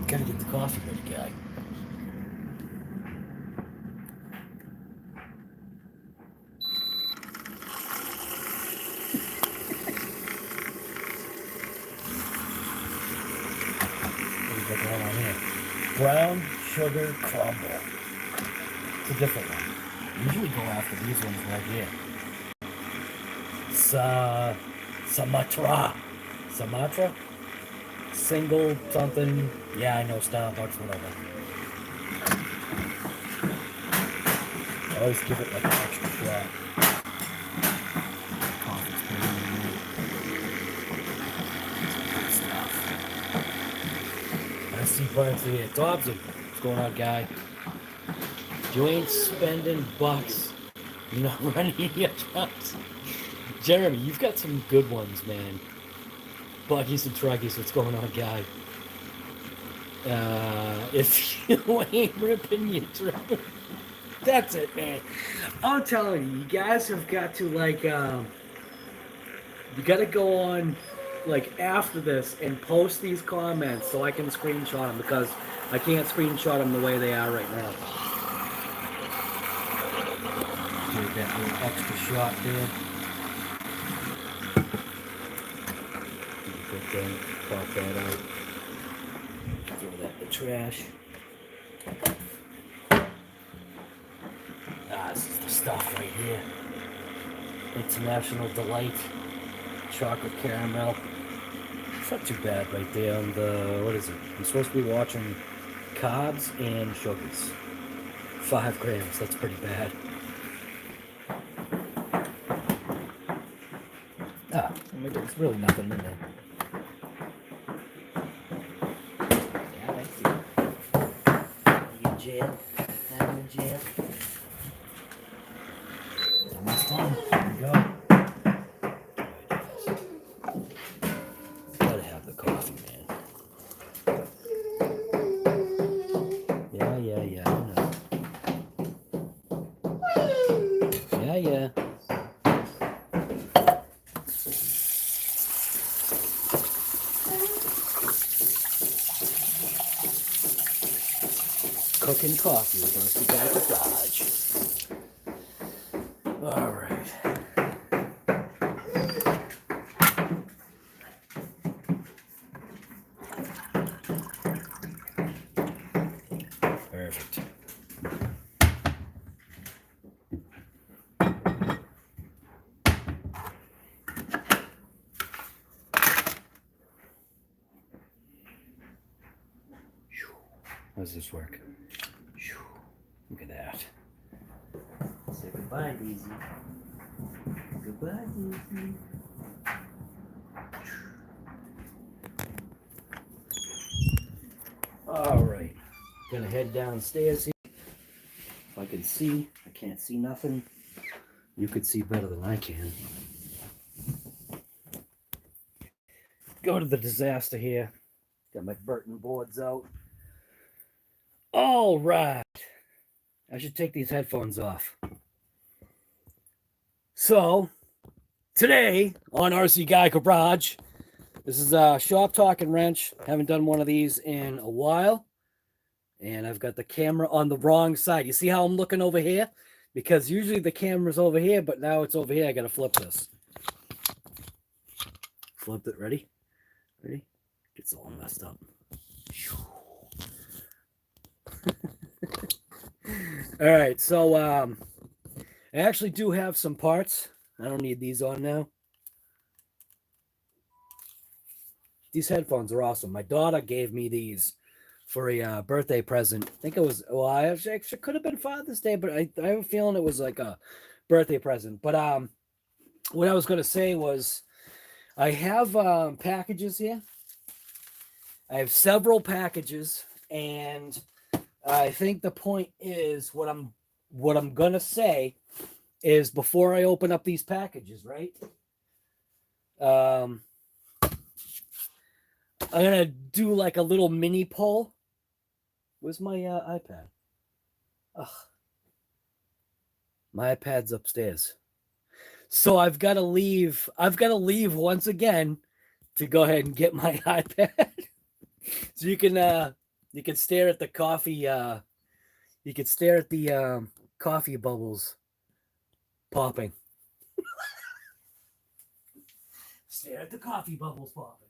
Gotta get the coffee ready, guy. What is going on here? Brown sugar crumble. It's a different one. I usually go after these ones right here. Sumatra? Single something. Yeah, I know, Starbucks, whatever. I always give it like an extra shot. Coffee's pretty good stuff. I see plants here. Dobson, what's going on, guy? You ain't spending bucks. You're not running your trucks. Jeremy, you've got some good ones, man. Buggies and truggies, what's going on, guy? If you ain't ripping your truck, that's it, man. I'm telling you, you guys have got to, like, you got to go on, like, after this and post these comments so I can screenshot them, because I can't screenshot them the way they are right now. Give that little extra shot there. Pop that out. Throw that in the trash. This is the stuff right here. International Delight. Chocolate caramel. It's not too bad right there on the, what is it? I'm supposed to be watching carbs and sugars. 5 grams, that's pretty bad. It's really nothing in there. Jail. I'm in jail. It's almost done. There we go. Gotta have the coffee, man. Yeah, I know. Yeah. Cooking coffee with SKYRC. All right. Perfect. How does this work? Look at that. Say goodbye, Daisy. Goodbye, Daisy. All right. Gonna head downstairs here. If I can see, I can't see nothing. You could see better than I can. Go to the disaster here. Got my Burton boards out. All right. I should take these headphones off. So, today on RC Guy Garage, this is a shop talk and wrench. Haven't done one of these in a while. And I've got the camera on the wrong side. You see how I'm looking over here? Because usually the camera's over here, but now it's over here. I got to flip this. Flipped it. Ready? Ready? Gets all messed up. All right, so I actually do have some parts. I don't need these on now. These headphones are awesome. My daughter gave me these for a birthday present. I think it was, well, I actually could have been Father's Day, but I have a feeling it was like a birthday present. But what I was going to say was I have packages here. I have several packages, and I think the point is what I'm gonna say is before I open up these packages, right? I'm gonna do like a little mini poll. Where's my iPad? Ugh. My iPad's upstairs. So I've got to leave once again to go ahead and get my iPad. So you can You could stare at the coffee. You could stare at the coffee bubbles popping. Stare at the coffee bubbles popping.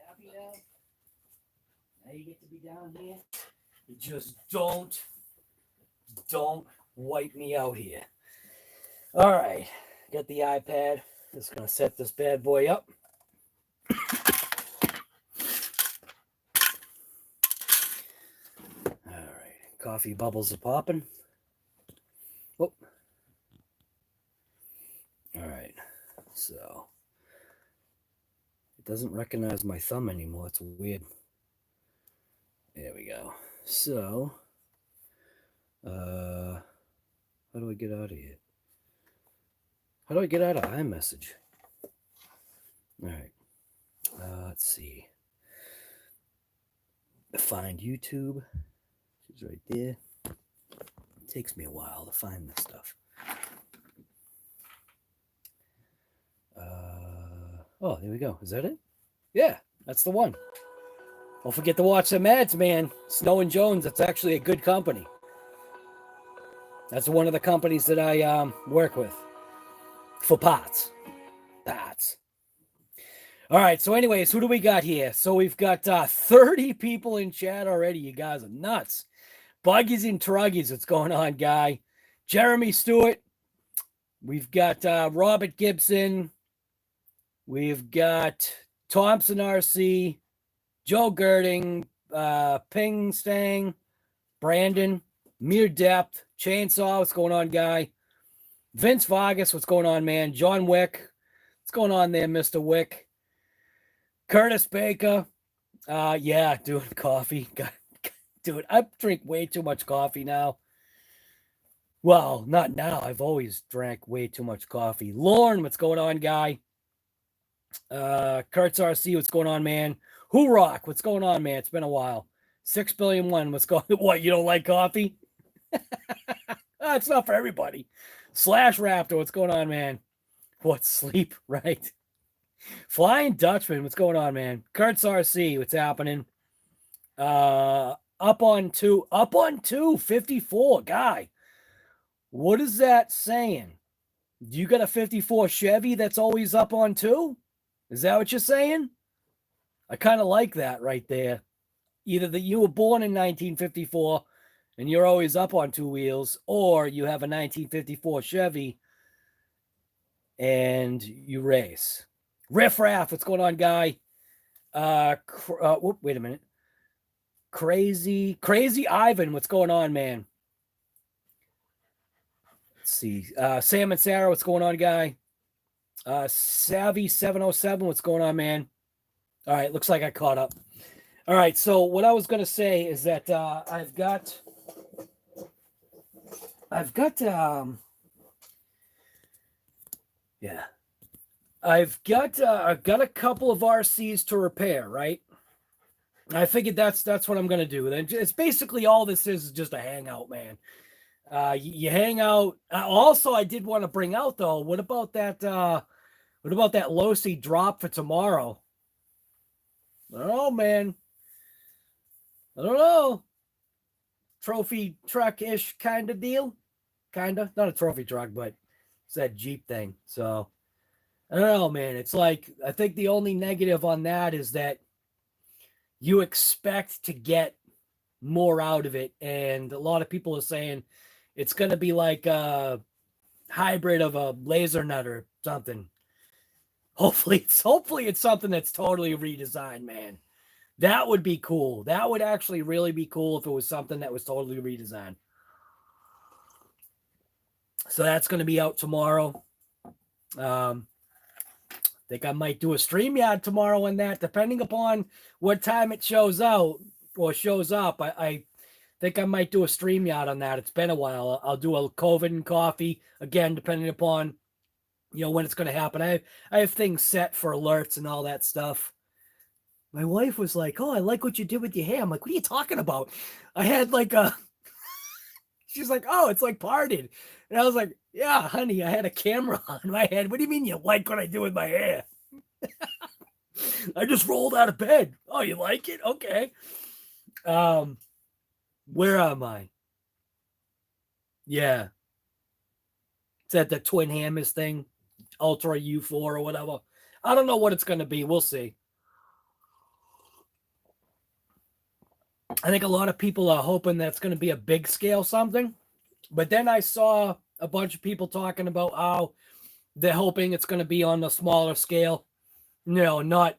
Happy now? Now you get to be down here. You just don't wipe me out here. All right, got the iPad. Just gonna set this bad boy up. All right, coffee bubbles are popping. Whoop. All right, so it doesn't recognize my thumb anymore. It's weird. There we go. So, how do I get out of here? How do I get out of iMessage? All right. Let's see. Find YouTube. It's right there. It takes me a while to find this stuff. Oh, there we go. Is that it? Yeah, that's the one. Don't forget to watch some ads, man. Snow and Jones, that's actually a good company. That's one of the companies that I work with for parts. All right, so anyways, who do we got here? So we've got 30 people in chat already. You guys are nuts. Buggies and Truggies, what's going on, guy? Jeremy Stewart. We've got Robert Gibson. We've got Thompson RC. Joe Girding, Ping Stang, Brandon, Mere Depth, Chainsaw, what's going on, guy? Vince Vargas, what's going on, man? John Wick, what's going on there, Mr. Wick? Curtis Baker, yeah, doing coffee. Dude, I drink way too much coffee now. Well, not now. I've always drank way too much coffee. Lorne, what's going on, guy? Kurtz RC, what's going on, man? Who Rock, what's going on, man? It's been a while. 6 billion one, what's going on? What, you don't like coffee? It's not for everybody. Slash Raptor, what's going on, man? What, sleep, right? Flying Dutchman, what's going on, man? Kurtz RC, what's happening? Up on 54, guy. What is that saying? You got a 54 Chevy that's always up on 2? Is that what you're saying? I kind of like that right there. Either that you were born in 1954 and you're always up on 2 wheels, or you have a 1954 Chevy and you race. Riff Raff, what's going on, guy? Wait a minute. Crazy Ivan, what's going on, man? Let's see. Sam and Sarah, what's going on, guy? Savvy 707, what's going on, man? All right, looks like I caught up. All right, so what I was going to say is that I've got I've got a couple of RCs to repair, right? I figured that's what I'm going to do. Then it's basically all this is just a hangout, man. You hang out. Also, I did want to bring out though. What about that Losi drop for tomorrow? I don't know, man. I don't know. Trophy truck-ish kind of deal. Kind of. Not a trophy truck, but it's that Jeep thing. So, I don't know, man. It's like, I think the only negative on that is that you expect to get more out of it. And a lot of people are saying it's going to be like hybrid of a laser nut or something. Hopefully it's something that's totally redesigned, man. That would be cool. That would actually really be cool if it was something that was totally redesigned. So that's going to be out tomorrow. I think I might do a StreamYard tomorrow on that, depending upon what time it shows out or shows up. I think I might do a StreamYard on that. It's been a while. I'll do a COVID and coffee again, depending upon, you know, when it's going to happen. I have things set for alerts and all that stuff. My wife was like, "Oh, I like what you did with your hair." I'm like, "What are you talking about?" I had like a, she's like, "Oh, it's like parted." And I was like, "Yeah, honey, I had a camera on my head. What do you mean you like what I do with my hair?" I just rolled out of bed. Oh, you like it? Okay. Where am I? Yeah. It's at the Twin Hammers thing, Ultra U4 or whatever. I don't know what it's going to be. We'll see. I think a lot of people are hoping that it's going to be a big scale something. But then I saw a bunch of people talking about how they're hoping it's going to be on the smaller scale. No, not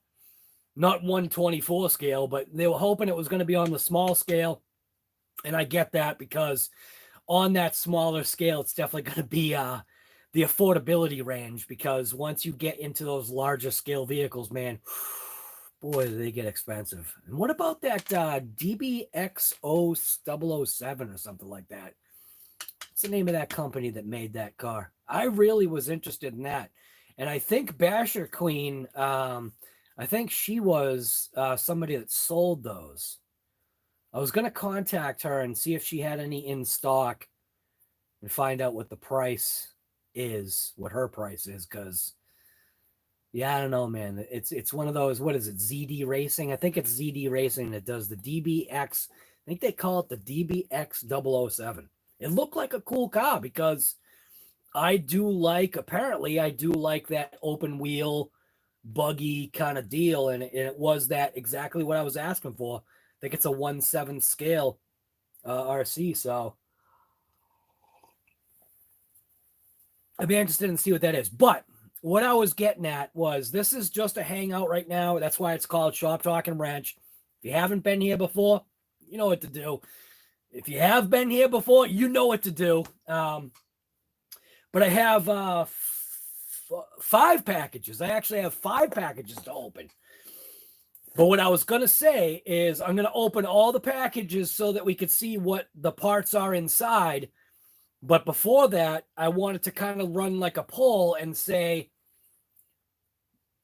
1/24 scale, but they were hoping it was going to be on the small scale. And I get that because on that smaller scale, it's definitely going to be the affordability range, because once you get into those larger scale vehicles, man, boy, do they get expensive. And what about that DBX007 or something like that? What's the name of that company that made that car? I really was interested in that. And I think Basher Queen, I think she was somebody that sold those. I was going to contact her and see if she had any in stock and find out what the price is, what her price is, because, yeah, I don't know, man. It's one of those, what is it, ZD Racing? I think it's ZD Racing that does the DBX. I think they call it the DBX 007. It looked like a cool car because apparently I do like that open wheel buggy kind of deal, and it was that exactly what I was asking for. I think it's a 1/7 scale RC, so I'd be interested in see what that is. But what I was getting at was, this is just a hangout right now. That's why it's called Shop Talk and Ranch. If you haven't been here before, you know what to do. If you have been here before, you know what to do. But I have 5 packages. I actually have 5 packages to open. But what I was going to say is I'm going to open all the packages so that we could see what the parts are inside. But before that, I wanted to kind of run like a poll and say,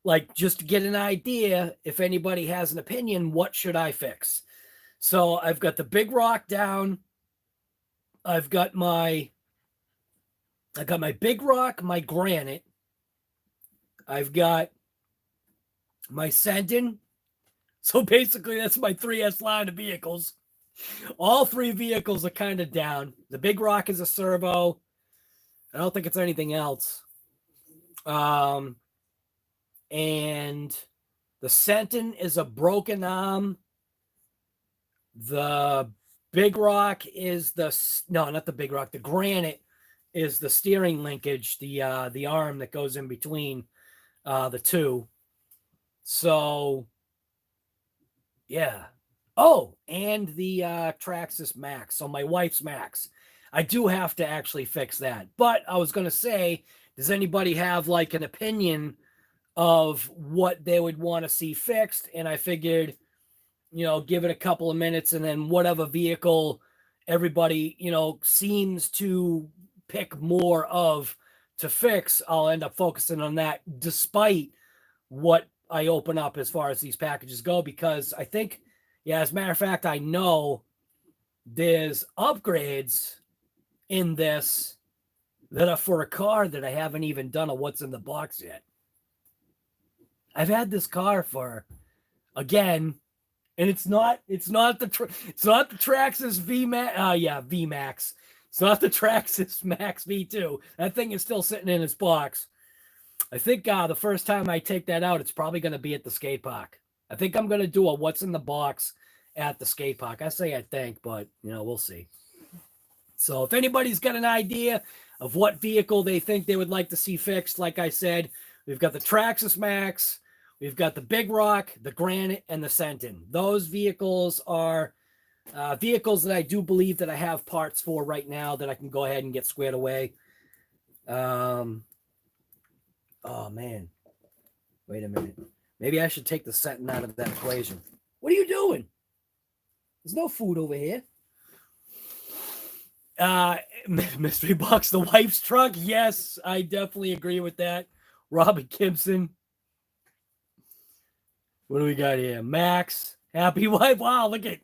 like, just to get an idea, if anybody has an opinion, what should I fix? So I've got the Big Rock down. I've got my Big Rock, my Granite. I've got my Senton. So basically, that's my 3S line of vehicles. All 3 vehicles are kind of down. The Big Rock is a Servo. I don't think it's anything else. And the Senton is a broken arm. The Big Rock is not the Big Rock. The Granite is the steering linkage, the arm that goes in between the two. So, yeah. Oh, and the Traxxas Max. So my wife's Max. I do have to actually fix that. But I was going to say, does anybody have like an opinion of what they would want to see fixed? And I figured, give it a couple of minutes, and then whatever vehicle everybody, seems to pick more of to fix, I'll end up focusing on that, despite what I open up as far as these packages go, because I think, as a matter of fact, I know there's upgrades in this that are for a car that I haven't even done a what's in the box yet. I've had this car for, again, and it's not the Traxxas VMAX. It's not the Traxxas Max V2. That thing is still sitting in its box. I think the first time I take that out, it's probably going to be at the skate park. I think I'm going to do a what's in the box at the skate park. I say I think, but we'll see. So if anybody's got an idea of what vehicle they think they would like to see fixed, like I said, we've got the Traxxas Max, we've got the Big Rock, the Granite, and the Sentin. Those vehicles are vehicles that I do believe that I have parts for right now that I can go ahead and get squared away. Oh, man. Wait a minute. Maybe I should take the Sentin out of that equation. What are you doing? There's no food over here. Mystery Box, the wife's truck. Yes, I definitely agree with that. Robert Gibson. What do we got here? Max, happy wife. Wow, look at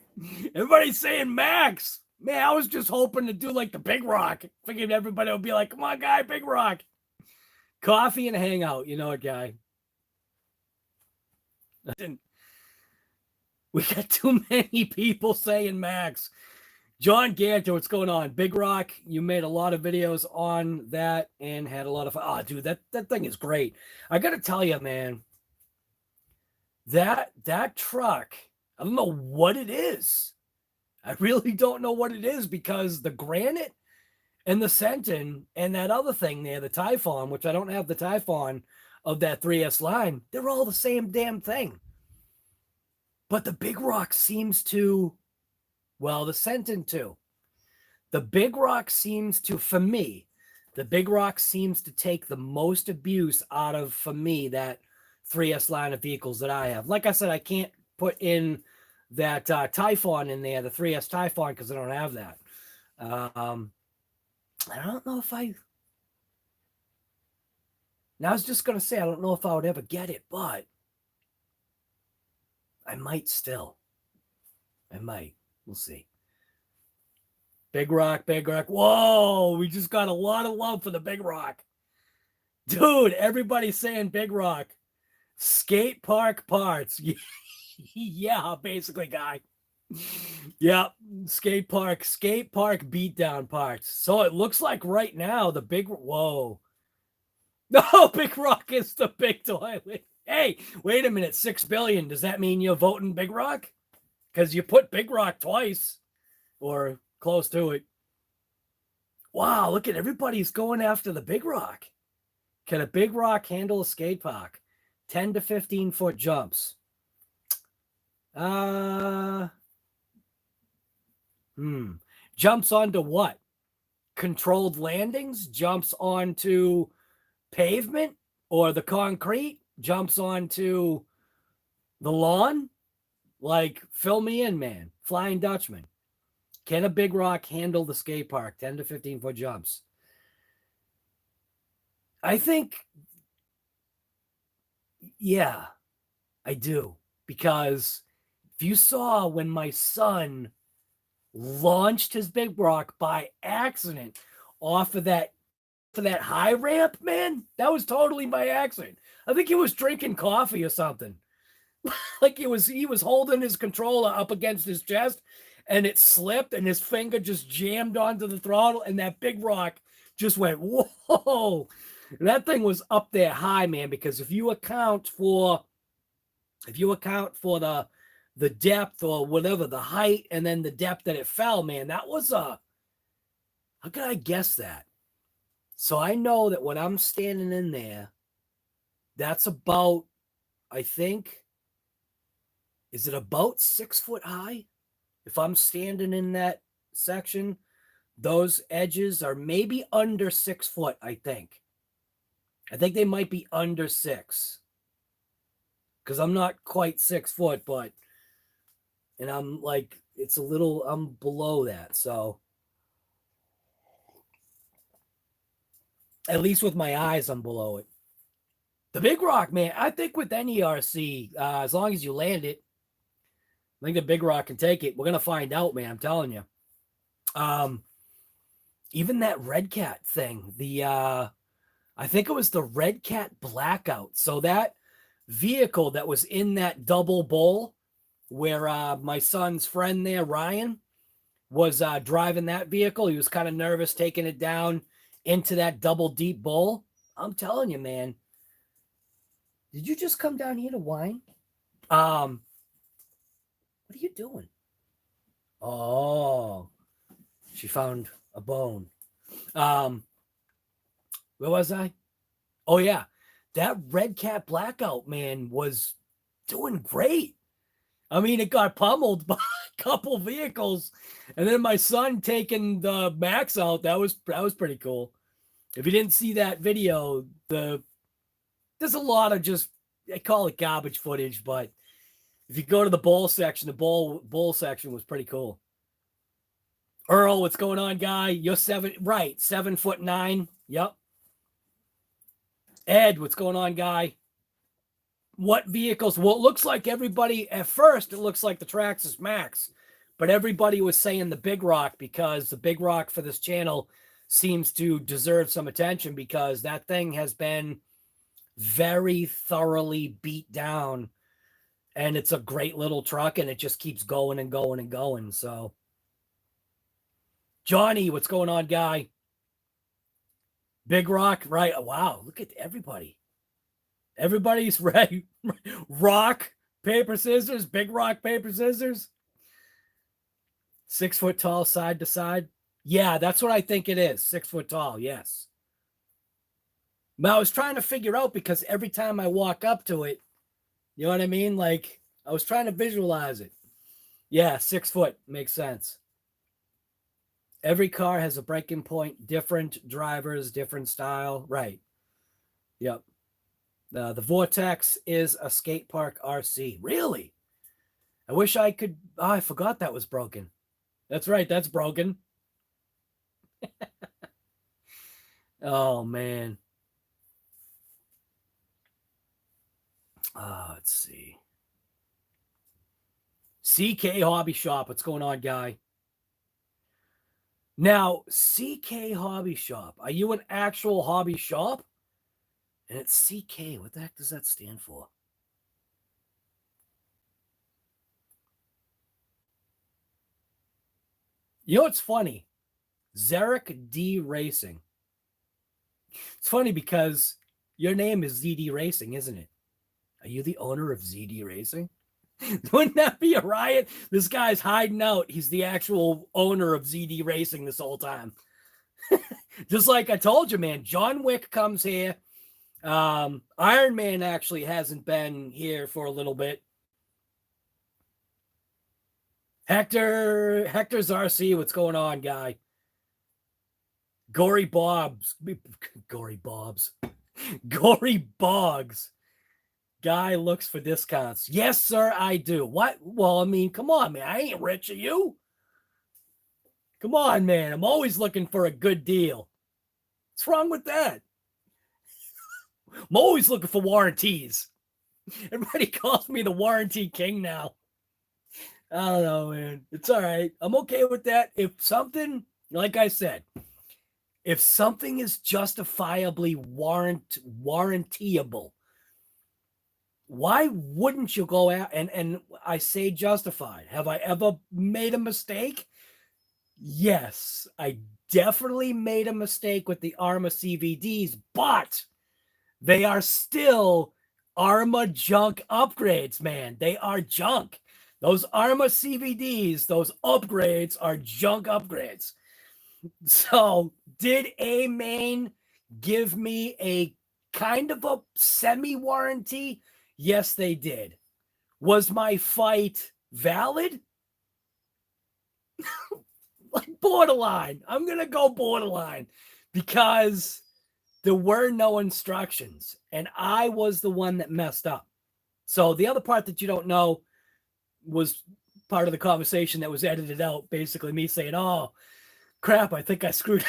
everybody's saying Max. Man, I was just hoping to do like the Big Rock. Figured everybody would be like, come on, guy, Big Rock. Coffee and hangout, you know, a guy. We got too many people saying Max. John Ganter, what's going on? Big Rock, you made a lot of videos on that and had a lot of fun. Oh, dude, that thing is great. I got to tell you, man, that truck, I don't know what it is. I really don't know what it is because the Granite and the Sentin and that other thing there, the Typhon, which I don't have the Typhon of that 3S line, they're all the same damn thing. But the Big Rock seems to, well, the Sentin too. The Big Rock seems to, for me, the Big Rock seems to take the most abuse out of, for me, that 3S line of vehicles that I have. Like I said, I can't put in that Typhon in there, the 3S Typhon, because I don't have that. I don't know if I... Now, I was just going to say, I don't know if I would ever get it, but I might still. I might. We'll see. Big Rock, Big Rock. Whoa, we just got a lot of love for the Big Rock. Dude, everybody's saying Big Rock. Skate park parts. Yeah, basically, guy. Yep, skate park beatdown parts. So it looks like right now the big... Whoa. No, Big Rock is the big toilet. Hey, wait a minute. 6 billion. Does that mean you're voting Big Rock? Because you put Big Rock twice or close to it. Wow, look at everybody's going after the Big Rock. Can a Big Rock handle a skate park? 10 to 15 foot jumps. Jumps onto what? Controlled landings? Jumps onto pavement or the concrete? Jumps onto the lawn? Like, fill me in, man. Flying Dutchman. Can a Big Rock handle the skate park? 10 to 15 foot jumps. I think, yeah, I do. Because if you saw when my son launched his Big Rock by accident off of that high ramp, man, that was totally by accident. I think he was drinking coffee or something. Like he was holding his controller up against his chest and it slipped and his finger just jammed onto the throttle and that Big Rock just went, whoa. And that thing was up there high, man, because if you account for the depth or whatever, the height and then the depth that it fell, man, that was how can I guess that? So I know that when I'm standing in there, that's about, I think, is it about 6 foot high? If I'm standing in that section, those edges are maybe under 6 foot, I think. I think they might be under 6. Because I'm not quite 6 foot, but, and I'm like, it's a little, I'm below that. So, at least with my eyes, I'm below it. The Big Rock, man, I think with any RC, as long as you land it, I think the Big Rock can take it. We're going to find out, man. I'm telling you. Even that Red Cat thing, I think it was the Red Cat Blackout. So that vehicle that was in that double bowl where my son's friend there, Ryan, was driving that vehicle. He was kind of nervous taking it down into that double deep bowl. I'm telling you, man. Did you just come down here to whine? What are you doing? Oh, she found a bone. Where was I? Oh yeah, that Red Cat Blackout, man, was doing great. I mean, it got pummeled by a couple vehicles, and then my son taking the Max out. That was pretty cool. If you didn't see that video, there's a lot of just, I call it garbage footage, but if you go to the bowl section, the bowl section was pretty cool. Earl, what's going on, guy? You're 7'9". Yep. Ed, what's going on, guy? What vehicles? Well, it looks like everybody, at first, it looks like the Traxxas Max, but everybody was saying the Big Rock, because the Big Rock for this channel seems to deserve some attention, because that thing has been very thoroughly beat down, and it's a great little truck, and it just keeps going and going and going. So, Johnny, what's going on, guy? Big Rock, right? Wow, look at everybody. Everybody's right. Rock, paper, scissors, Big Rock, paper, scissors. 6 foot tall, side to side. Yeah, that's what I think it is. 6 foot tall, yes. But I was trying to figure out, because every time I walk up to it, you know what I mean? Like, I was trying to visualize it. Yeah, 6 foot. Makes sense. Every car has a breaking point, different drivers, different style. Right. Yep. The Vortex is a Skatepark RC. Really? I wish I could. Oh, I forgot that was broken. That's right. That's broken. Oh, man. Let's see. CK Hobby Shop. What's going on, guy? Now, CK Hobby Shop. Are you an actual hobby shop? And it's CK. What the heck does that stand for? You know what's funny? Xeric D Racing. It's funny because your name is ZD Racing, isn't it? Are you the owner of ZD Racing? Wouldn't that be a riot? This guy's hiding out. He's the actual owner of ZD Racing this whole time. Just like I told you, man, John Wick comes here. Iron Man actually hasn't been here for a little bit. Hector's RC, what's going on, guy? Gory Bobs. Guy looks for discounts. Yes, sir, I do. What? Well, I mean, come on, man. I ain't rich, are you? Come on, man. I'm always looking for a good deal. What's wrong with that? I'm always looking for warranties. Everybody calls me the warranty king now. I don't know, man. It's all right. I'm okay with that. If something, like I said, if something is justifiably warrantyable, why wouldn't you go out and I say justified? Have I ever made a mistake? Yes, I definitely made a mistake with the Arrma CVDs, but they are still Arrma junk upgrades, man. They are junk. Those Arrma CVDs, those upgrades are junk upgrades. So did A-Main give me a kind of a semi-warranty? Yes, they did. Was my fight valid? Like borderline. I'm going to go borderline because there were no instructions and I was the one that messed up. So the other part that you don't know was part of the conversation that was edited out. Basically me saying, oh, crap, I think I screwed up.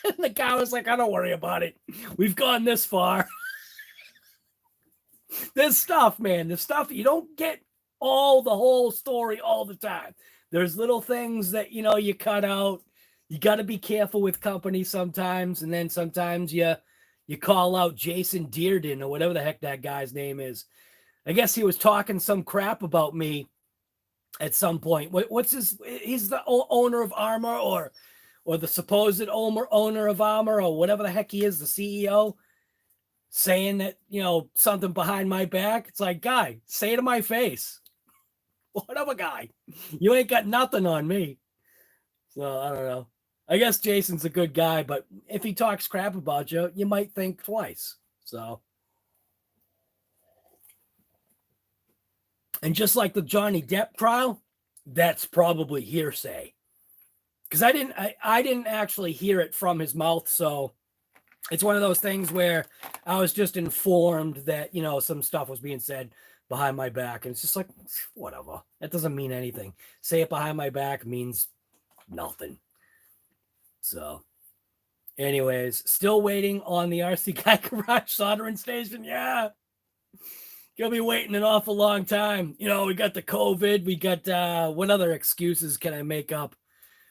And the guy was like, I don't worry about it. We've gone this far. There's stuff, man. There's stuff. You don't get the whole story all the time. There's little things that, you know, you cut out. You got to be careful with companies sometimes. And then sometimes you call out Jason Dearden or whatever the heck that guy's name is. I guess he was talking some crap about me at some point. What's he's the owner of Arrma or the supposed owner of Arrma or whatever the heck he is, the CEO, saying that, you know, something behind my back. It's like, guy, say it to my face. Whatever, guy. You ain't got nothing on me. So I don't know. I guess Jason's a good guy, but if he talks crap about you, you might think twice. So, and just like the Johnny Depp trial, that's probably hearsay, because I didn't actually hear it from his mouth. So it's one of those things where I was just informed that, you know, some stuff was being said behind my back, and it's just like, whatever. That doesn't mean anything. Say it behind my back means nothing. So, anyways, still waiting on the RC Guy Garage soldering station. Yeah, you'll be waiting an awful long time. You know, we got the COVID. We got what other excuses can I make up?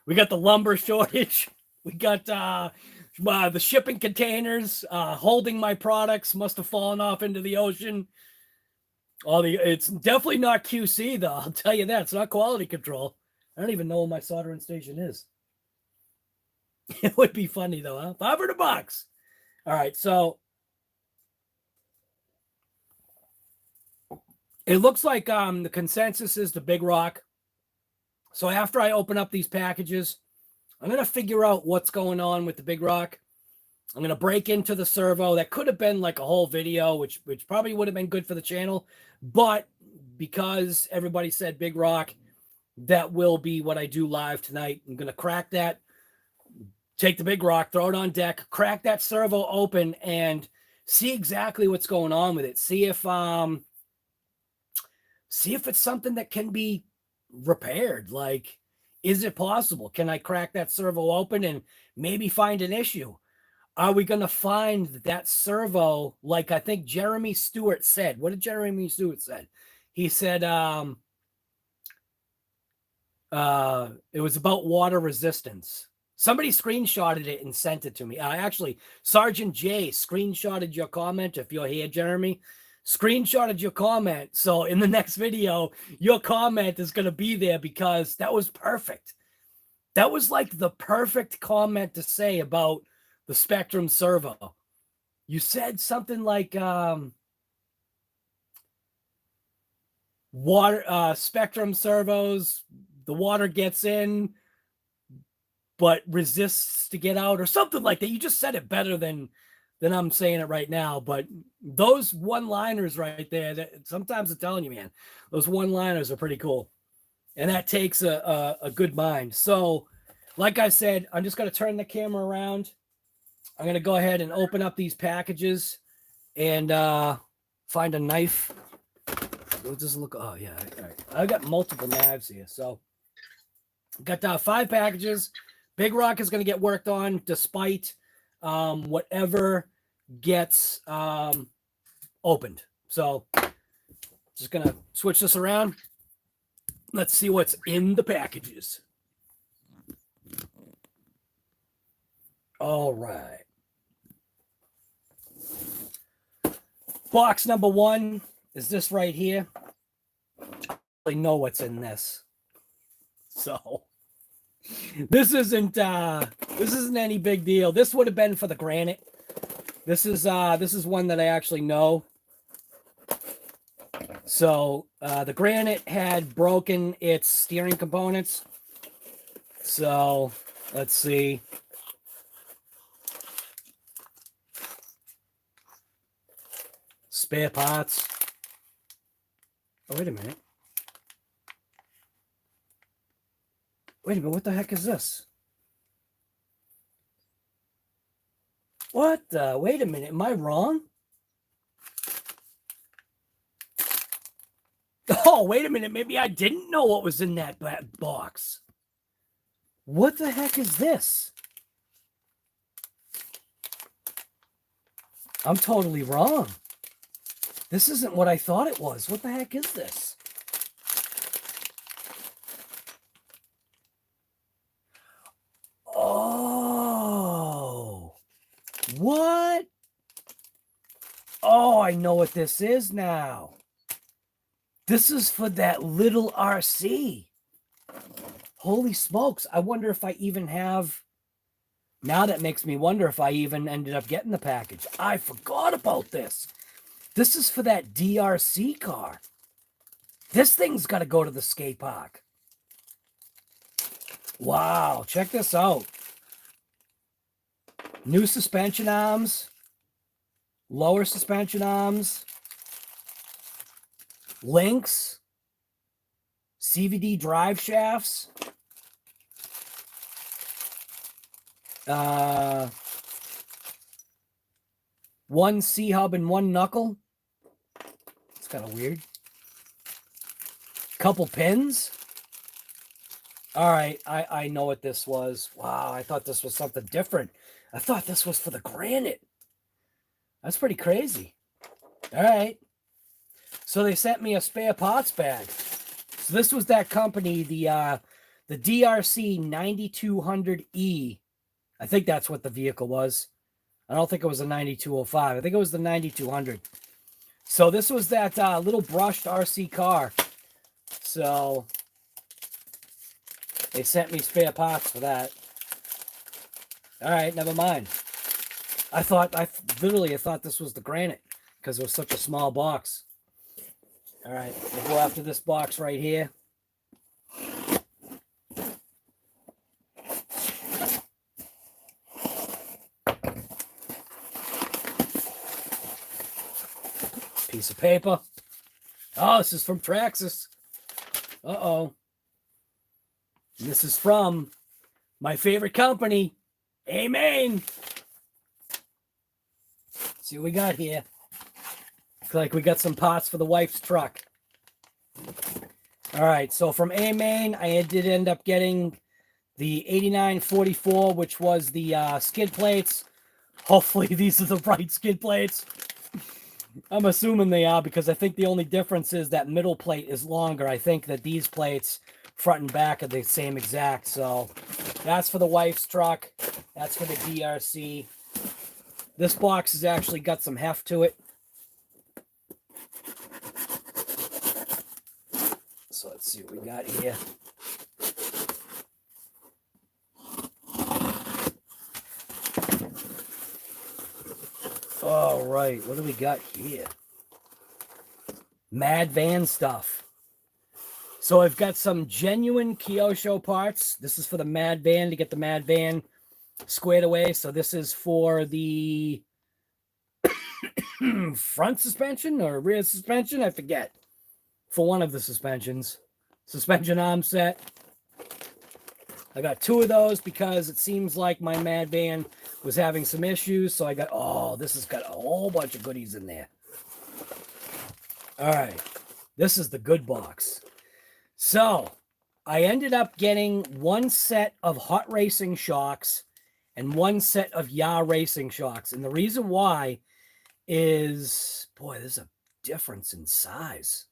We got the lumber shortage. We got the shipping containers holding my products must have fallen off into the ocean. It's definitely not QC though. I'll tell you that. It's not quality control. I don't even know where my soldering station is. It would be funny though, huh? $500. All right, so it looks like the consensus is the Big Rock. So after I open up these packages, I'm going to figure out what's going on with the Big Rock. I'm going to break into the servo. That could have been like a whole video, which probably would have been good for the channel. But because everybody said Big Rock, that will be what I do live tonight. I'm going to crack that. Take the Big Rock, throw it on deck, crack that servo open, and see exactly what's going on with it. See if it's something that can be repaired. Like, is it possible? Can I crack that servo open and maybe find an issue? Are we going to find that servo, like I think Jeremy Stewart said? What did Jeremy Stewart said? He said it was about water resistance. Somebody screenshotted it and sent it to me. Actually, Sergeant J screenshotted your comment. If you're here, Jeremy, screenshotted your comment. So in the next video, your comment is going to be there because that was perfect. That was like the perfect comment to say about the SPEKTRUM servo. You said something like water SPEKTRUM servos, the water gets in but resists to get out, or something like that. You just said it better than I'm saying it right now. But those one-liners right there, sometimes I'm telling you, man, those one-liners are pretty cool. And that takes a good mind. So, like I said, I'm just going to turn the camera around. I'm going to go ahead and open up these packages and find a knife. It doesn't look, oh, yeah. All right. I've got multiple knives here. So, got 5 packages. Big Rock is going to get worked on despite whatever gets opened. So just going to switch this around. Let's see what's in the packages. All right. Box number 1 is this right here. I really know what's in this. So this isn't any big deal. This would have been for the Granite. This is one that I actually know. So the Granite had broken its steering components. So let's see. Spare parts. Oh, wait a minute. Wait a minute, what the heck is this? What the? Wait a minute, am I wrong? Oh, wait a minute, maybe I didn't know what was in that box. What the heck is this? I'm totally wrong. This isn't what I thought it was. What the heck is this? Oh, what? Oh, I know what this is now. This is for that little RC. Holy smokes. I wonder if I even have... Now that makes me wonder if I even ended up getting the package. I forgot about this. This is for that DRC car. This thing's got to go to the skate park. Wow, check this out. New suspension arms, lower suspension arms, links, CVD drive shafts, one C-hub and one knuckle. It's kind of weird. Couple pins. All right, I know what this was. Wow, I thought this was something different. I thought this was for the Granite. That's pretty crazy. All right. So they sent me a spare parts bag. So this was that company, the DRC 9200E. I think that's what the vehicle was. I don't think it was a 9205. I think it was the 9200. So this was that little brushed RC car. So they sent me spare parts for that. All right, never mind. I thought this was the Granite because it was such a small box. All right, we'll go after this box right here. Piece of paper. Oh, this is from Traxxas. Uh-oh. This is from my favorite company, Amen. See what we got here. Looks like we got some parts for the wife's truck. All right, so from Amen, I did end up getting the 8944, which was the skid plates. Hopefully these are the right skid plates. I'm assuming they are because I think the only difference is that middle plate is longer. I think that these plates, front and back, are the same exact. So that's for the wife's truck. That's for the DRC. This box has actually got some heft to it. So let's see what we got here. All right, what do we got here? Mad Van stuff. So I've got some genuine Kyosho parts. This is for the Mad Van to get the Mad Van squared away. So this is for the front suspension or rear suspension, I forget. For one of the suspensions. Suspension arm set. I got two of those because it seems like my Mad Van was having some issues. So I got, oh, this has got a whole bunch of goodies in there. All right. This is the good box. So I ended up getting one set of hot racing shocks and one set of yaw racing shocks. And the reason why is, boy, there's a difference in size.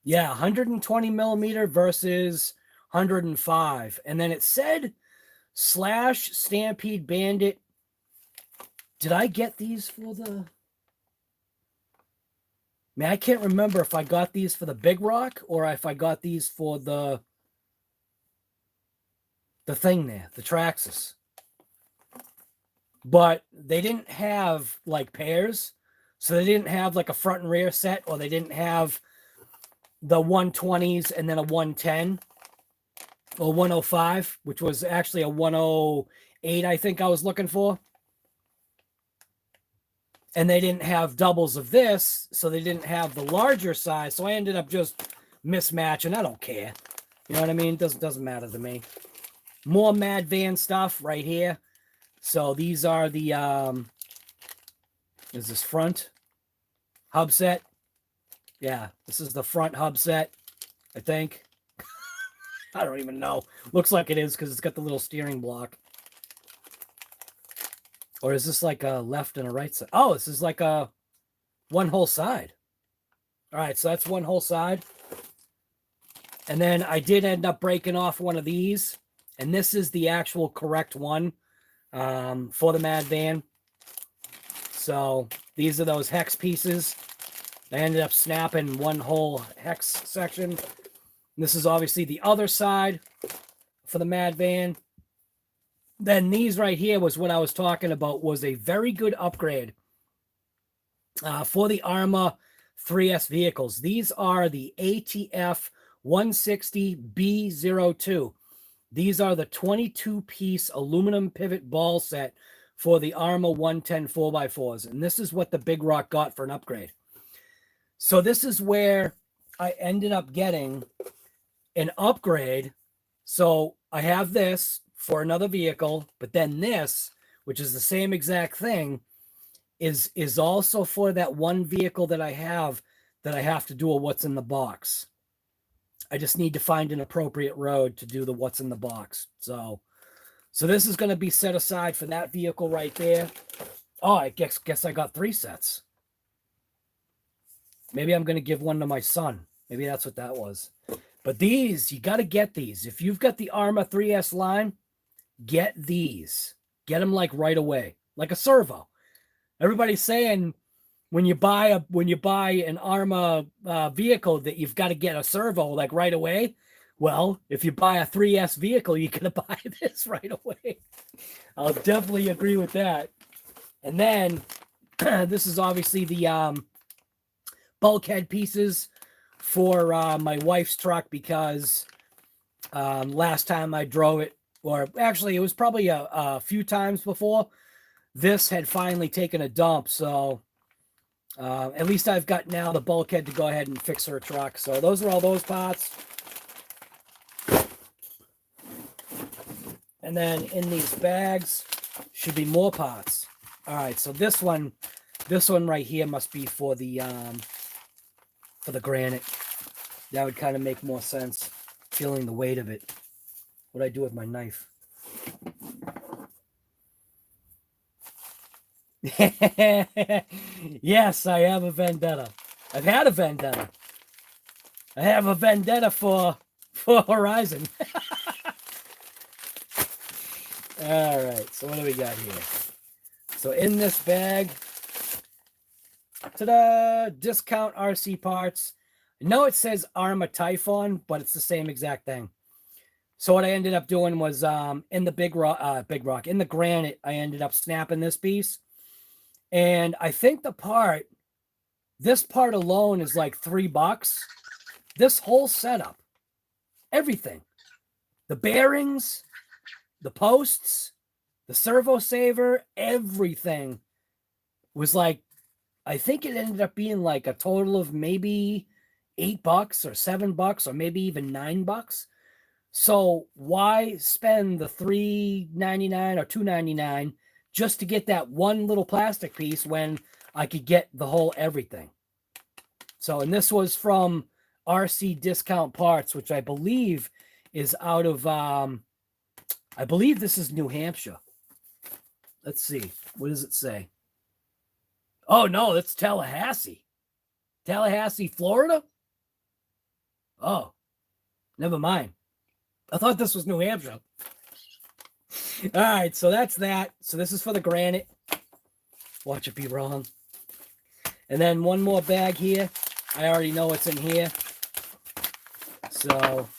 Yeah, 120 millimeter versus 105. And then it said Slash Stampede Bandit. Did I get these for the... Man, I can't remember if I got these for the Big Rock or if I got these for the thing there, the Traxxas. But they didn't have like pairs. So they didn't have like a front and rear set, or they didn't have the 120s and then a 110 or 105, which was actually a 108, I think I was looking for. And they didn't have doubles of this, so they didn't have the larger size. So I ended up just mismatching. I don't care. You know what I mean? Doesn't matter to me. More Mad Van stuff right here. So these are the is this front hub set? Yeah, this is the front hub set, I think. I don't even know. Looks like it is because it's got the little steering block. Or is this like a left and a right side? Oh, this is like a one whole side. All right, so that's one whole side. And then I did end up breaking off one of these. And this is the actual correct one for the Mad Van. So these are those hex pieces. I ended up snapping one whole hex section. This is obviously the other side for the Mad Van. Then these right here was what I was talking about, was a very good upgrade for the Arrma 3S vehicles. These are the ATF 160B02. These are the 22-piece aluminum pivot ball set for the Arrma 110 4x4s. And this is what the Big Rock got for an upgrade. So this is where I ended up getting an upgrade. So I have this for another vehicle, but then this, which is the same exact thing, is also for that one vehicle that I have to do a what's in the box. I just need to find an appropriate road to do the what's in the box. So this is going to be set aside for that vehicle right there. Oh, I guess I got 3 sets. Maybe I'm going to give one to my son. Maybe that's what that was. But these, you got to get these. If you've got the Arrma 3S line, get these. Get them like right away, like a servo. Everybody's saying when you buy an Arrma vehicle that you've got to get a servo like right away. Well, if you buy a 3S vehicle, you're going to buy this right away. I'll definitely agree with that. And then this is obviously the bulkhead pieces for my wife's truck, because last time I drove it, or actually it was probably a few times before, this had finally taken a dump. So at least I've got now the bulkhead to go ahead and fix her truck. So those are all those parts. And then in these bags should be more parts. All right, so this one right here must be for the Granite. That would kind of make more sense, feeling the weight of it. What do I do with my knife? Yes, I have a vendetta. I've had a vendetta. I have a vendetta for Horizon. All right, so what do we got here? So in this bag, ta-da, discount RC parts. I know it says Arrma Typhon, but it's the same exact thing. So what I ended up doing was in the Big Rock, in the Granite, I ended up snapping this piece. And I think this part alone is like $3. This whole setup, everything, the bearings, the posts, the servo saver, everything was like, I think it ended up being like a total of maybe $8 or $7 or maybe even $9. So why spend the $3.99 or $2.99 just to get that one little plastic piece when I could get the whole everything? So, and this was from RC Discount Parts, which I believe is out of, I believe this is New Hampshire. Let's see. What does it say? Oh, no, that's Tallahassee. Tallahassee, Florida? Oh, never mind. I thought this was New Hampshire. All right, so that's that. So this is for the Granite. Watch it be wrong. And then one more bag here. I already know what's in here. So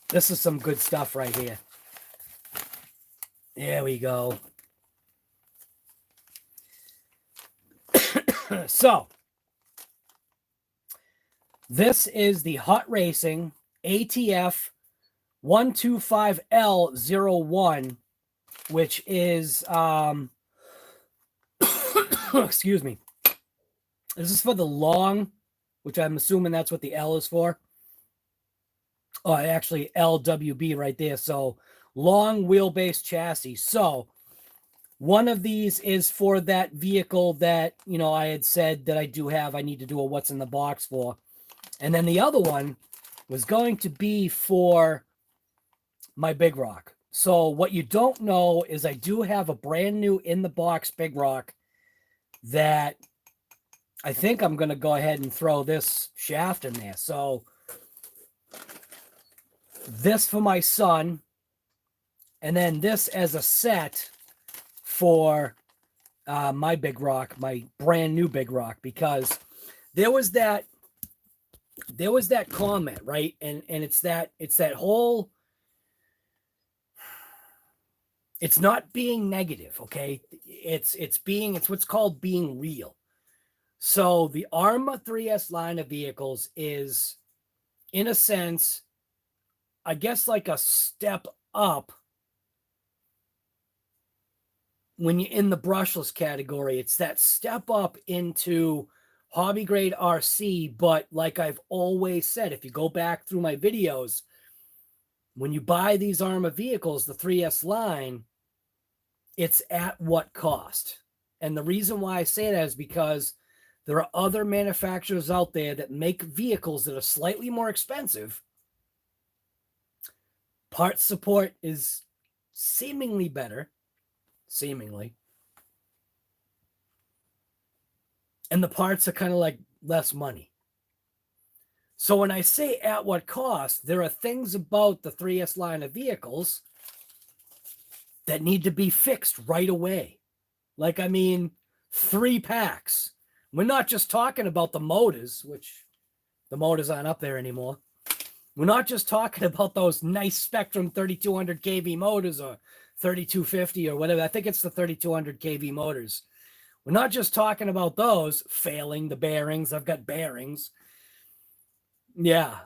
this is some good stuff right here. There we go. So this is the Hot Racing ATF 125L01, which is excuse me. This is for the long, which I'm assuming that's what the L is for. Oh, actually LWB right there. So long wheelbase chassis. So one of these is for that vehicle that, you know, I had said that I need to do a what's in the box for. And then the other one was going to be for my Big Rock. So what you don't know is I do have a brand new in the box Big Rock that I think I'm going to go ahead and throw this shaft in there. So this for my son, and then this as a set for my Big Rock, my brand new Big Rock, because there was that comment, right? And it's that whole, It's not being negative, okay? It's what's called being real. So the Arrma 3S line of vehicles is, in a sense, I guess like a step up when you're in the brushless category. It's that step up into hobby grade RC. But like I've always said, if you go back through my videos, when you buy these Arrma vehicles, the 3S line, it's at what cost? And the reason why I say that is because there are other manufacturers out there that make vehicles that are slightly more expensive. Parts support is seemingly better. Seemingly. And the parts are kind of like less money. So when I say at what cost, there are things about the 3S line of vehicles that need to be fixed right away. Like, I mean, 3 packs. We're not just talking about the motors, which the motors aren't up there anymore. We're not just talking about those nice SPEKTRUM 3200 kV motors or 3250 or whatever. I think it's the 3200 kV motors. We're not just talking about those failing, the bearings. I've got bearings. Yeah.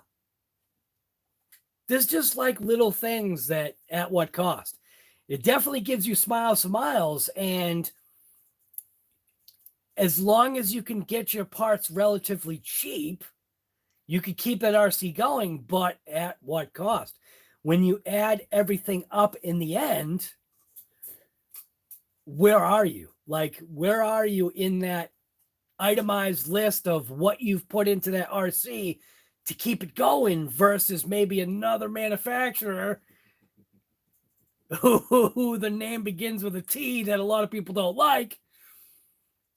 There's just like little things that at what cost. It definitely gives you smiles for miles. And as long as you can get your parts relatively cheap, you could keep that RC going, but at what cost? When you add everything up in the end, where are you? Like, where are you in that itemized list of what you've put into that RC to keep it going versus maybe another manufacturer who the name begins with a T that a lot of people don't like?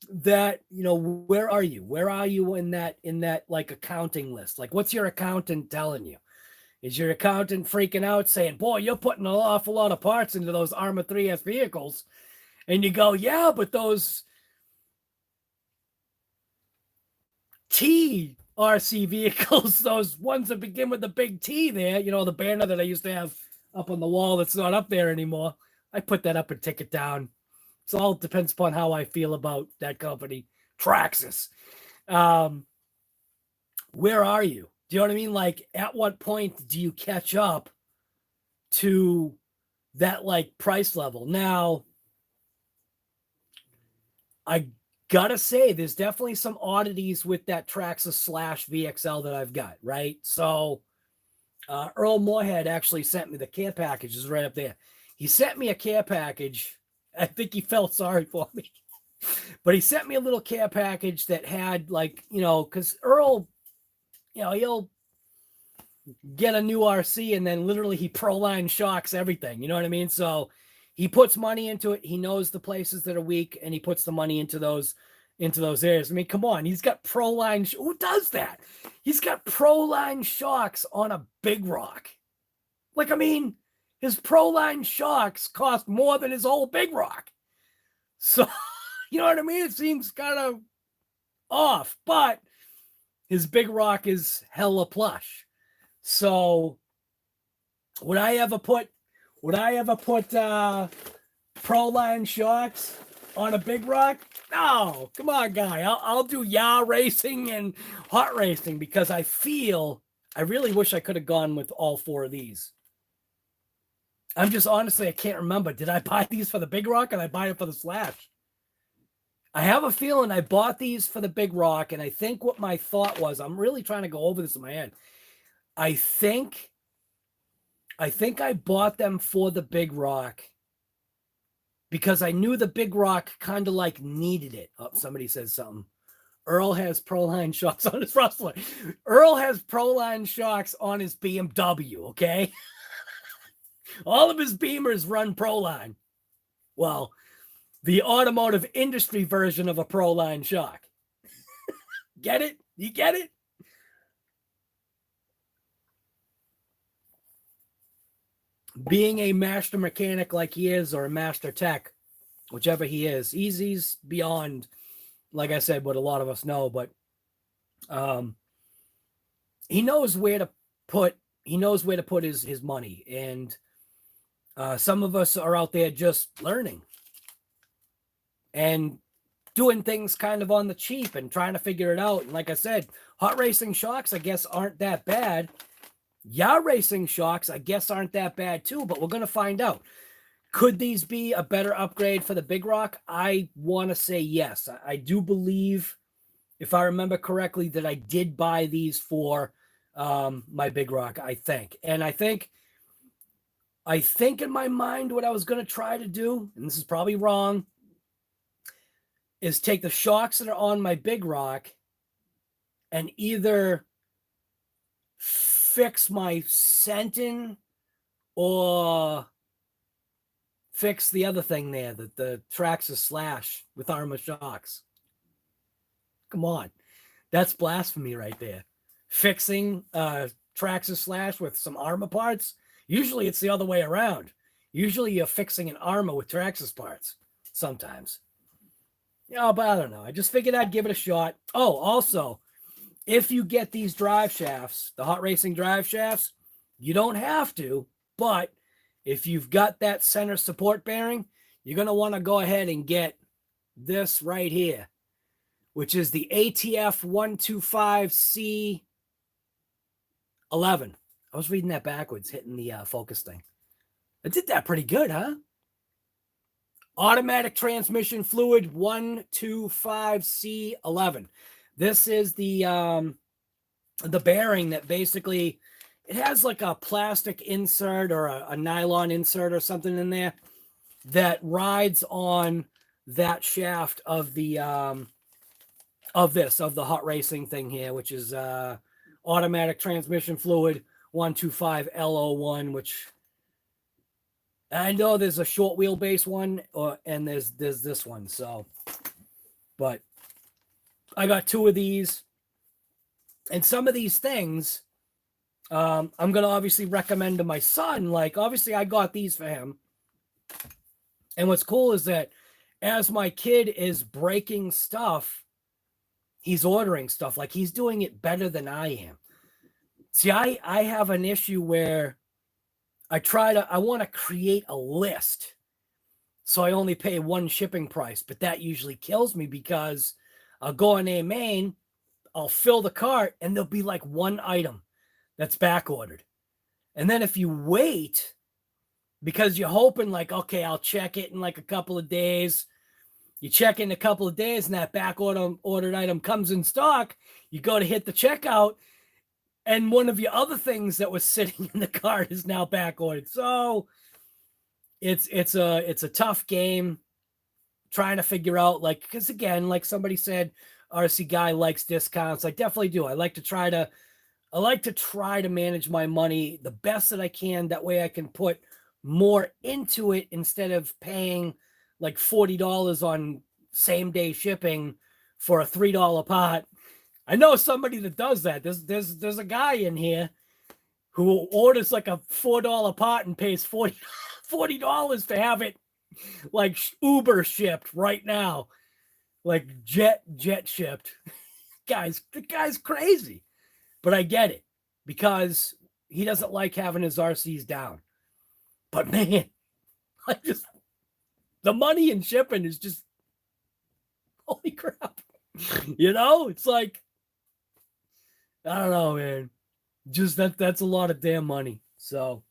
That, you know, where are you? Where are you in that like accounting list? Like, what's your accountant telling you? Is your accountant freaking out saying, boy, you're putting an awful lot of parts into those Arrma 3S vehicles? And you go, yeah, but those TRC vehicles, those ones that begin with the big T there, you know, the banner that I used to have up on the wall that's not up there anymore. I put that up and take it down. It all depends upon how I feel about that company, Traxxas. Where are you? Do you know what I mean? Like, at what point do you catch up to that, like, price level? Now, I gotta say, there's definitely some oddities with that Traxxas / VXL that I've got, right? So, Earl Moorhead actually sent me the care package. Is right up there. He sent me a care package. I think he felt sorry for me. But he sent me a little care package that had, like, you know, because Earl, you know, he'll get a new RC and then literally he Proline shocks everything. You know what I mean? So he puts money into it. He knows the places that are weak and he puts the money into those areas. I mean, come on. He's got Proline. Who does that? He's got Proline shocks on a Big Rock. Like, I mean, his Proline shocks cost more than his whole Big Rock. So, you know what I mean? It seems kind of off, but his Big Rock is hella plush. So would I ever put Proline shocks on a Big Rock? No, come on, guy. I'll do yaw racing and hot racing because I really wish I could have gone with all 4 of these. I'm just honestly, I can't remember. Did I buy these for the Big Rock and I buy it for the Slash? I have a feeling I bought these for the Big Rock, and I think what my thought was, I'm really trying to go over this in my head. I think I bought them for the Big Rock because I knew the Big Rock kind of like needed it. Oh, somebody says something. Earl has Proline shocks on his Rustler. Earl has Proline shocks on his BMW, okay? All of his Beamers run Proline. Well, the automotive industry version of a Proline shock. Get it? You get it? Being a master mechanic like he is, or a master tech, whichever he is, he's beyond, like I said, what a lot of us know, but he knows where to put his money. And Some of us are out there just learning and doing things kind of on the cheap and trying to figure it out. And like I said, hot racing shocks, I guess, aren't that bad. Yaw racing shocks, I guess, aren't that bad too, but we're going to find out. Could these be a better upgrade for the Big Rock? I want to say yes. I do believe, if I remember correctly, that I did buy these for my Big Rock, I think. And I think in my mind what I was going to try to do, and this is probably wrong, is take the shocks that are on my Big Rock and either fix my Sentin or fix the other thing there, the Traxxas Slash with Arrma shocks. Come on. That's blasphemy right there. Fixing Traxxas Slash with some Arrma parts. Usually it's the other way around. Usually you're fixing an Arrma with Traxxas parts sometimes. Yeah, but I don't know. I just figured I'd give it a shot. Oh, also, if you get these drive shafts, the hot racing drive shafts, you don't have to, but if you've got that center support bearing, you're going to want to go ahead and get this right here, which is the ATF 125C11. I was reading that backwards, hitting the focus thing. I did that pretty good, huh? Automatic transmission fluid 125C11. This is the bearing that basically, it has like a plastic insert or a nylon insert or something in there that rides on that shaft of the of the hot racing thing here, which is automatic transmission fluid 125L01, which I know there's a short wheelbase one, and there's this one. So, but I got two of these, and some of these things, I'm gonna obviously recommend to my son. Like, obviously, I got these for him, and what's cool is that as my kid is breaking stuff, he's ordering stuff. Like, he's doing it better than I am. See, I have an issue where I want to create a list, so I only pay one shipping price, but that usually kills me because I'll go on AMain, I'll fill the cart, and there'll be like one item that's back ordered. And then if you wait, because you're hoping like, okay, I'll check it in like a couple of days, you check in a couple of days and that back ordered item comes in stock, you go to hit the checkout, and one of your other things that was sitting in the cart is now back ordered. So it's a tough game trying to figure out, like, because again, like somebody said, RC guy likes discounts. I definitely do. I like to try to manage my money the best that I can. That way I can put more into it instead of paying like $40 on same day shipping for a $3 pot. I know somebody that does that. There's a guy in here who orders like a $4 pot and pays $40 to have it like Uber shipped right now, like jet shipped. The guy's crazy, but I get it because he doesn't like having his RCs down. But man, the money in shipping is just, holy crap. It's like, I don't know, man. Just that's a lot of damn money. So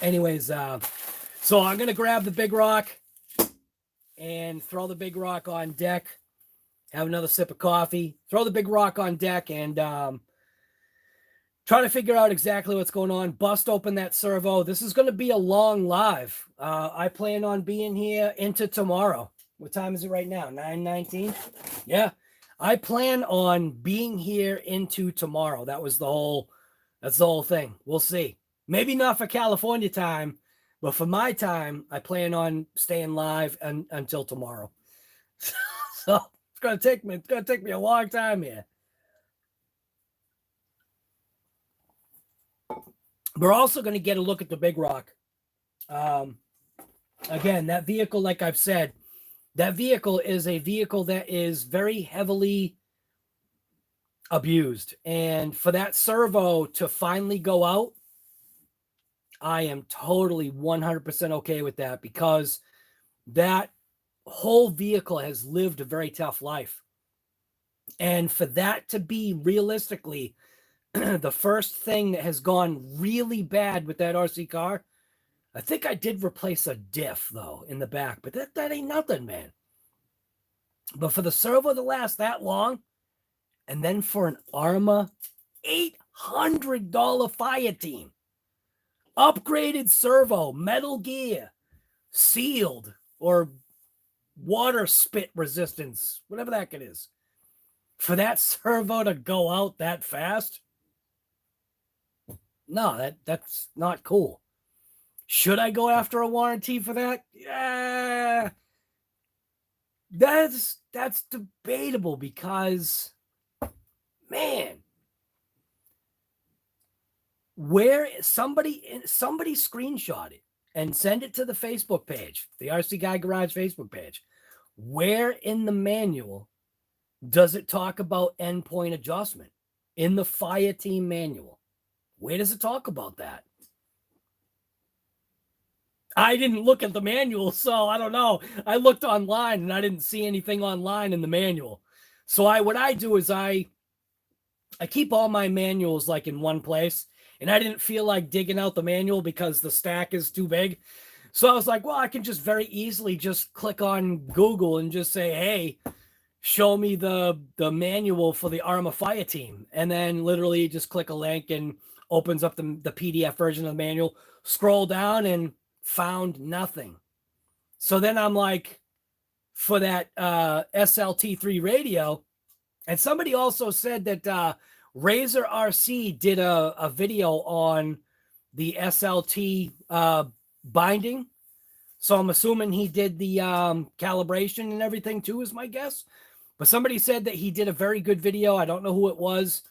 anyways, so I'm going to grab the Big Rock and throw the Big Rock on deck, have another sip of coffee, throw the Big Rock on deck, and try to figure out exactly what's going on, bust open that servo. This is going to be a long live. I plan on being here into tomorrow. What time is it right now? 9:19? Yeah. I plan on being here into tomorrow. That's the whole thing. We'll see. Maybe not for California time, but for my time, I plan on staying live until tomorrow. So it's gonna take me a long time here. We're also going to get a look at the Big Rock. Again, that vehicle, like I've said, that vehicle is a vehicle that is very heavily abused. And for that servo to finally go out, I am totally 100% okay with that, because that whole vehicle has lived a very tough life. And for that to be realistically the first thing that has gone really bad with that RC car, I think I did replace a diff though in the back, but that ain't nothing, man. But for the servo to last that long, and then for an Arrma $800 fire team, upgraded servo, metal gear, sealed, or water spit resistance, whatever that it is, for that servo to go out that fast, no, that's not cool. Should I go after a warranty for that? Yeah, that's debatable, because, man, where somebody screenshot it and send it to the Facebook page, the RC Guy Garage Facebook page. Where in the manual does it talk about endpoint adjustment in the fire team manual? Where does it talk about that? I didn't look at the manual, so I don't know. I looked online and I didn't see anything online in the manual. So what I do is I keep all my manuals like in one place, and I didn't feel like digging out the manual because the stack is too big. So I was like, well, I can just very easily just click on Google and just say, hey, show me the manual for the Arrma fire team. And then literally just click a link and opens up the PDF version of the manual, scroll down, and found nothing. So then I'm like, for that SLT3 radio, and somebody also said that Razor RC did a video on the SLT binding. So I'm assuming he did the calibration and everything too, is my guess. But somebody said that he did a very good video. I don't know who it was.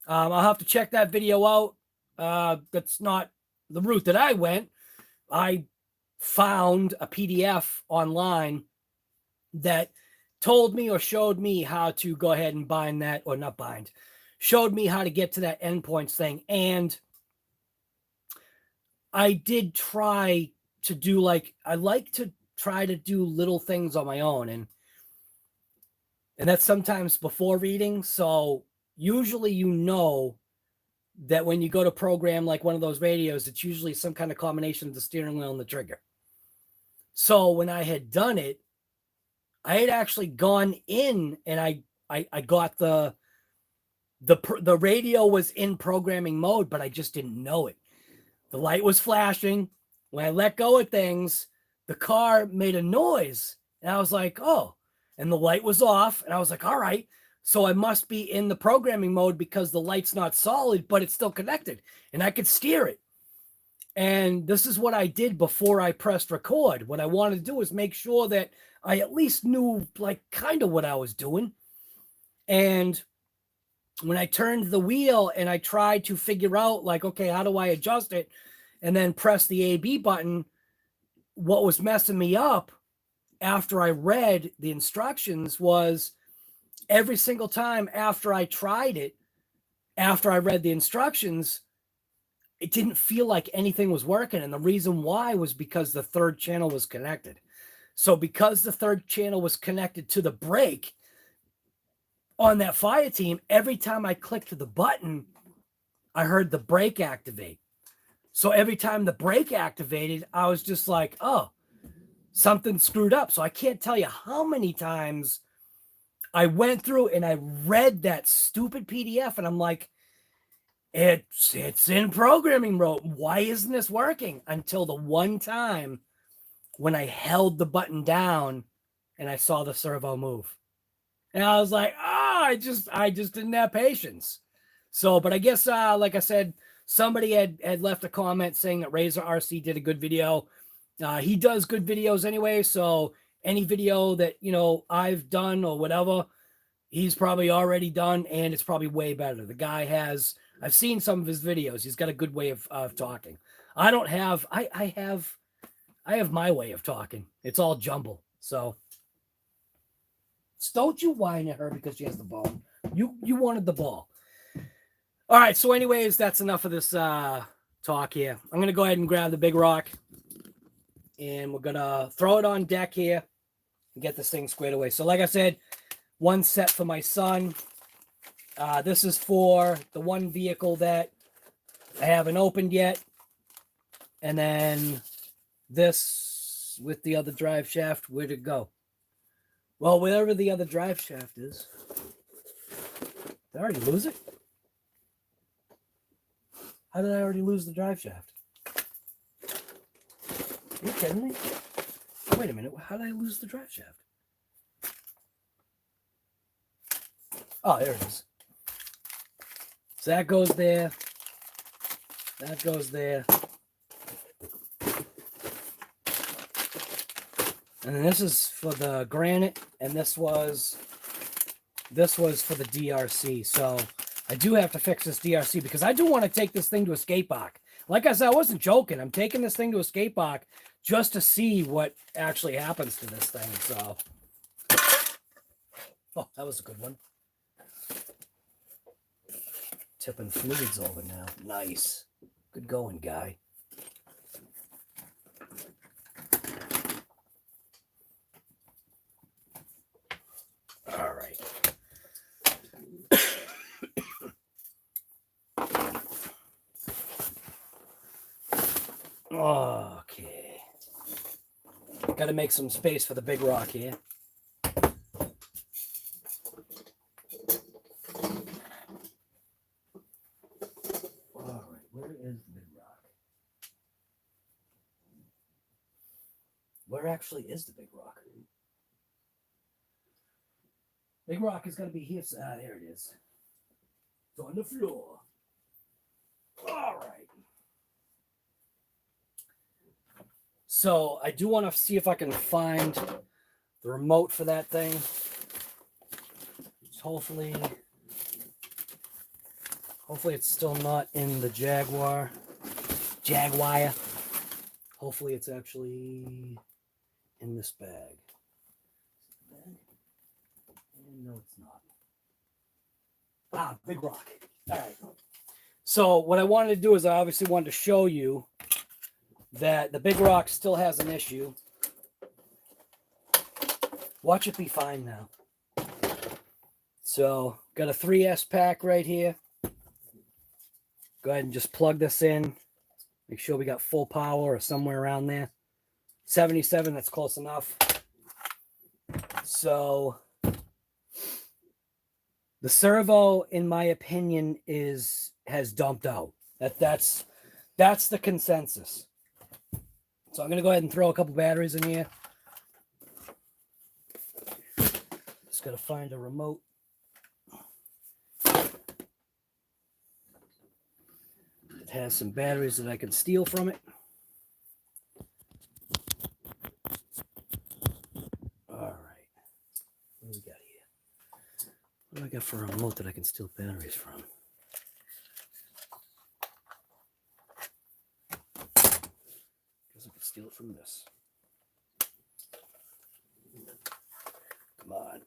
I'll have to check that video out. That's not the route that I went. I found a PDF online that told me or showed me how to go ahead and bind that, or not bind, showed me how to get to that endpoints thing. And I did try to do, like, I like to try to do little things on my own. And that's sometimes before reading. So usually, that when you go to program like one of those radios, it's usually some kind of combination of the steering wheel and the trigger. So when I had done it, I had actually gone in and I got the radio was in programming mode, but I just didn't know it. The light was flashing. When I let go of things, the car made a noise. And I was like, oh, and the light was off. And I was like, all right, so I must be in the programming mode because the light's not solid, but it's still connected and I could steer it. And this is what I did before I pressed record. What I wanted to do was make sure that I at least knew, like, kind of what I was doing. And when I turned the wheel and I tried to figure out, like, okay, how do I adjust it? And then press the AB button, what was messing me up after I read the instructions was every single time after I tried it, after I read the instructions, it didn't feel like anything was working. And the reason why was because the third channel was connected. So because the third channel was connected to the brake on that fire team, every time I clicked the button, I heard the brake activate. So every time the brake activated, I was just like, oh, something screwed up. So I can't tell you how many times I went through and I read that stupid PDF and I'm like, it's in programming mode. Why isn't this working? Until the one time when I held the button down and I saw the servo move. And I was like, I just didn't have patience. So, but I guess, like I said, somebody had left a comment saying that Razor RC did a good video. He does good videos anyway. So any video that, I've done or whatever, he's probably already done, and it's probably way better. The guy I've seen some of his videos. He's got a good way of talking. I don't have, I have my way of talking. It's all jumble. So don't you whine at her because she has the ball. You wanted the ball. All right. So anyways, that's enough of this talk here. I'm gonna go ahead and grab the big rock, and we're gonna throw it on deck here and get this thing squared away. So like I said, one set for my son. This is for the one vehicle that I haven't opened yet. And then this with the other drive shaft, where'd it go? Well, wherever the other drive shaft is. Did I already lose it? How did I already lose the drive shaft? Are you kidding me? Wait a minute. How did I lose the drive shaft? Oh, there it is. So that goes there. That goes there. And then this is for the Granite, and this was for the DRC. So I do have to fix this DRC because I do want to take this thing to a skate park. Like I said, I wasn't joking. I'm taking this thing to a skate park just to see what actually happens to this thing. So, oh, that was a good one. Tipping fluids over now. Nice. Good going, guy. All right. Okay. Got to make some space for the big rock here. All right, where is the big rock? Where actually is the big rock? Big rock is going to be here. There it is. It's on the floor. All right. So I do want to see if I can find the remote for that thing. So hopefully it's still not in the Jaguar. Hopefully it's actually in this bag. No, it's not. Ah, big rock. All right. So what I wanted to do is I obviously wanted to show you that the big rock still has an issue. Watch it be fine now. So got a 3S pack right here. Go ahead and just plug this in. Make sure we got full power or somewhere around there. 77, that's close enough. So the servo, in my opinion, has dumped out. That's the consensus. So I'm gonna go ahead and throw a couple batteries in here. Just gotta find a remote. It has some batteries that I can steal from it. All right. What do we got here? What do I got for a remote that I can steal batteries from? Guess I could steal it from this. Come on.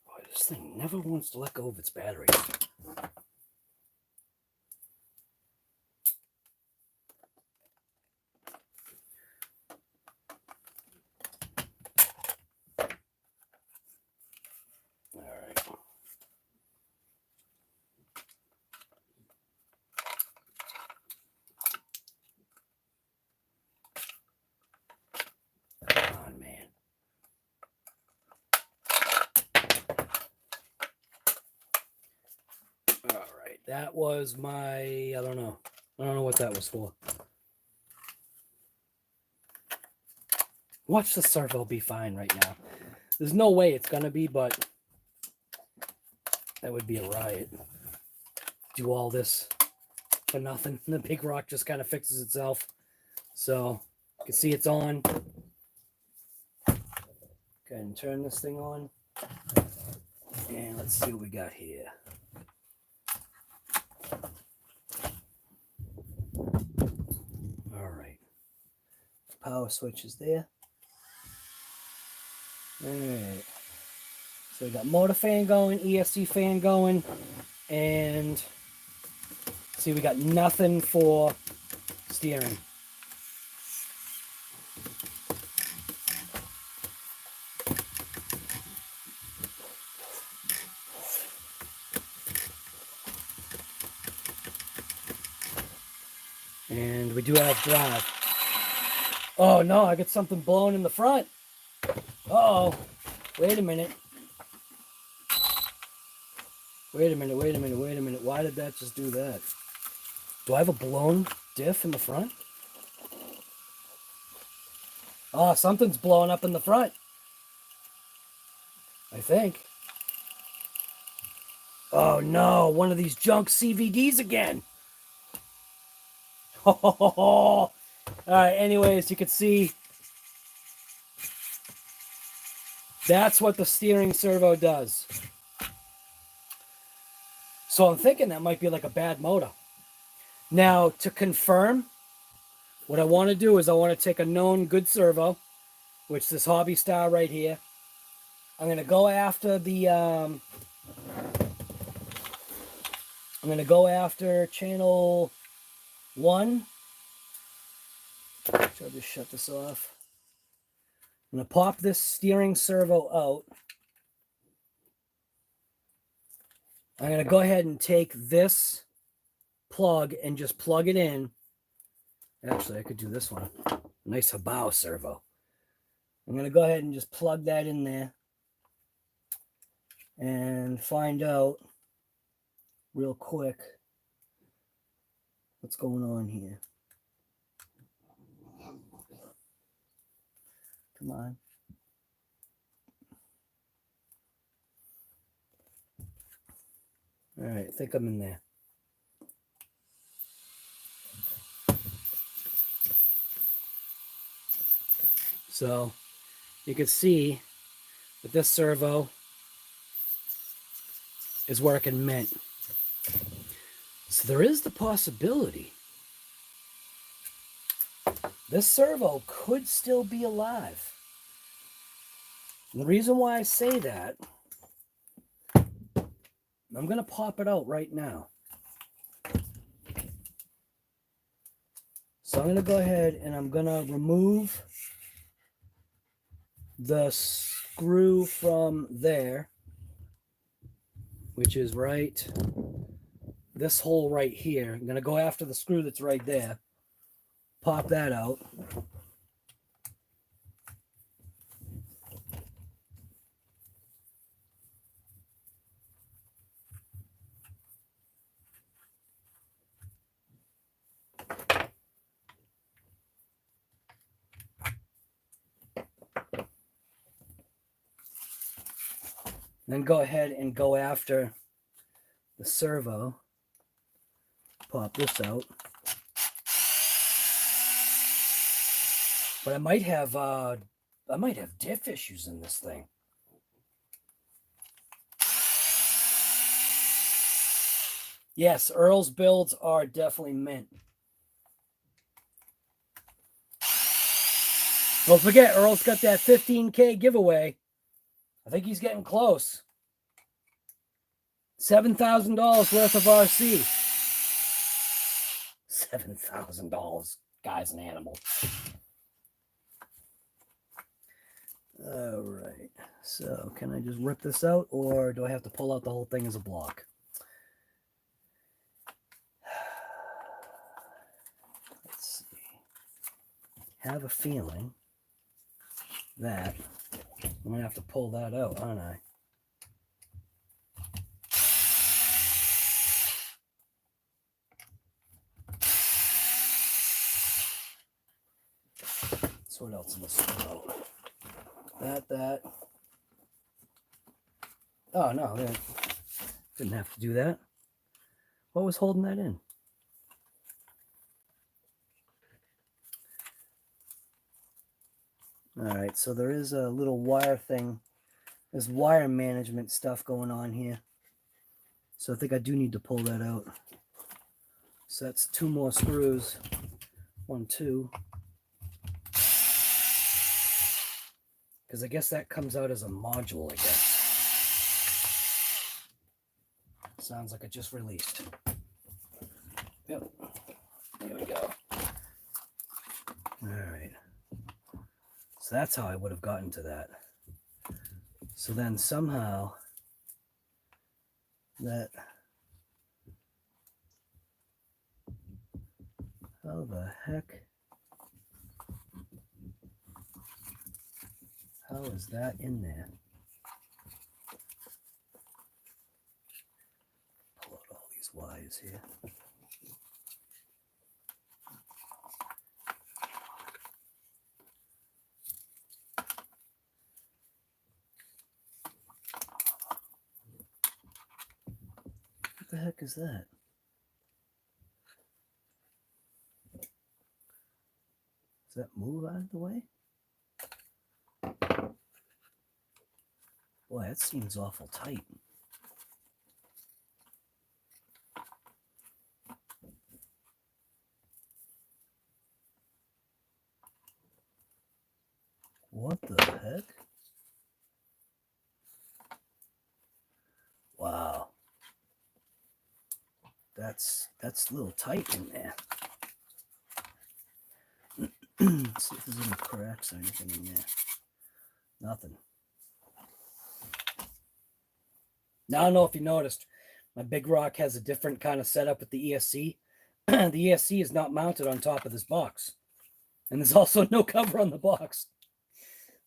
Boy, this thing never wants to let go of its batteries. That was my, I don't know what that was for. Watch the servo be fine right now. There's no way it's going to be, but that would be a riot. Do all this for nothing. The big rock just kind of fixes itself. So you can see it's on. Go ahead and turn this thing on. And let's see what we got here. All right. Power switch is there. All right. So we got motor fan going, ESC fan going, and See, we got nothing for steering. And we do have drive. Oh no, I got something blown in the front. Uh-oh. Wait a minute. Wait a minute. Why did that just do that? Do I have a blown diff in the front? Oh, something's blowing up in the front. I think. Oh no, one of these junk CVDs again. All right, anyways, you can see that's what the steering servo does. So I'm thinking that might be like a bad motor. Now, to confirm, what I want to do is I want to take a known good servo, which is this Hobby Star right here. I'm going to go after the I'm going to go after channel 1. So I'll just shut this off. I'm going to pop this steering servo out. I'm going to go ahead and take this plug and just plug it in. Actually, I could do this one. Nice Hobao servo. I'm going to go ahead and just plug that in there and find out real quick what's going on here. Come on. All right, I think I'm in there. So you can see that this servo is working mint. So there is the possibility this servo could still be alive. And the reason why I say that, I'm going to pop it out right now. So I'm going to go ahead and I'm going to remove the screw from there, which is right, this hole right here. I'm going to go after the screw that's right there. Pop that out. Then go ahead and go after the servo. Pop this out. But I might have diff issues in this thing. Yes, Earl's builds are definitely mint. Don't forget, Earl's got that 15K giveaway. I think he's getting close. $7,000 worth of RC. $7,000. Guy's an animal. All right. So can I just rip this out, or do I have to pull out the whole thing as a block? Let's see. Have a feeling that I'm going to have to pull that out, aren't I? So what else in this throw? That. Oh, no. Didn't have to do that. What was holding that in? All right, so there is a little wire thing. There's wire management stuff going on here. So I think I do need to pull that out. So that's 2 more screws. 1, 2. Because I guess that comes out as a module, I guess. Sounds like it just released. Yep. There we go. All right. So that's how I would have gotten to that. So then somehow that, how the heck? How is that in there? Pull out all these wires here. What the heck is that? Does that move out of the way? Boy, that seems awful tight. What the heck? Wow. That's a little tight in there. Let's see if there's any cracks or anything in there. Nothing. Now, I don't know if you noticed, my Big Rock has a different kind of setup with the ESC. The ESC is not mounted on top of this box. And there's also no cover on the box.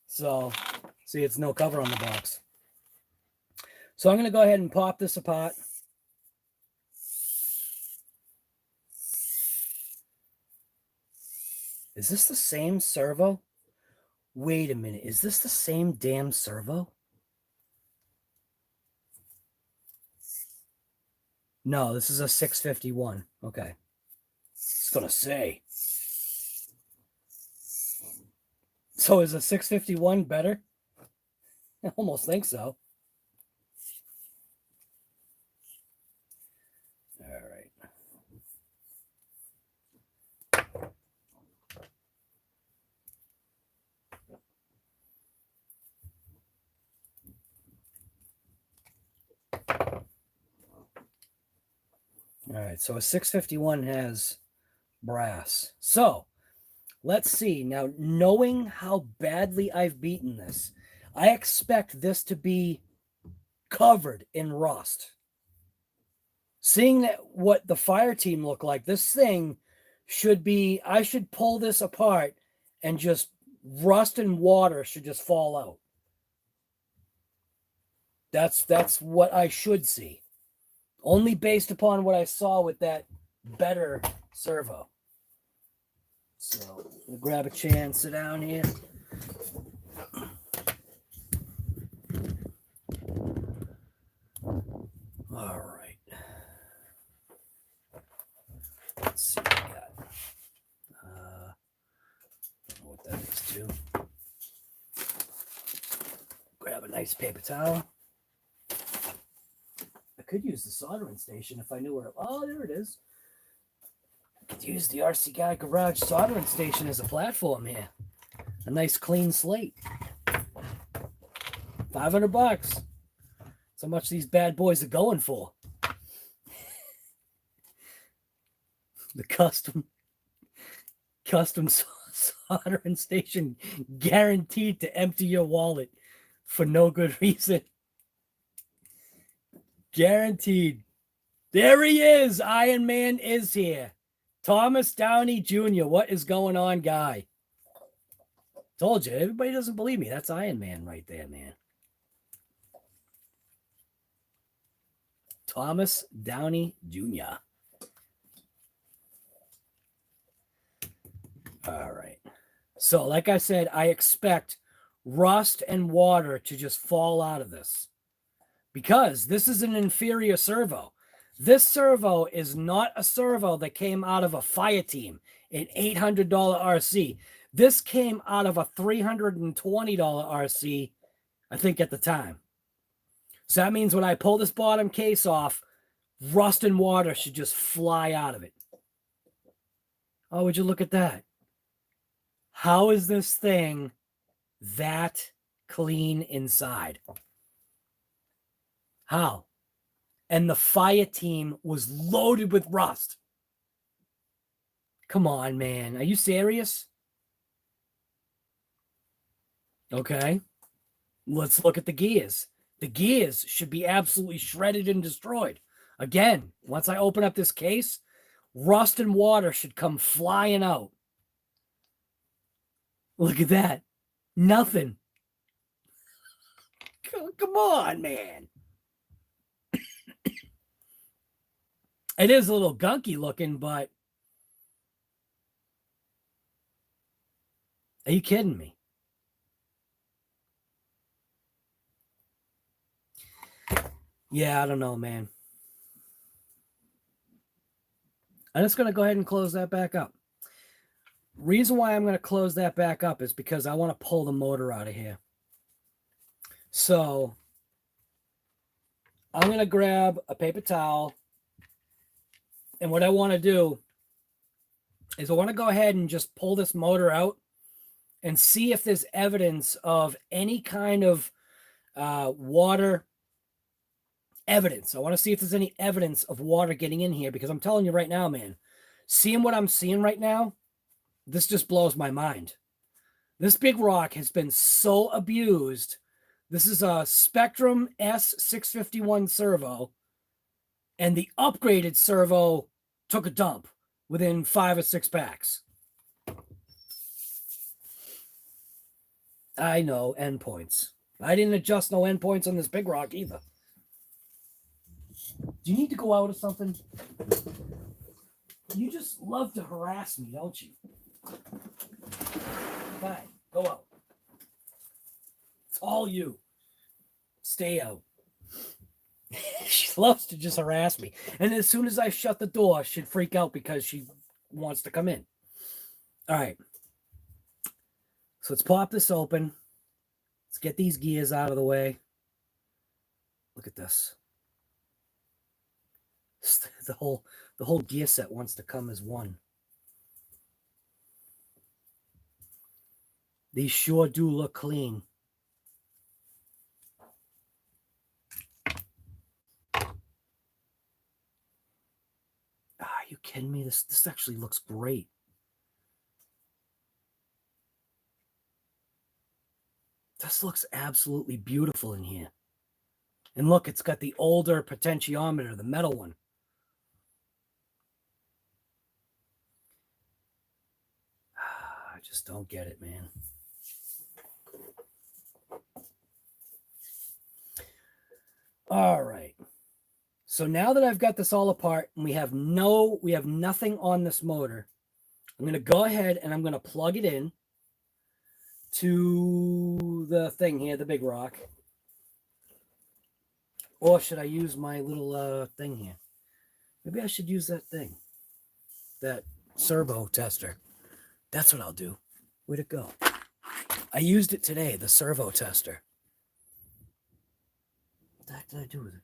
So, see, it's no cover on the box. So I'm going to go ahead and pop this apart. Is this the same servo? Wait a minute. Is this the same damn servo? No, this is a 651. Okay. It's going to say. So is a 651 better? I almost think so. All right. All right, so a 651 has brass. So let's see. Now, knowing how badly I've beaten this, I expect this to be covered in rust. Seeing that what the fire team look like, this thing should be, I should pull this apart and just rust and water should just fall out. That's what I should see. Only based upon what I saw with that better servo. So, we'll grab a chair and sit down here. All right. Let's see what we got. I don't know what that is too. Grab a nice paper towel. I could use the soldering station if I knew where. Oh, there it is. I could use the RC Guy Garage soldering station as a platform here. A nice clean slate. $500. That's how much these bad boys are going for. The custom soldering station, guaranteed to empty your wallet for no good reason. Guaranteed. There he is. Iron Man is here. Thomas Downey Jr. What is going on, guy? Told you. Everybody doesn't believe me. That's Iron Man right there, man. Thomas Downey Jr. All right. So, like I said, I expect rust and water to just fall out of this. Because this is an inferior servo. This servo is not a servo that came out of a fire team, an $800 RC. This came out of a $320 RC, I think at the time. So that means when I pull this bottom case off, rust and water should just fly out of it. Oh, would you look at that? How is this thing that clean inside? How? And the fire team was loaded with rust. Come on, man. Are you serious? Okay. Let's look at the gears. The gears should be absolutely shredded and destroyed. Again, once I open up this case, rust and water should come flying out. Look at that. Nothing. Come on, man. It is a little gunky looking, but are you kidding me? Yeah, I don't know, man. I'm just going to go ahead and close that back up. Reason why I'm going to close that back up is because I want to pull the motor out of here. So I'm going to grab a paper towel. And what I want to do is I want to go ahead and just pull this motor out and see if there's evidence of any kind of water evidence. I want to see if there's any evidence of water getting in here, because I'm telling you right now, man, seeing what I'm seeing right now, this just blows my mind. This Big Rock has been so abused. This is a SPEKTRUM S651 servo, and the upgraded servo took a dump within 5 or 6 packs. I know, endpoints. I didn't adjust no endpoints on this Big Rock either. Do you need to go out or something? You just love to harass me, don't you? Fine, go out. It's all you. Stay out. She loves to just harass me. And as soon as I shut the door, she'd freak out because she wants to come in. All right. So let's pop this open. Let's get these gears out of the way. Look at this. The whole gear set wants to come as one. These sure do look clean. Are you kidding me? This actually looks great. This looks absolutely beautiful in here. And look, it's got the older potentiometer, the metal one. I just don't get it, man. All right. So now that I've got this all apart and we have nothing on this motor, I'm going to go ahead and I'm going to plug it in to the thing here, the Big Rock. Or should I use my little thing here? Maybe I should use that thing, that servo tester. That's what I'll do. Where'd it go? I used it today, the servo tester. What the heck did I do with it?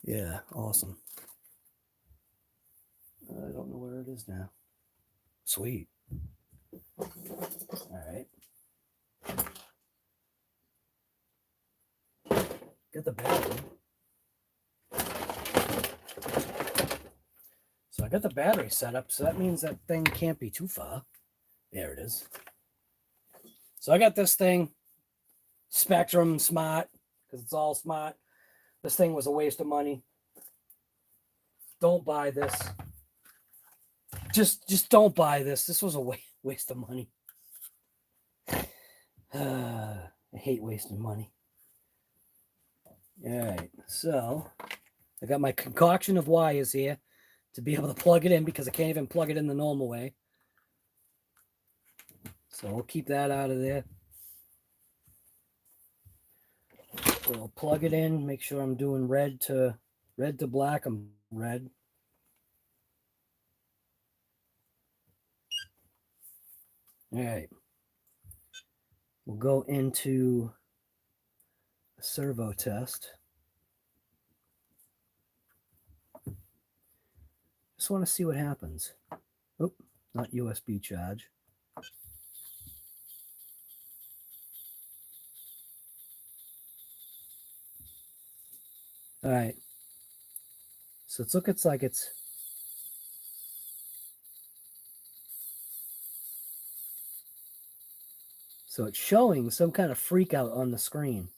Yeah, awesome. I don't know where it is now. Sweet. All right. Get the battery. So I got the battery set up, so that means that thing can't be too far. There it is. So I got this thing, SPEKTRUM Smart, because it's all smart. This thing was a waste of money. Don't buy this. Just don't buy this. This was a waste of money. I hate wasting money. All right, so I got my concoction of wires here to be able to plug it in, because I can't even plug it in the normal way. So we'll keep that out of there. We'll plug it in, make sure I'm doing red to black. I'm red. All right. We'll go into a servo test. Just want to see what happens. Oh, not USB charge. All right. So it's like it's so it's showing some kind of freak out on the screen.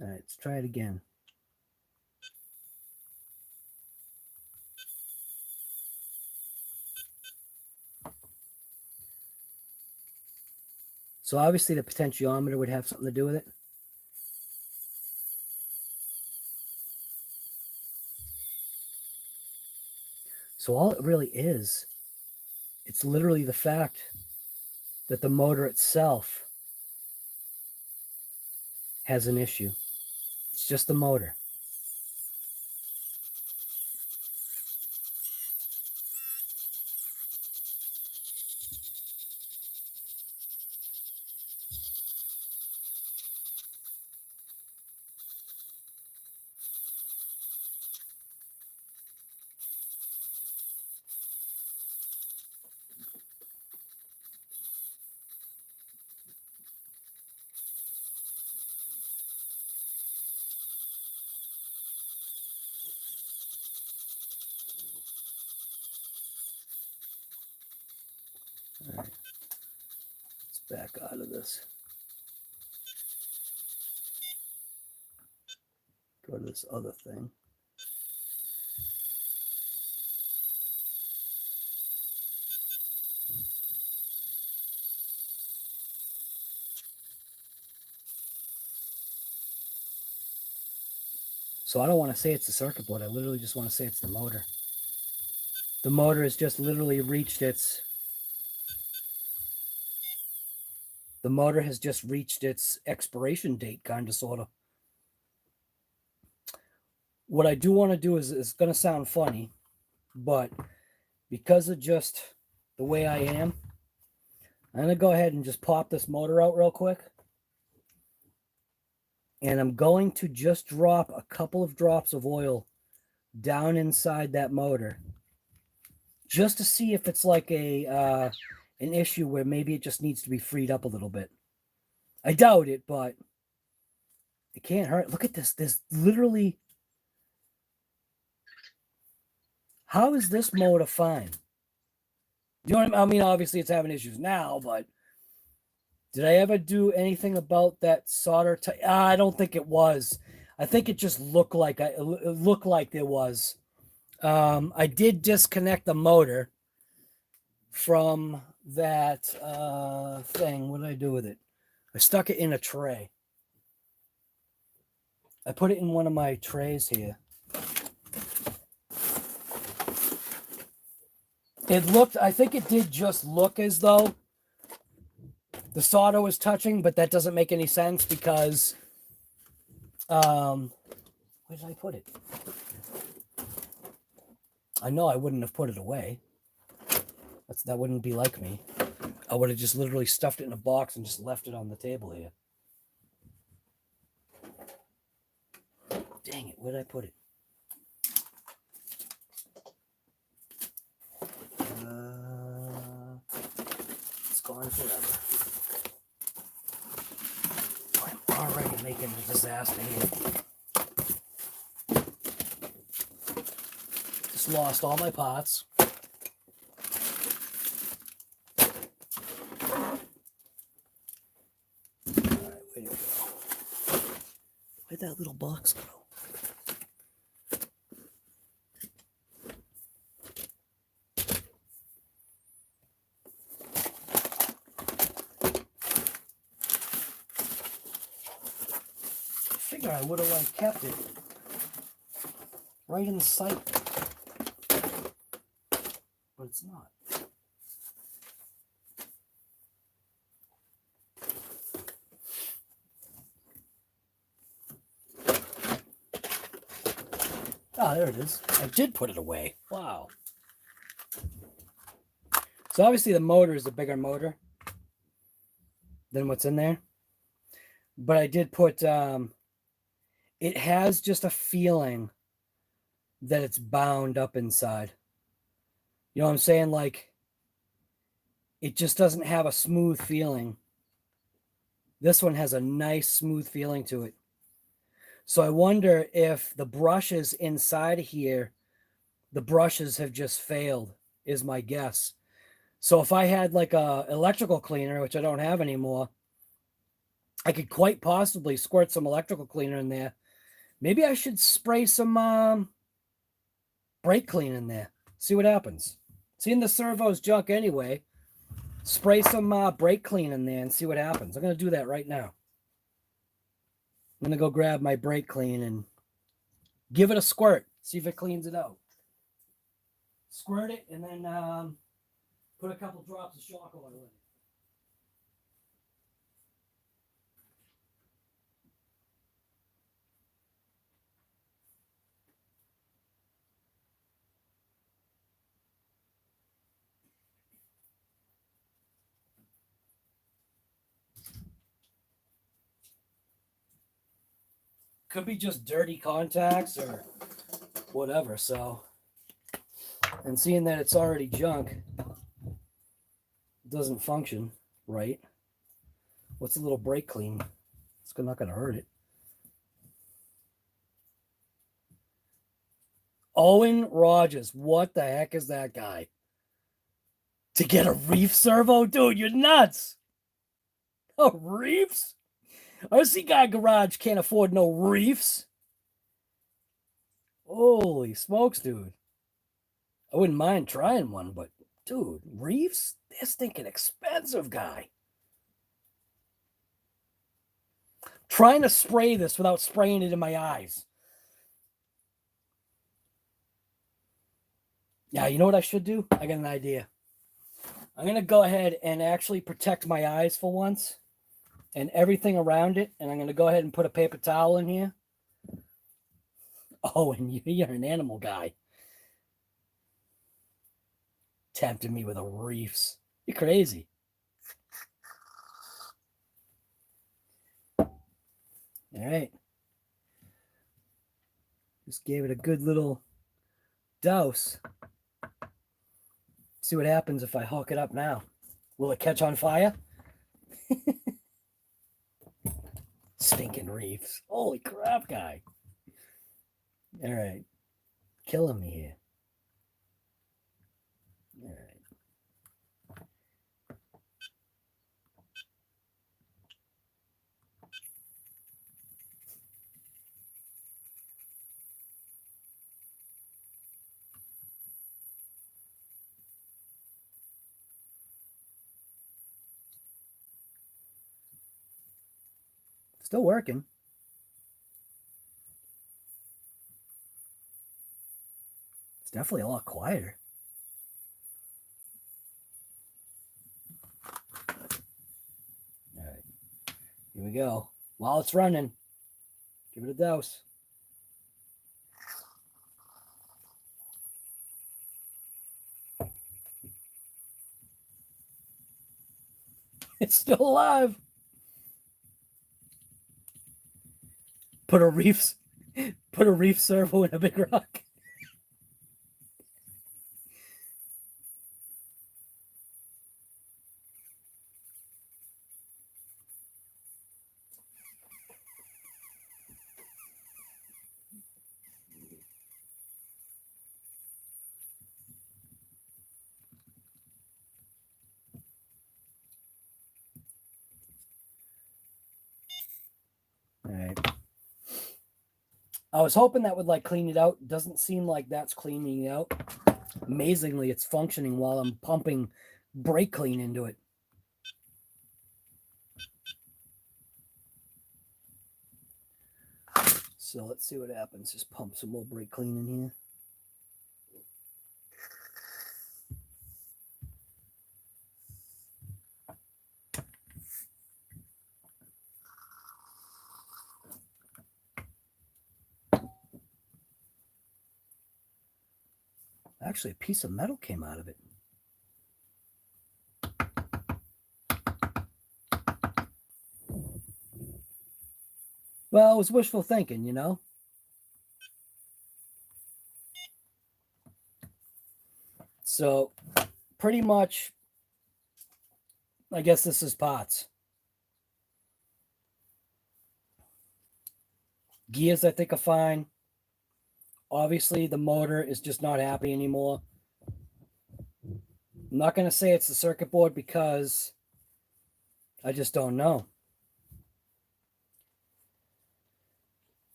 All right, let's try it again. So obviously the potentiometer would have something to do with it. So all it really is, it's literally the fact that the motor itself has an issue. It's just the motor. All right, let's back out of this. Go to this other thing. So I don't want to say it's the circuit board. I literally just want to say it's the motor. The motor has just literally reached its... The motor has just reached its expiration date, kind of, sort of. What I do want to do is going to sound funny, but because of just the way I am, I'm going to go ahead and just pop this motor out real quick. And I'm going to just drop a couple of drops of oil down inside that motor just to see if it's like an issue where maybe it just needs to be freed up a little bit. I doubt it, but it can't hurt. Look at this. There's literally... How is this motor fine? You know what I mean? Obviously, it's having issues now, but did I ever do anything about that solder? I don't think it was. I think it just looked like there was. I did disconnect the motor from that thing. What did I do with it? I stuck it in a tray. I put it in one of my trays here. It looked, I think it did just look as though the solder was touching, but that doesn't make any sense because, where did I put it? I know I wouldn't have put it away. That wouldn't be like me. I would have just literally stuffed it in a box and just left it on the table here. Dang it, where did I put it? It's gone forever. I'm already making a disaster here. Just lost all my pots. Alright, where'd it go? Where'd that little box go? I would have like kept it right in sight, but it's not. Ah, there it is. I did put it away. Wow. So obviously the motor is a bigger motor than what's in there, but I did put it has just a feeling that it's bound up inside. You know what I'm saying? Like, it just doesn't have a smooth feeling. This one has a nice smooth feeling to it. So I wonder if the brushes inside of here, the brushes have just failed, is my guess. So if I had like a electrical cleaner, which I don't have anymore, I could quite possibly squirt some electrical cleaner in there. Maybe I should spray some brake clean in there. See what happens. Seeing the servo's junk anyway, spray some brake clean in there and see what happens. I'm going to do that right now. I'm going to go grab my brake clean and give it a squirt. See if it cleans it out. Squirt it and then put a couple drops of shock oil in it. Could be just dirty contacts or whatever. So, and seeing that it's already junk, it doesn't function right. What's a little brake clean? It's not going to hurt it. Owen Rogers, what the heck is that guy? To get a reef servo? Dude, you're nuts. Oh, reefs? RCGuygarage can't afford no reefs. Holy smokes, dude. I wouldn't mind trying one, but dude, reefs? They're stinking expensive, guy. Trying to spray this without spraying it in my eyes. Yeah, you know what I should do? I got an idea. I'm going to go ahead and actually protect my eyes for once and everything around it. And I'm going to go ahead and put a paper towel in here. Oh, and you're an animal guy. Tempted me with a reefs. You're crazy. All right. Just gave it a good little douse. See what happens if I hook it up now. Will it catch on fire? Stinking reefs. Holy crap, guy. All right. Killing me here. All right. Still working. It's definitely a lot quieter. All right. Here we go. While it's running, give it a douse. It's still alive. Put a reef servo in a big rock. All right. I was hoping that would like clean it out. Doesn't seem like that's cleaning it out. Amazingly, it's functioning while I'm pumping brake clean into it. So let's see what happens. Just pump some more brake clean in here. Actually, a piece of metal came out of it. Well, it was wishful thinking, you know? So pretty much, I guess this is parts. Gears, I think, are fine. Obviously, the motor is just not happy anymore. I'm not going to say it's the circuit board because I just don't know.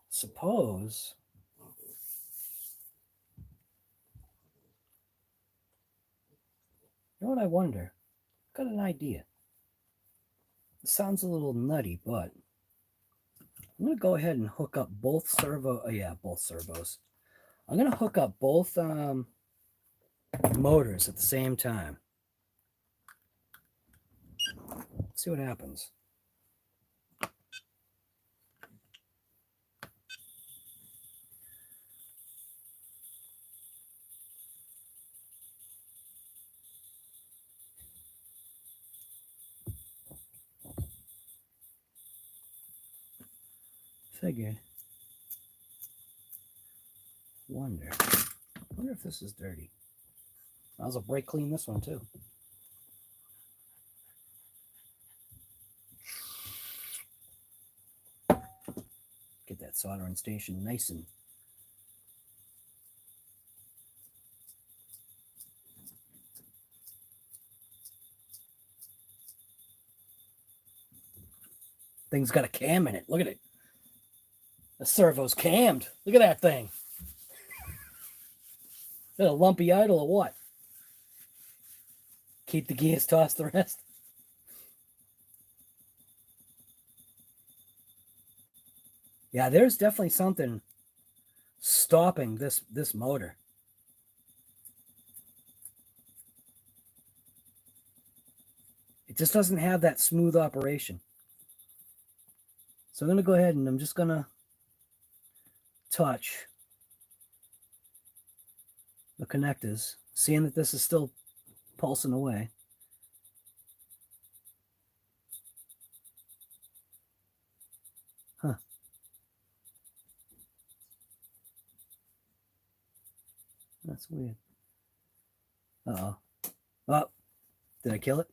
Suppose. You know what I wonder? Got an idea. It sounds a little nutty, but I'm going to go ahead and hook up both servo. Oh, yeah, both servos. I'm going to hook up both motors at the same time. See what happens. Figured. Wonder if this is dirty. I was a brake clean this one too. Get that soldering station nice and thing's got a cam in it. Look at it. The servo's cammed. Look at that thing. Is that a lumpy idle or what? Keep the gears, toss the rest. Yeah, there's definitely something stopping this motor. It just doesn't have that smooth operation. So I'm going to go ahead and I'm just going to touch the connectors, seeing that this is still pulsing away. Huh. That's weird. Uh-oh. Oh, did I kill it?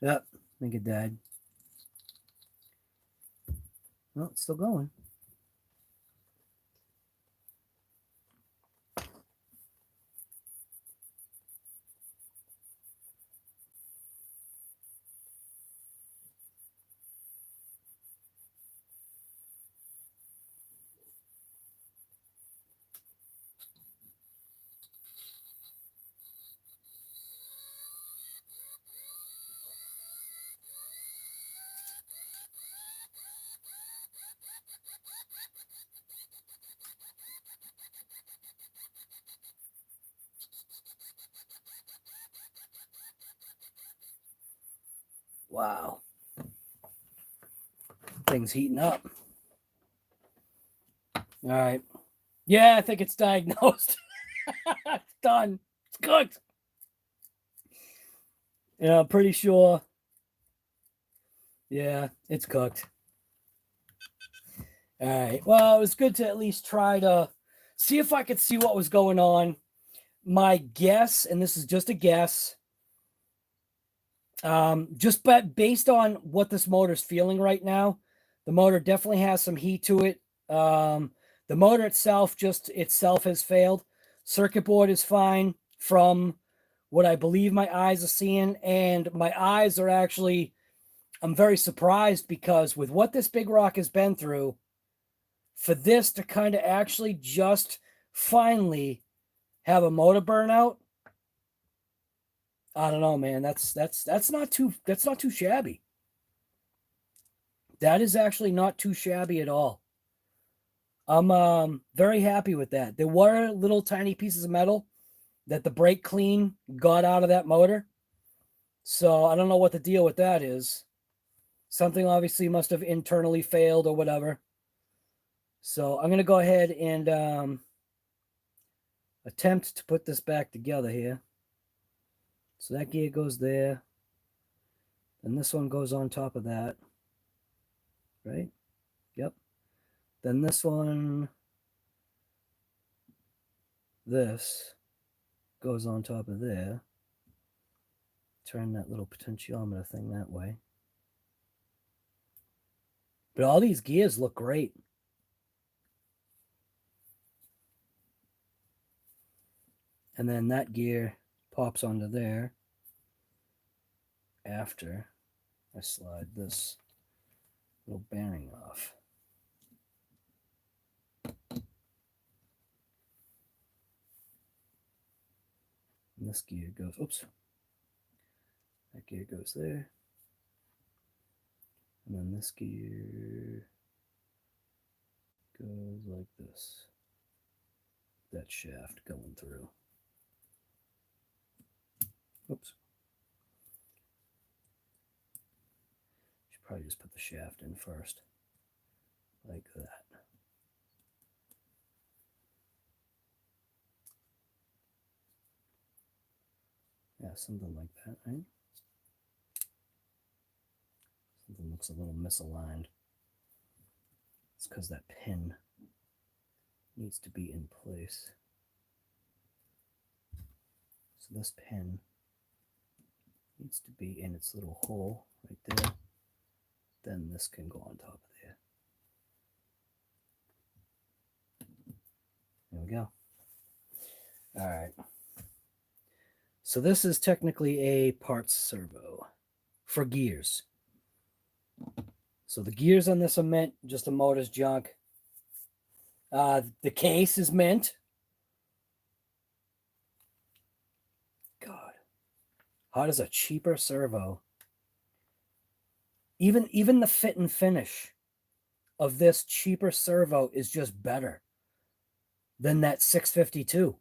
Yep, I think it died. Well, it's still going. Wow. Thing's heating up. All right. Yeah, I think it's diagnosed. It's done. It's cooked. Yeah, I'm pretty sure. Yeah, it's cooked. All right. Well, it was good to at least try to see if I could see what was going on. My guess, and this is just a guess, just based on what this motor's feeling right now, the motor definitely has some heat to it. The motor itself has failed. Circuit board is fine from what I believe my eyes are seeing, and my eyes are actually, I'm very surprised because with what this Big Rock has been through, for this to kind of actually just finally have a motor burnout, I don't know, man. That's not too shabby. That is actually not too shabby at all. I'm very happy with that. There were little tiny pieces of metal that the brake clean got out of that motor. So I don't know what the deal with that is. Something obviously must have internally failed or whatever. So I'm going to go ahead and attempt to put this back together here. So that gear goes there. And this one goes on top of that. Right? Yep. Then this one, this goes on top of there. Turn that little potentiometer thing that way. But all these gears look great. And then that gear pops onto there after I slide this little bearing off. And this gear goes, oops. That gear goes there. And then this gear goes like this. That shaft going through. Oops. Should probably just put the shaft in first. Like that. Yeah, something like that, right? Something looks a little misaligned. It's because that pin needs to be in place. So this pin needs to be in its little hole right there. Then this can go on top of there. There we go. All right. So this is technically a parts servo for gears. So the gears on this are mint, just the motor's junk. The case is mint. God, how does a cheaper servo? Even the fit and finish of this cheaper servo is just better than that 652.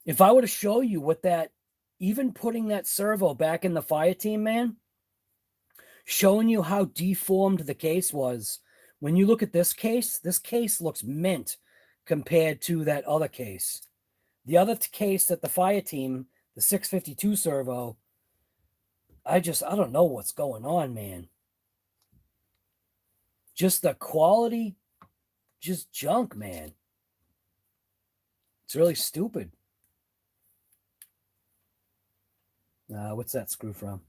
If I were to show you what that, even putting that servo back in the fire team, man, showing you how deformed the case was. When you look at this case looks mint compared to that other case. The other case at the fire team, the 652 servo, I don't know what's going on, man. Just the quality, just junk, man. It's really stupid. What's that screw from?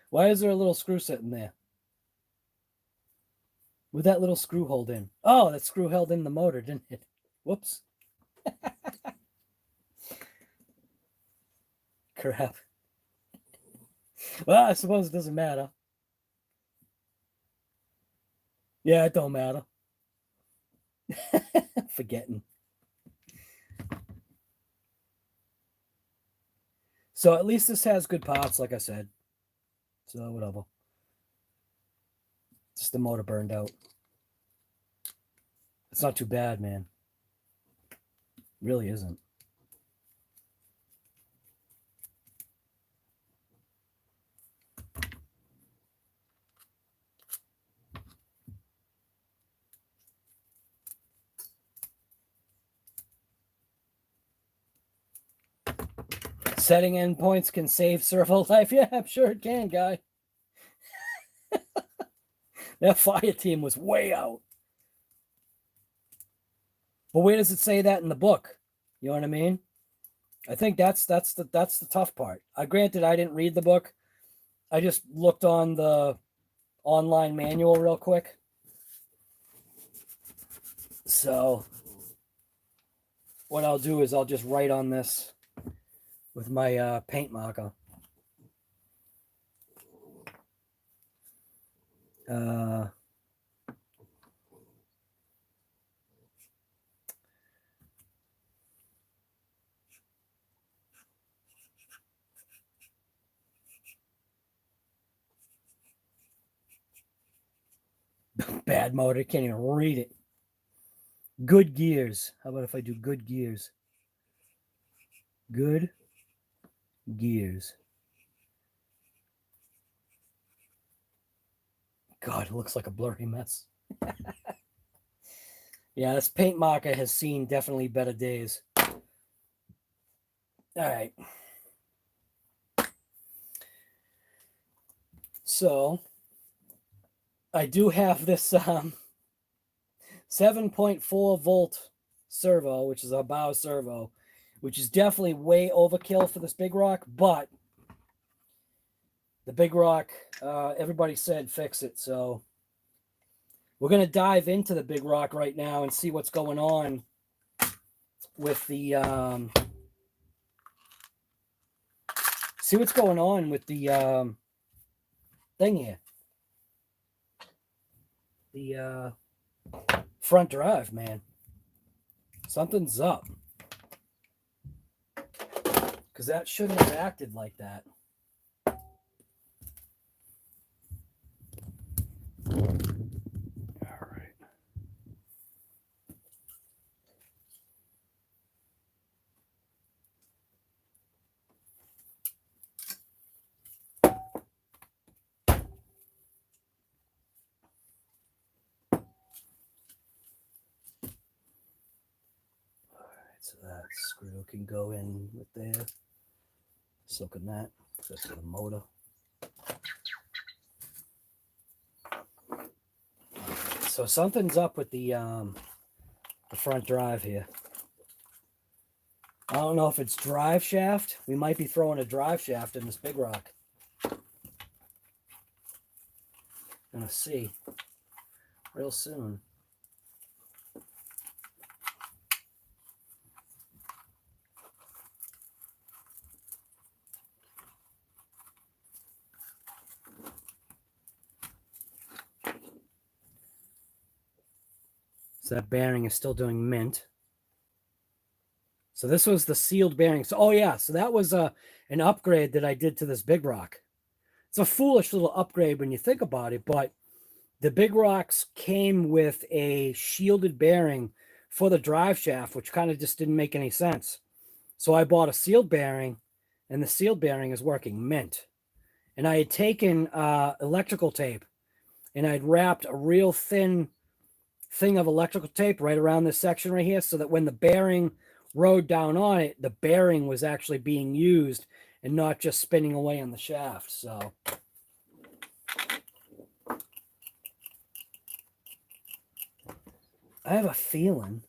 Why is there a little screw sitting there? With that little screw hold in. Oh, that screw held in the motor, didn't it? Whoops. Crap. Well, I suppose it doesn't matter. Yeah, it don't matter. Forgetting. So at least this has good parts, like I said. So whatever. Just the motor burned out. It's not too bad, man. It really isn't. Setting endpoints can save servo life. Yeah, I'm sure it can, guy. That fire team was way out. But where does it say that in the book? You know what I mean? I think that's the tough part. Granted, I didn't read the book. I just looked on the online manual real quick. So what I'll do is I'll just write on this with my paint marker. Bad motor, can't even read it. Good gears. How about if I do good gears? Good gears. God, it looks like a blurry mess. Yeah, this paint marker has seen definitely better days. All right. So I do have this 7.4 volt servo, which is a Hobao servo, which is definitely way overkill for this Big Rock, but the Big Rock, everybody said fix it. So we're going to dive into the Big Rock right now and see what's going on with the thing here. The front drive, man. Something's up. Because that shouldn't have acted like that. All right. So that screw can go in with there. So can that. That's for the motor. So something's up with the front drive here. I don't know if it's drive shaft. We might be throwing a drive shaft in this Big Rock. Gonna see real soon. So that bearing is still doing mint. So this was the sealed bearing. So, oh yeah, so that was an upgrade that I did to this Big Rock. It's a foolish little upgrade when you think about it, but the Big Rocks came with a shielded bearing for the drive shaft, which kind of just didn't make any sense. So I bought a sealed bearing, and the sealed bearing is working mint. And I had taken electrical tape, and I'd wrapped a real thin thing of electrical tape right around this section right here, so that when the bearing rode down on it, the bearing was actually being used and not just spinning away on the shaft. So I have a feeling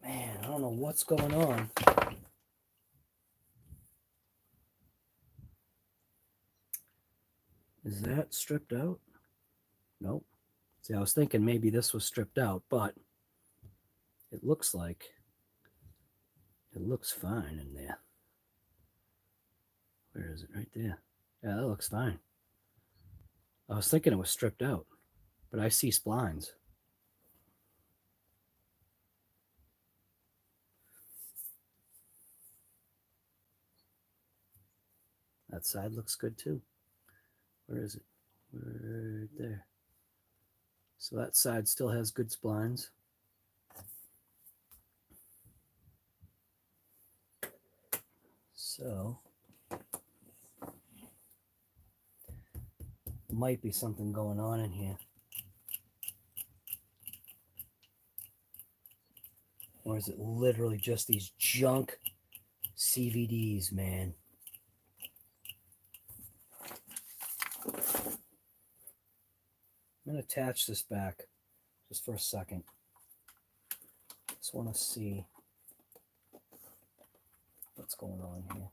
man, I don't know what's going on. Is that stripped out? Nope. See, I was thinking maybe this was stripped out, but it looks like it looks fine in there. Where is it? Right there. Yeah, that looks fine. I was thinking it was stripped out, but I see splines. That side looks good too. Where is it? Right there. So that side still has good splines. So might be something going on in here. Or is it literally just these junk CVDs, man? I'm going to attach this back just for a second. Just want to see what's going on here.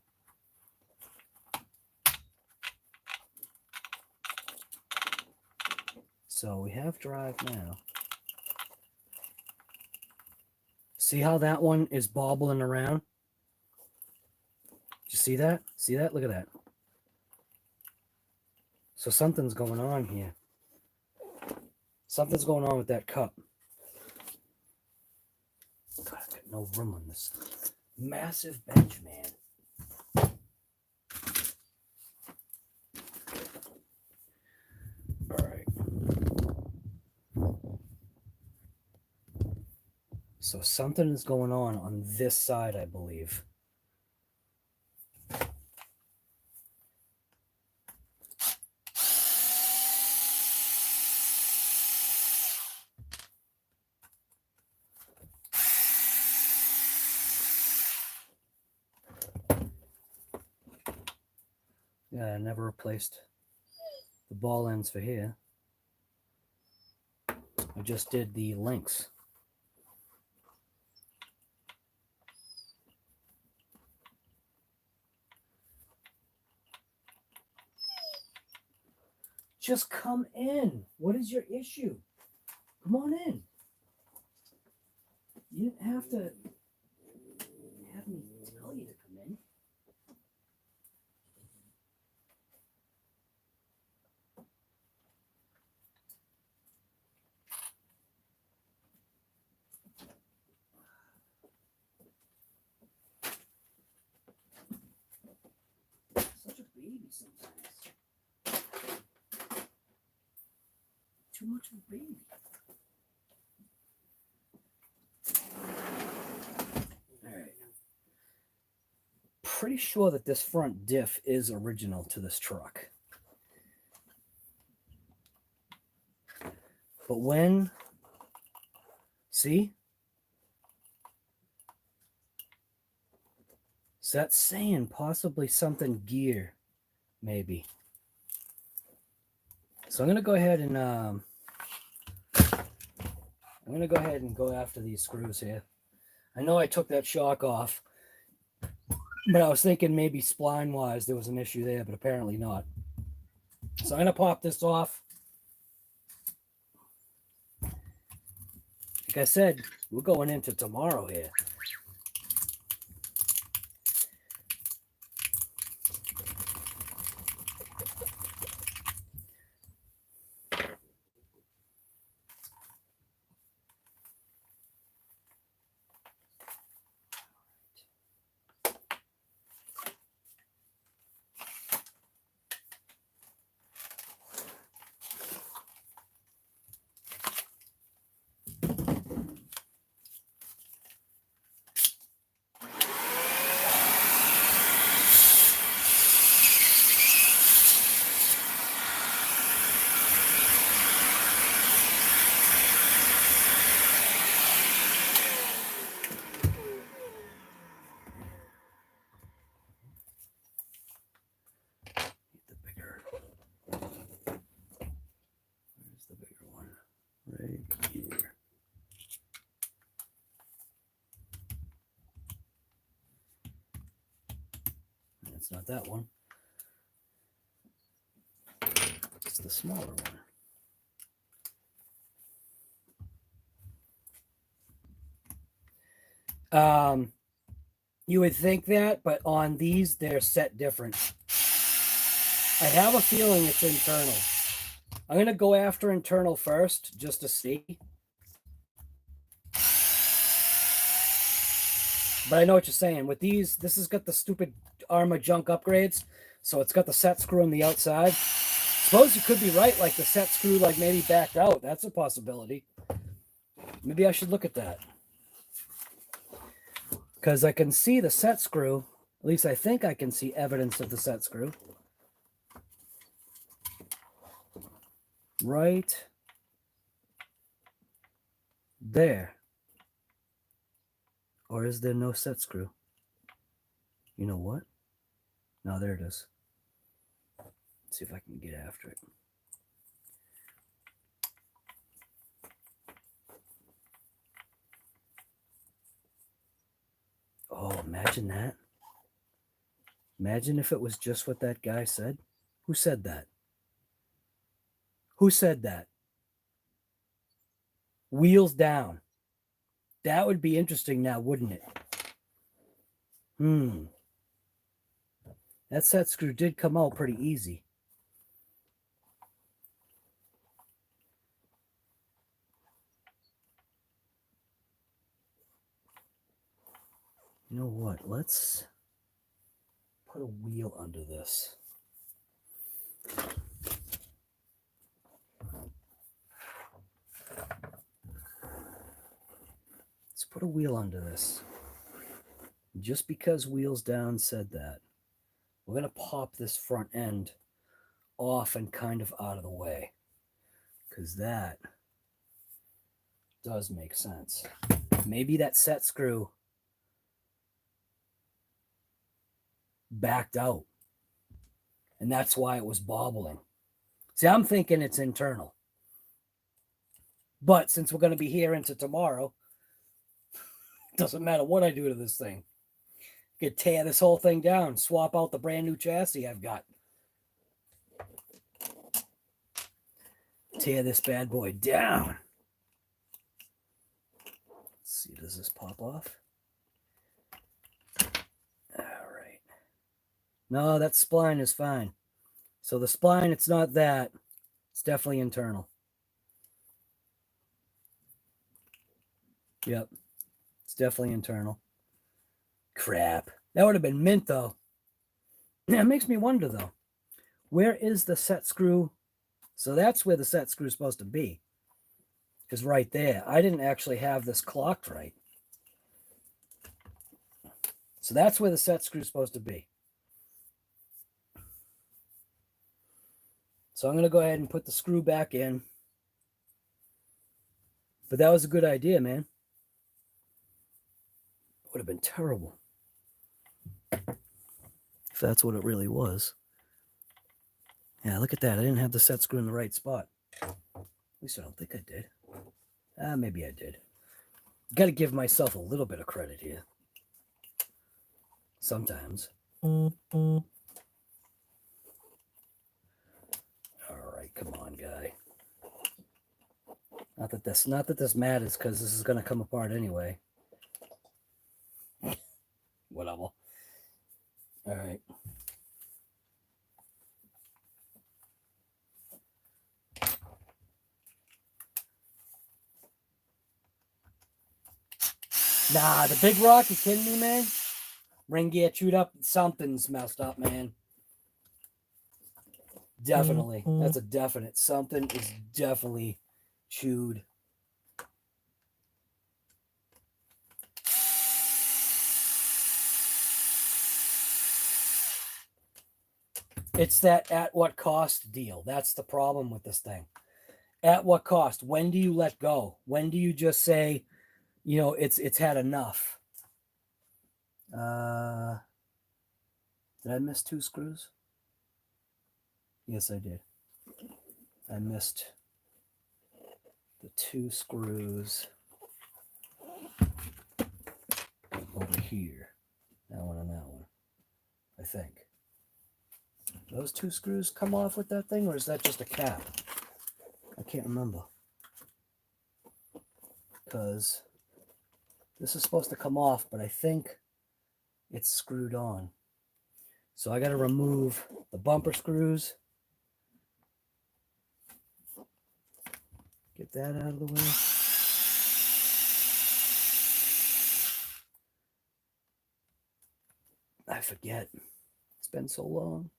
So we have drive now. See how that one is bobbling around? Did you see that? See that? Look at that. So something's going on here. Something's going on with that cup. God, I've got no room on this massive bench, man. All right. So something is going on this side, I believe. Yeah, I never replaced the ball ends for here. I just did the links. Just come in. What is your issue? Come on in. You didn't have to have me tell you to come in. Such a baby sometimes. Too much of a baby. Alright. Pretty sure that this front diff is original to this truck. But when, see? So that's saying possibly something gear, maybe. So I'm going to go ahead and go after these screws here. I know I took that shock off, but I was thinking maybe spline-wise there was an issue there, but apparently not. So I'm going to pop this off. Like I said, we're going into tomorrow here. It's not that one. It's the smaller one. You would think that, but on these, they're set different. I have a feeling it's internal. I'm going to go after internal first, just to see. But I know what you're saying. With these, this has got the stupid Arrma junk upgrades. So it's got the set screw on the outside. Suppose you could be right, like the set screw like maybe backed out. That's a possibility. Maybe I should look at that. Because I can see the set screw. At least I think I can see evidence of the set screw. Right there. Or is there no set screw? You know what? No, there it is. Let's see if I can get after it. Oh, imagine that. Imagine if it was just what that guy said. Who said that? Who said that? Wheels down. That would be interesting now, wouldn't it? That set screw did come out pretty easy. You know what? Let's put a wheel under this. Let's put a wheel under this. Just because Wheels Down said that, we're going to pop this front end off and kind of out of the way, because that does make sense. Maybe that set screw backed out. and that's why it was bobbling. See, I'm thinking it's internal. But since we're going to be here into tomorrow, it doesn't matter what I do to this thing. I could tear this whole thing down, swap out the brand new chassis I've got. Tear this bad boy down. Let's see, does this pop off? All right. No, that spline is fine. So the spline, it's not that. It's definitely internal. Yep. It's definitely internal. Crap. That would have been mint, though. Yeah, it makes me wonder, though. Where is the set screw? So that's where the set screw is supposed to be. Is right there. I didn't actually have this clocked right. So that's where the set screw is supposed to be. So I'm going to go ahead and put the screw back in. But that was a good idea, man. It would have been terrible if that's what it really was. Yeah, look at that. I didn't have the set screw in the right spot. At least I don't think I did. Maybe I did. Got to give myself a little bit of credit here. Sometimes. All right, come on, guy. Not that this matters, because this is going to come apart anyway. Whatever. All right. Nah, the Big Rock, you kidding me, man? Ring gear chewed up. Something's messed up, man. Definitely. That's a definite. Something is definitely chewed. It's that at what cost deal. That's the problem with this thing. At what cost? When do you let go? When do you just say, you know, it's had enough? Did I miss 2 screws? Yes, I did. I missed the 2 screws over here. That one and that one, I think. Those 2 screws come off with that thing, or is that just a cap? I can't remember. Because this is supposed to come off, but I think it's screwed on. So I got to remove the bumper screws. Get that out of the way. I forget. It's been so long.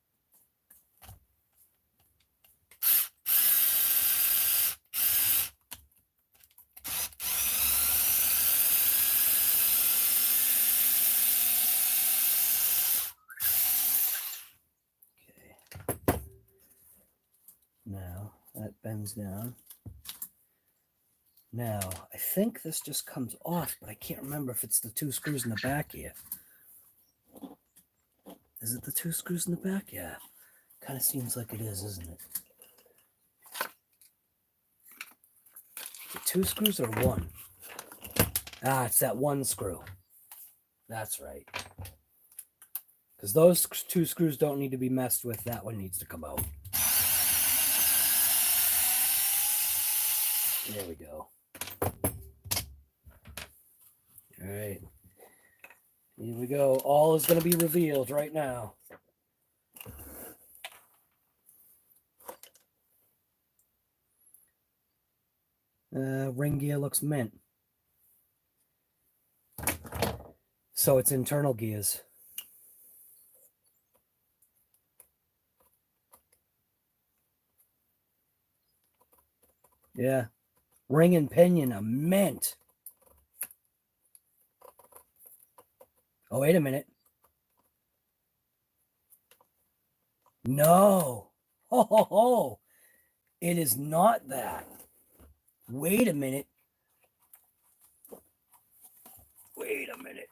Now that bends down. Now I think this just comes off, but I can't remember if it's the 2 screws in the back here. Is it the 2 screws in the back? Yeah. Kind of seems like it is, isn't it? The 2 screws or 1? Ah, it's that 1 screw. That's right. Because those 2 screws don't need to be messed with. That one needs to come out. There we go. All right. Here we go. All is going to be revealed right now. Ring gear looks mint. So it's internal gears. Yeah. Ring and pinion are mint. Oh, wait a minute. No. Ho, ho, ho. It is not that. Wait a minute. Wait a minute.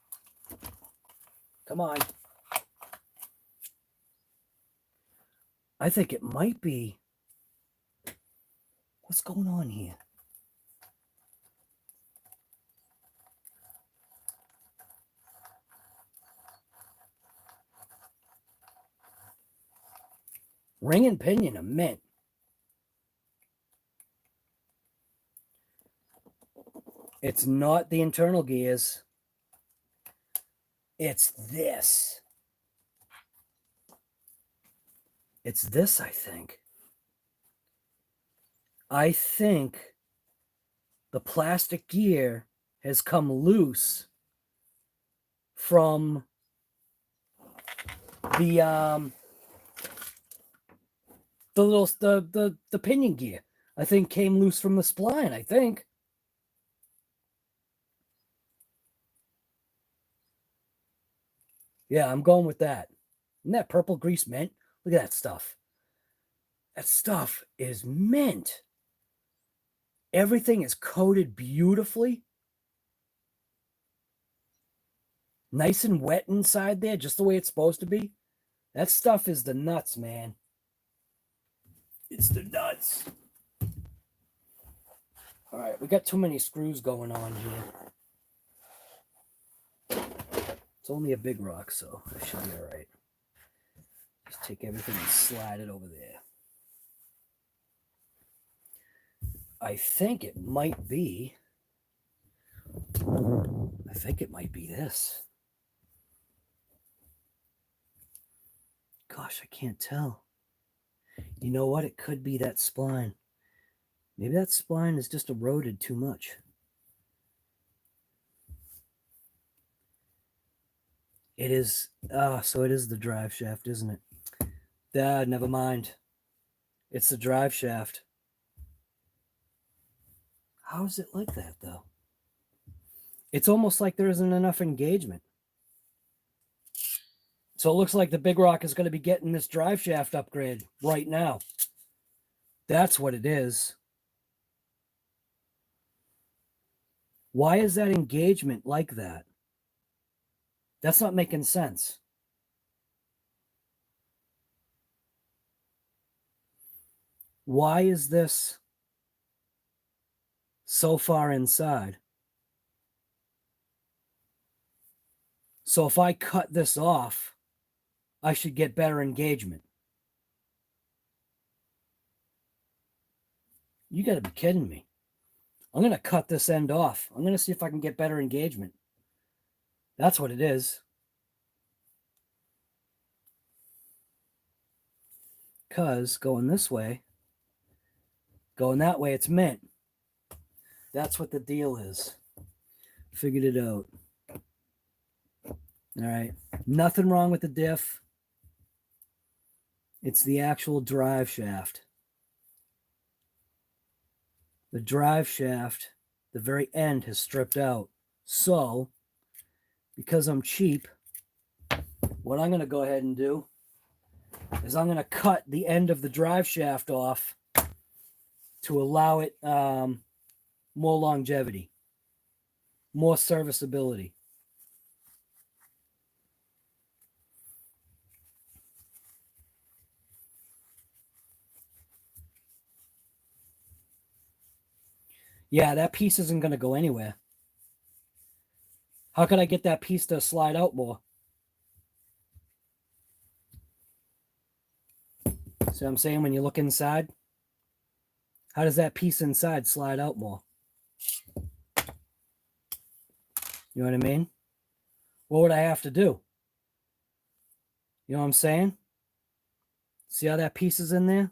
Come on. I think it might be. What's going on here? Ring and pinion are mint. It's not the internal gears. It's this. It's this, I think. I think the plastic gear has come loose from the pinion gear. I think came loose from the spline, I think. Yeah, I'm going with that. Isn't that purple grease mint? Look at that stuff. That stuff is mint. Everything is coated beautifully. Nice and wet inside there, just the way it's supposed to be. That stuff is the nuts, man. It's the nuts. All right, we got too many screws going on here. It's only a big rock, so that should be all right. Just take everything and slide it over there. I think it might be this. Gosh, I can't tell. You know what? It could be that spline. Maybe that spline is just eroded too much. It is, so it is the drive shaft, isn't it? Never mind. It's the drive shaft. How is it like that, though? It's almost like there isn't enough engagement. So it looks like the Big Rock is going to be getting this drive shaft upgrade right now. That's what it is. Why is that engagement like that? That's not making sense. Why is this so far inside? So if I cut this off, I should get better engagement. You got to be kidding me. I'm going to cut this end off. I'm going to see if I can get better engagement. That's what it is. Because going this way, going that way, it's mint. That's what the deal is. Figured it out. All right. Nothing wrong with the diff. It's the actual drive shaft. The drive shaft, the very end has stripped out. So, because I'm cheap, what I'm going to go ahead and do is I'm going to cut the end of the drive shaft off to allow it more longevity, more serviceability. Yeah, that piece isn't going to go anywhere. How can I get that piece to slide out more? See what I'm saying? When you look inside, how does that piece inside slide out more? You know what I mean? What would I have to do? You know what I'm saying? See how that piece is in there?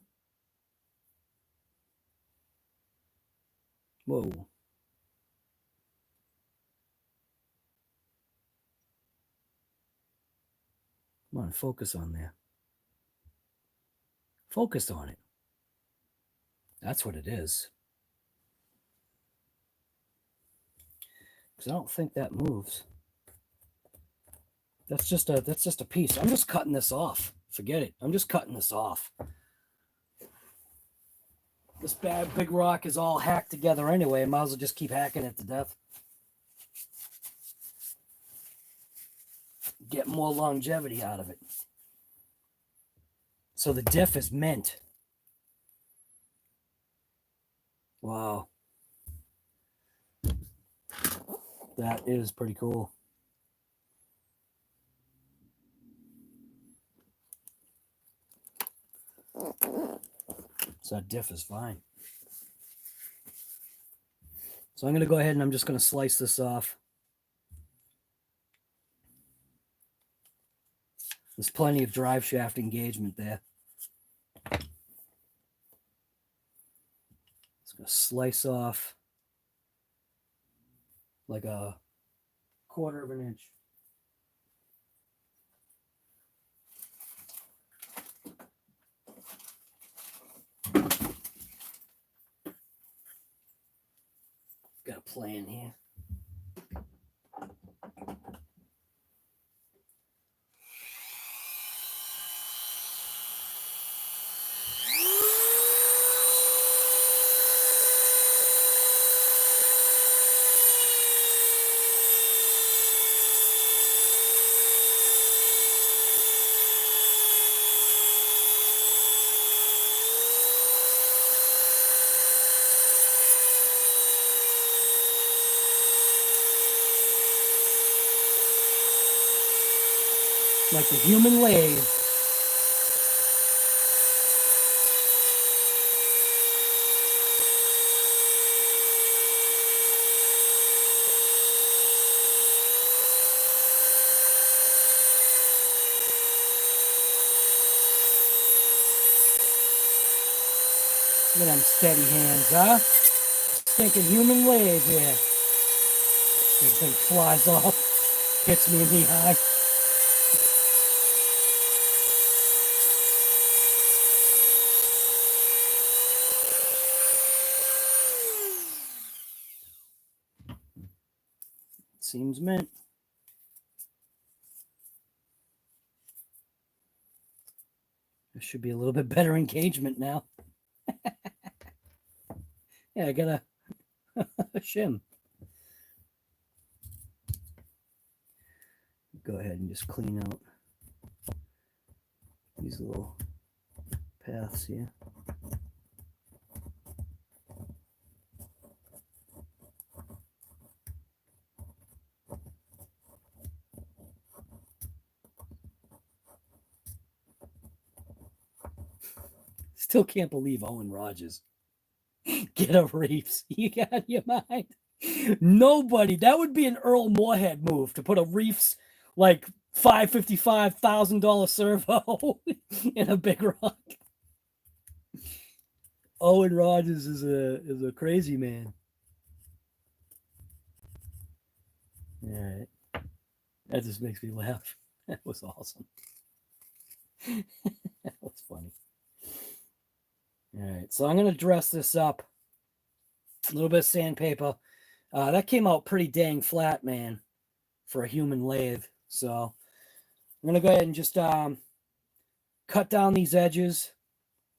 Whoa. Come on, focus on there. Focus on it. That's what it is. Because I don't think that moves. That's just a piece. I'm just cutting this off. Forget it. I'm just cutting this off. This bad Big Rock is all hacked together anyway. I might as well just keep hacking it to death. Get more longevity out of it. So the diff is mint. Wow. That is pretty cool. So that diff is fine. So I'm going to go ahead and I'm just going to slice this off. There's plenty of drive shaft engagement there. Just going to slice off like a 1/4 of an inch. Got a plan here. Like the human lathe. Look at them steady hands, huh? Thinking human lathe here. This thing flies off, hits me in the eye. Seems mint. There should be a little bit better engagement now. Yeah, I got a shim. Go ahead and just clean out these little paths here. Still can't believe Owen Rogers. Get a Reefs. You got your mind. Nobody. That would be an Earl Moorhead move to put a Reefs like $555,000 servo in a Big Rock. Owen Rogers is a crazy man. All right. That just makes me laugh. That was awesome. That was funny. All right, so I'm going to dress this up. A little bit of sandpaper. That came out pretty dang flat, man, for a human lathe. So I'm going to go ahead and just cut down these edges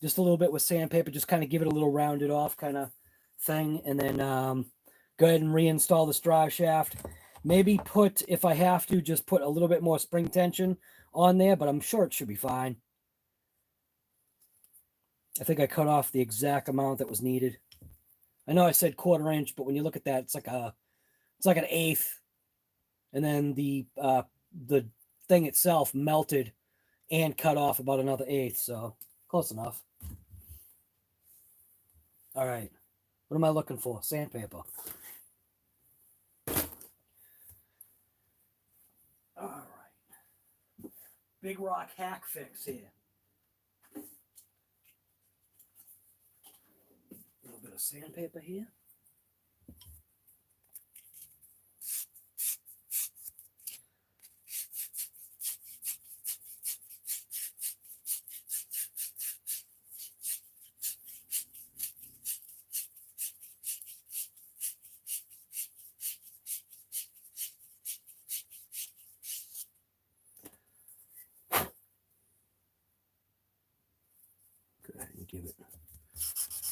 just a little bit with sandpaper, just kind of give it a little rounded off kind of thing. And then go ahead and reinstall this drive shaft. Maybe put, if I have to, just put a little bit more spring tension on there, but I'm sure it should be fine. I think I cut off the exact amount that was needed. I know I said 1/4 inch, but when you look at that, it's like an 1/8. And then the thing itself melted and cut off about another 1/8. So close enough. All right. What am I looking for? Sandpaper. All right. Big Rock hack fix here. A little bit of sandpaper here. Go ahead and give it a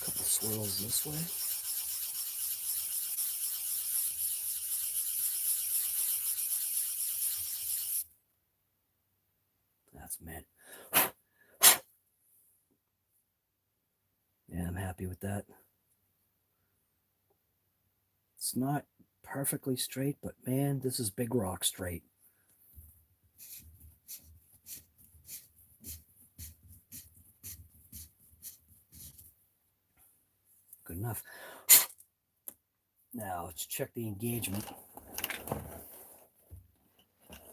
couple swirls this way. That's mint. Yeah, I'm happy with that. It's not perfectly straight, but man, this is Big Rock straight. Good enough. Now let's check the engagement.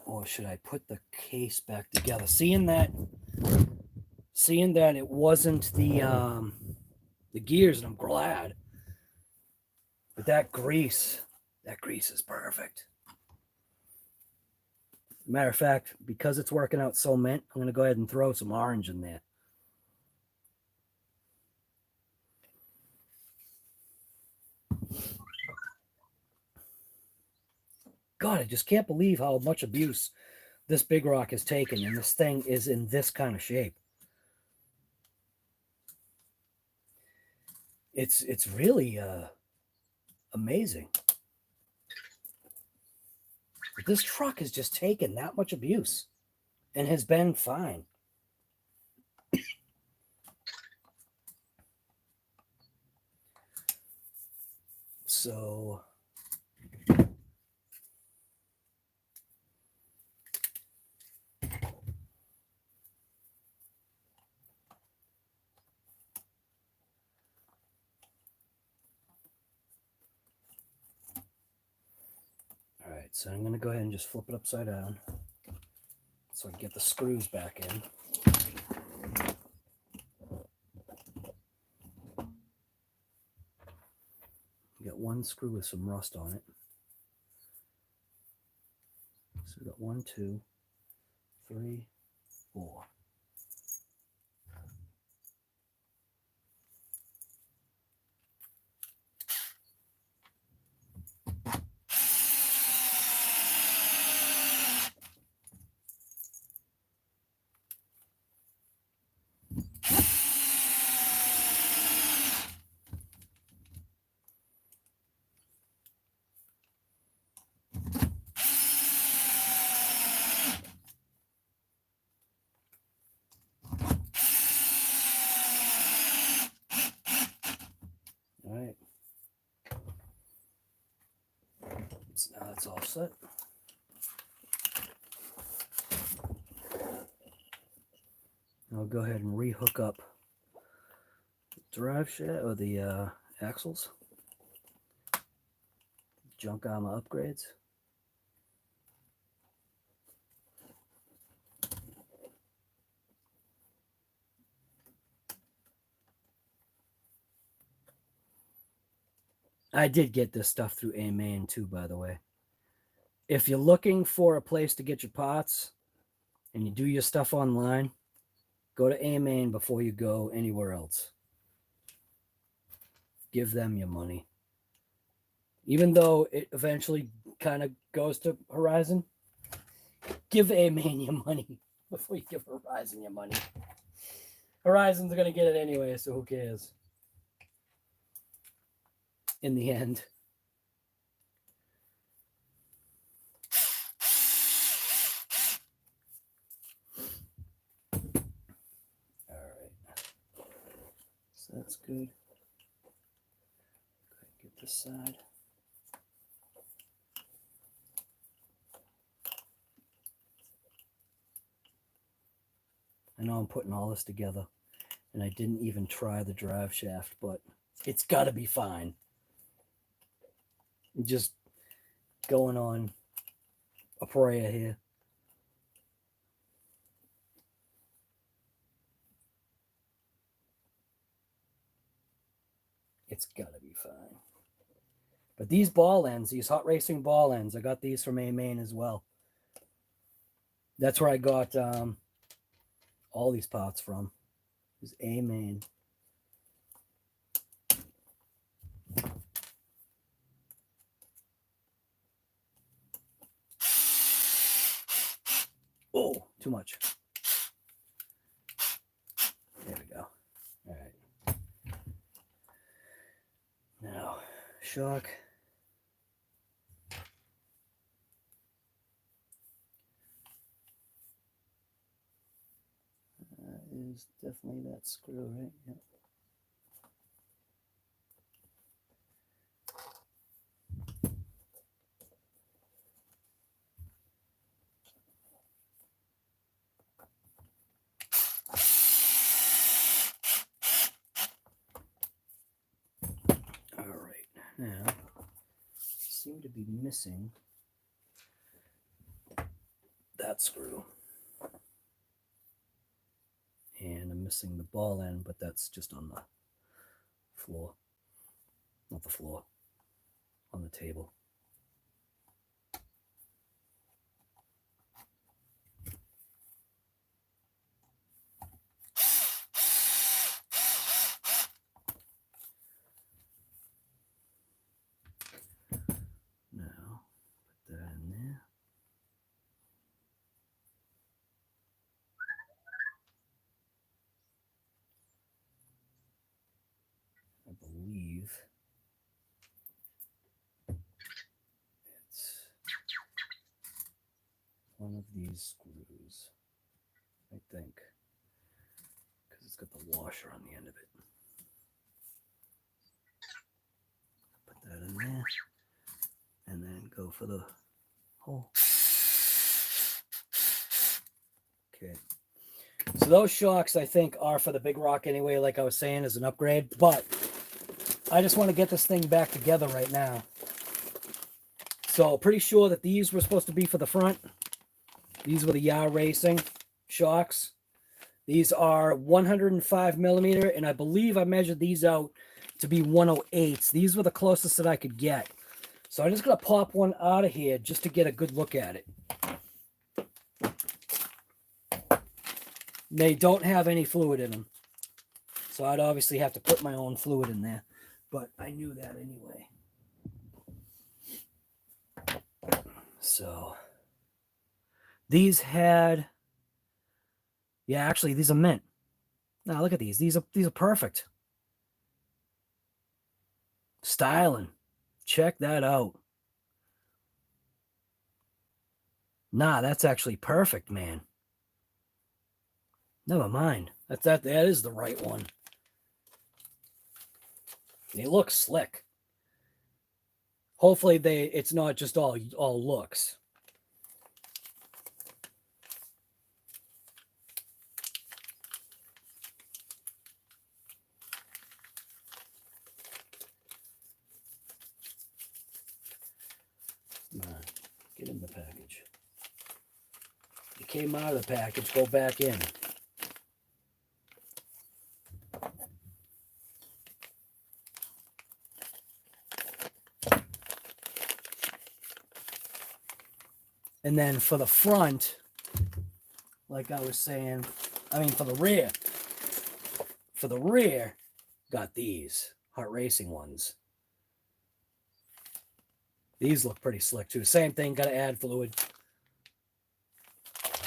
Or should I put the case back together? Seeing that it wasn't the gears, and I'm glad. But that grease is perfect. Matter of fact, because it's working out so mint, I'm going to go ahead and throw some orange in there. God, I just can't believe how much abuse this Big Rock has taken, and this thing is in this kind of shape. It's really amazing. But this truck has just taken that much abuse and has been fine. So all right, so I'm going to go ahead and just flip it upside down so I can get the screws back in. Got one screw with some rust on it. So we got 1, 2, 3, 4. All right. So now that's all set. I'll go ahead and rehook up the drive shaft or the axles. Junk Arrma upgrades. I did get this stuff through A-Main too, by the way. If you're looking for a place to get your parts and you do your stuff online, go to A-Main before you go anywhere else. Give them your money. Even though it eventually kind of goes to Horizon, give A-Main your money before you give Horizon your money. Horizon's going to get it anyway, so who cares? In the end. All right. So that's good. Go ahead and get this side. I know I'm putting all this together, and I didn't even try the drive shaft, but it's got to be fine. Just going on a prayer here. It's got to be fine. But these ball ends, these hot racing ball ends, I got these from A-Main as well. That's where I got all these parts from. It was A-Main. Oh, too much. There we go. All right. Now, shock. That is definitely that screw, right? Yep. Now, seem to be missing that screw. And I'm missing the ball end, but that's just on the floor. Not the floor, on the table. Now, put that in there. I believe it's one of these screws, I think, because it's got the washer on the end of it. Put that in there, and then go for the hole. Okay. So those shocks, I think, are for the Big Rock anyway, like I was saying, as an upgrade. But I just want to get this thing back together right now. So pretty sure that these were supposed to be for the front. These were the Yar Racing shocks. These are 105 millimeter, and I believe I measured these out to be 108s. These were the closest that I could get. So I'm just going to pop one out of here just to get a good look at it. They don't have any fluid in them. So I'd obviously have to put my own fluid in there. But I knew that anyway. So these had, yeah, actually these are mint. Now look at these. These are perfect. Styling. Check that out. Nah, that's actually perfect, man. Never mind. That is the right one. They look slick. Hopefully it's not just all looks. Come on, get in the package. You came out of the package, go back in. And then for the front, like I was saying, I mean for the rear, got these Heart Racing ones. These look pretty slick too. Same thing, got to add fluid.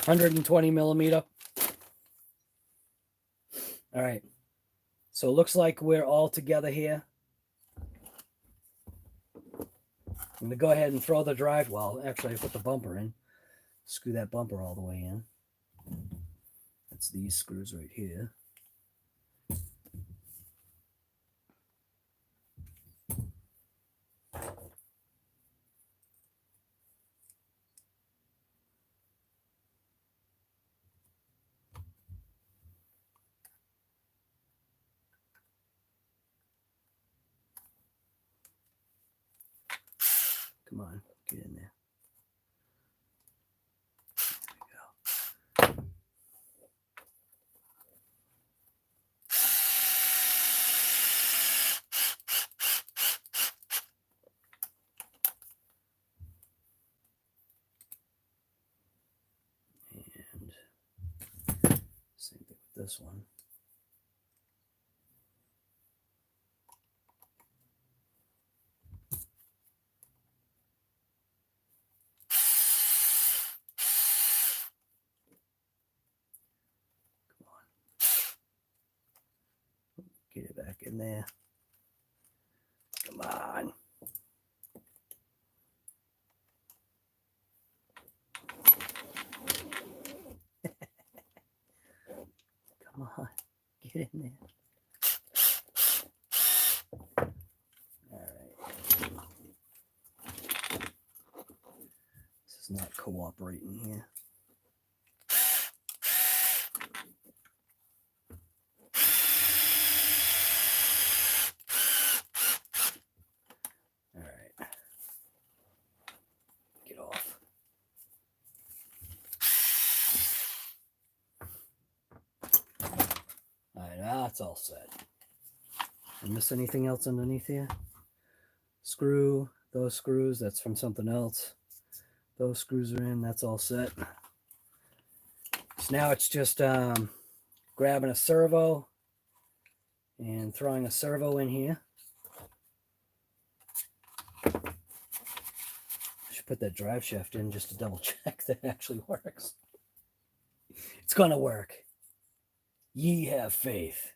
120 millimeter. All right. So it looks like we're all together here. I'm going to go ahead and throw the drive. Well, actually, I put the bumper in. Screw that bumper all the way in. That's these screws right here. Come on, get in there. There we go. And same thing with this one. Get it back in there. Come on. Come on. Get in there. All right. This is not cooperating here. that's all set. I miss anything else underneath here? Screw, those screws, that's from something else. Those screws are in, that's all set. So now it's just grabbing a servo and throwing a servo in here. I should put that drive shaft in just to double check that it actually works. It's gonna work. Ye have faith.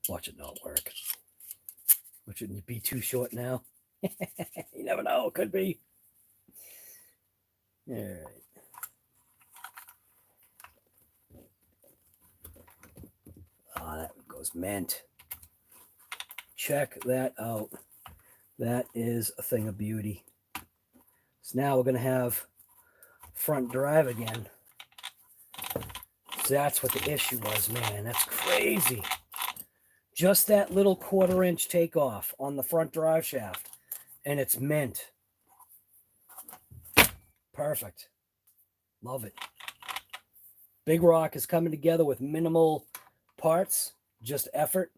Watch it not work. Watch it be too short now. You never know, it could be. All right. Oh, that goes mint. Check that out. That is a thing of beauty. So now we're going to have front drive again. So that's what the issue was, man. That's crazy. Just that little 1/4 inch takeoff on the front drive shaft, and it's mint. Perfect. Love it. Big Rock is coming together with minimal parts, just effort.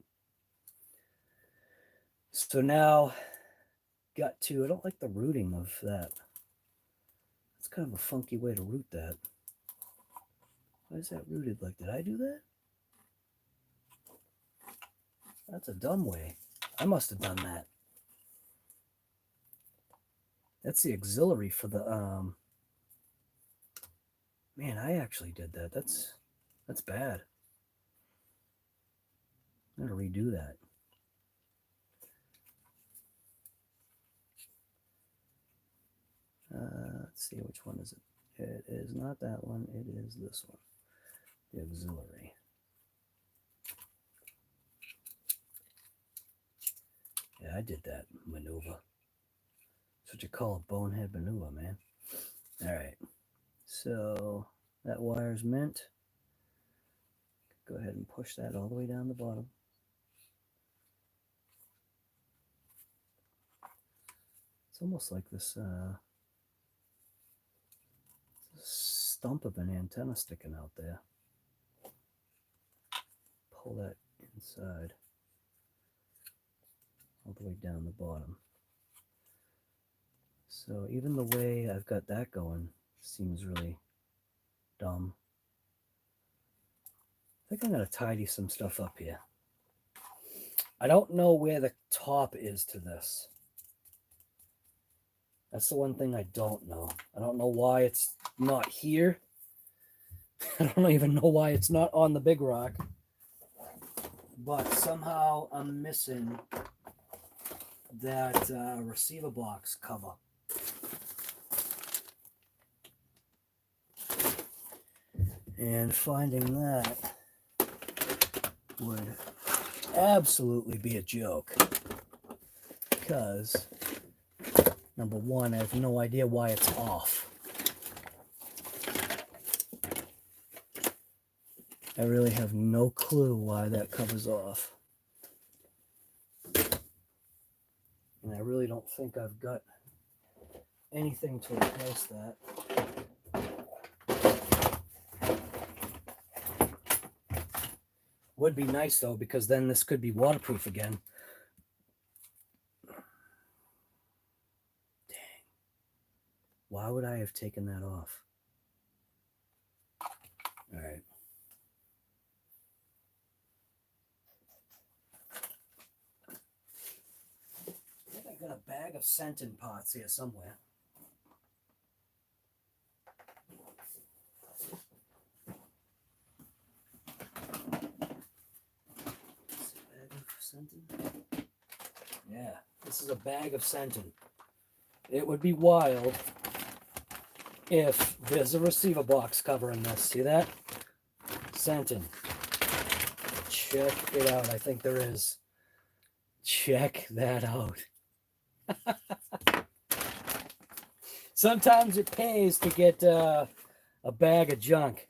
So now, I don't like the routing of that. It's kind of a funky way to route that. Why is that routed like that? Did I do that? That's a dumb way. I must have done that. That's the auxiliary for the, man, I actually did that. That's bad. I'm going to redo that. Let's see, which one is it? It is not that one. It is this one. The auxiliary. Yeah, I did that maneuver. That's what you call a bonehead maneuver, man. All right. So that wire's mint. Go ahead and push that all the way down the bottom. It's almost like this stump of an antenna sticking out there. Pull that inside all the way down the bottom. So even the way I've got that going seems really dumb. I think I'm going to tidy some stuff up here. I don't know where the top is to this. That's the one thing I don't know. I don't know why it's not here. I don't even know why it's not on the Big Rock. But somehow I'm missing that receiver box cover. And finding that would absolutely be a joke. Because, number one, I have no idea why it's off. I really have no clue why that cover's off. And I really don't think I've got anything to replace that. Would be nice though, because then this could be waterproof again. Dang. Why would I have taken that off? All right. I think I got a bag of Sentin pots here somewhere. Yeah, this is a bag of Sentin. It would be wild if there's a receiver box covering this. See that? Sentin. Check it out. I think there is. Check that out. Sometimes it pays to get a bag of junk.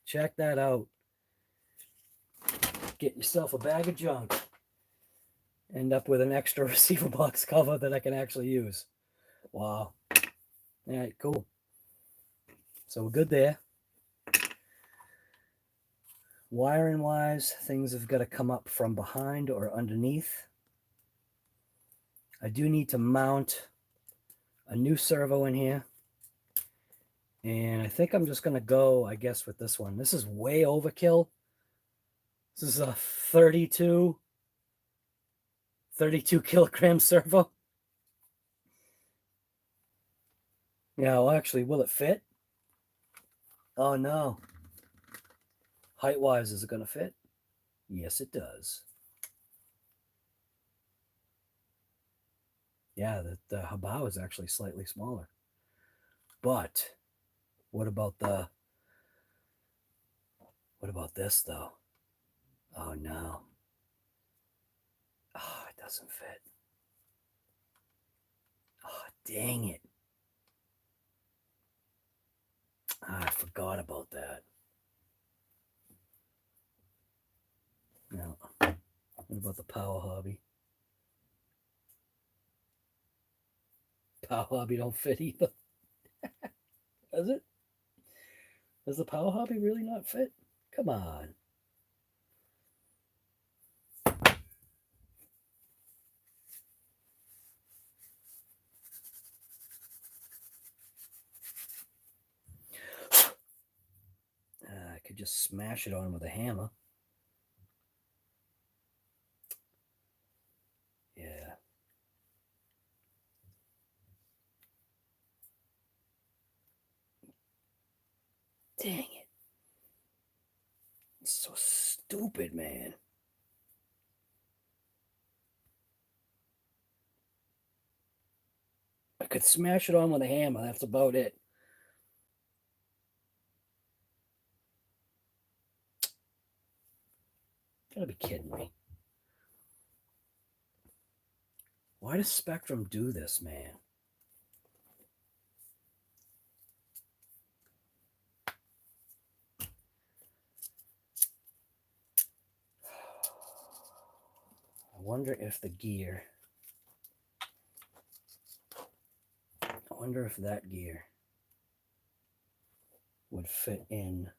Check that out. Get yourself a bag of junk. End up with an extra receiver box cover that I can actually use. Wow. All right, cool. So we're good there. Wiring wise, things have got to come up from behind or underneath. I do need to mount a new servo in here. And I think I'm just going to go, I guess, with this one. This is way overkill. This is a 32 kilogram servo. Yeah, well, actually, will it fit? Oh, no. Height-wise, is it going to fit? Yes, it does. Yeah, the Hobao is actually slightly smaller. But what about this, though? Oh, no. Oh, it doesn't fit. Oh, dang it. I forgot about that. Now, what about the Power Hobby? Power Hobby don't fit either. Does it? Does the Power Hobby really not fit? Come on. I could just smash it on with a hammer. Yeah. Dang it. It's so stupid, man. I could smash it on with a hammer. That's about it. Gotta be kidding me. Why does SPEKTRUM do this, man? I wonder if the gear... I wonder if that gear would fit in.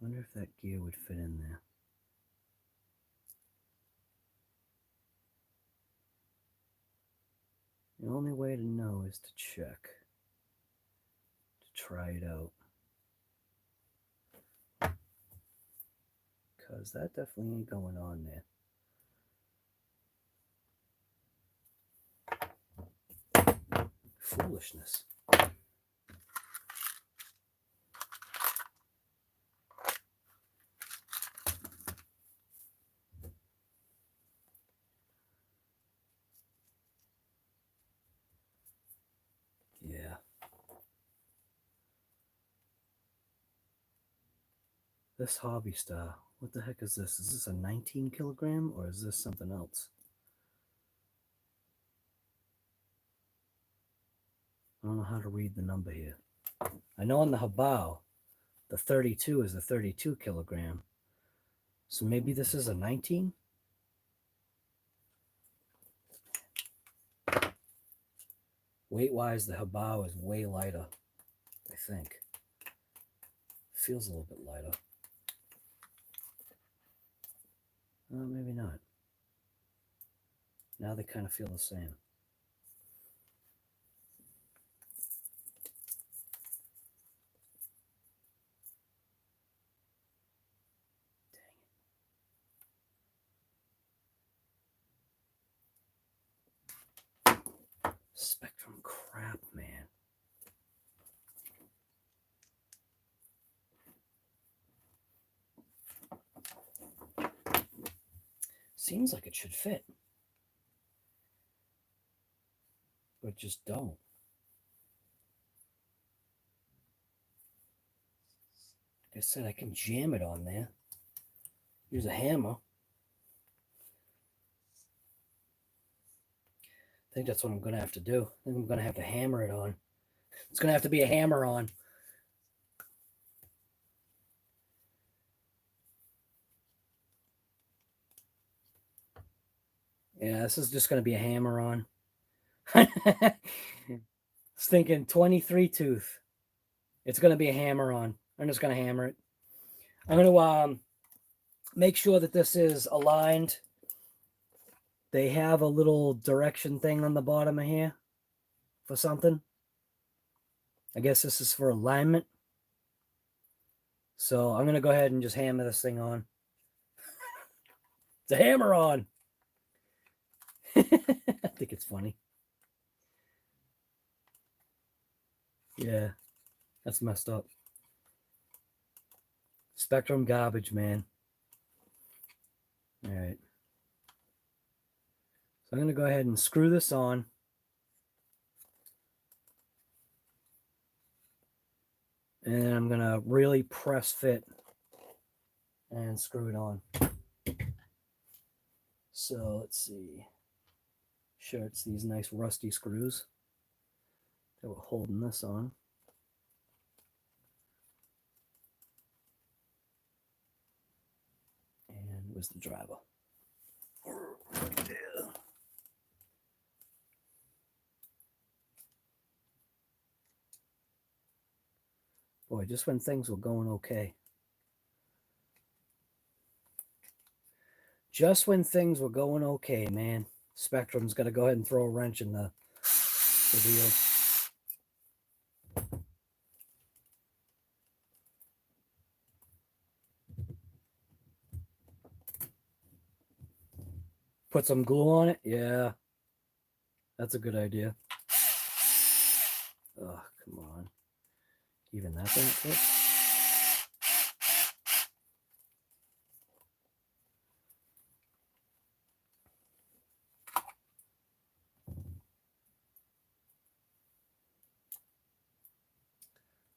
I wonder if that gear would fit in there. The only way to know is to check, to try it out. Because that definitely ain't going on there. Foolishness. Yeah. This Hobby Star, what the heck is this? Is this a 19 kilogram or is this something else? I don't know how to read the number here. I know on the Hobao, the 32 is a 32 kilogram. So maybe this is a 19? Weight-wise, the Hobao is way lighter, I think. Feels a little bit lighter. Maybe not. Now they kind of feel the same. SPEKTRUM crap, man. Seems like it should fit, but just don't. Like I said, I can jam it on there. Use a hammer. I think that's what I'm going to have to do. I think I'm going to have to hammer it on. It's going to have to be a hammer on. Yeah, this is just going to be a hammer on. I was thinking 23 tooth. It's going to be a hammer on. I'm just going to hammer it. I'm going to make sure that this is aligned. They have a little direction thing on the bottom of here for something. I guess this is for alignment. So I'm going to go ahead and just hammer this thing on. It's a hammer on. I think it's funny. Yeah, that's messed up. SPEKTRUM garbage, man. All right. So I'm going to go ahead and screw this on. And I'm going to really press fit and screw it on. So let's see. Sure, it's these nice rusty screws that we're holding this on. And where's the driver? Boy, just when things were going okay. Just when things were going okay, man. SPEKTRUM's got to go ahead and throw a wrench in the deal. Put some glue on it? Yeah. That's a good idea. Oh, come on. Even that thing fit?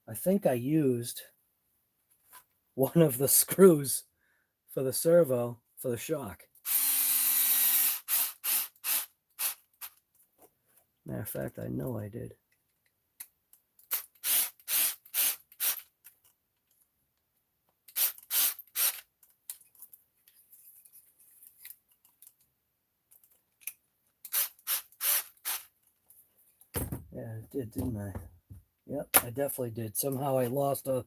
I think I used one of the screws for the servo for the shock. Matter of fact, I know I did. Yeah, I did, didn't I? Yep, I definitely did. Somehow I lost a...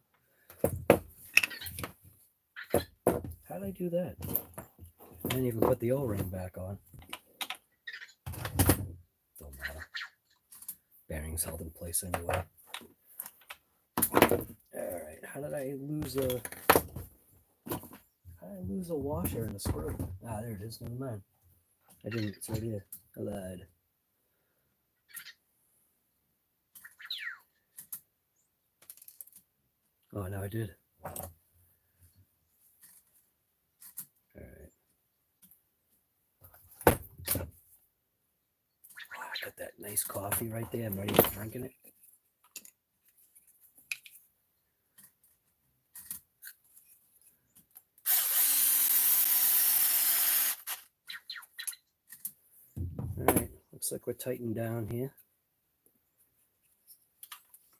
How'd I do that? I didn't even put the O-ring back on. Don't matter. Bearings held in place anyway. Alright, how did I lose a... How did I lose a washer in the screw? Ah, there it is. Never mind. I didn't. It's right here. I lied. Oh, no, I did. All right. Oh, I got that nice coffee right there. I'm ready for drinking it. All right. Looks like we're tightening down here.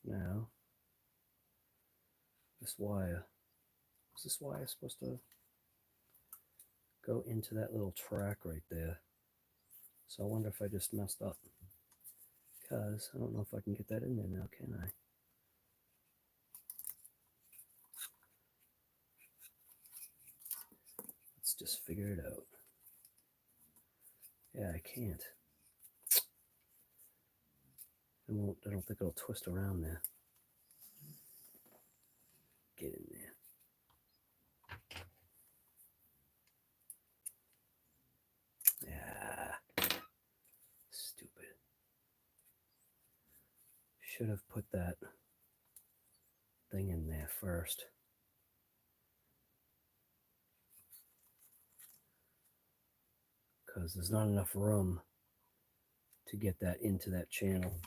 Now, this wire. Is this wire supposed to go into that little track right there? So I wonder if I just messed up. Because I don't know if I can get that in there now, can I? Let's just figure it out. Yeah, I can't. I don't think it'll twist around there. Get in there. Yeah. Stupid. Should have put that thing in there first. Because there's not enough room to get that into that channel.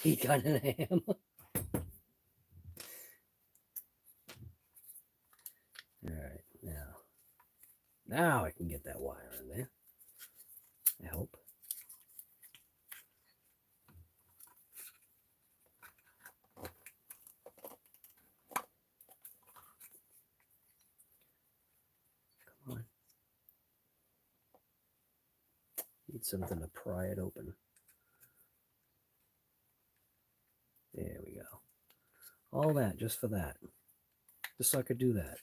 Heat gun and a hammer. All right, now I can get that wire in there. I hope. Come on. Need something to pry it open. There we go. All that just for that. Just so I could do that.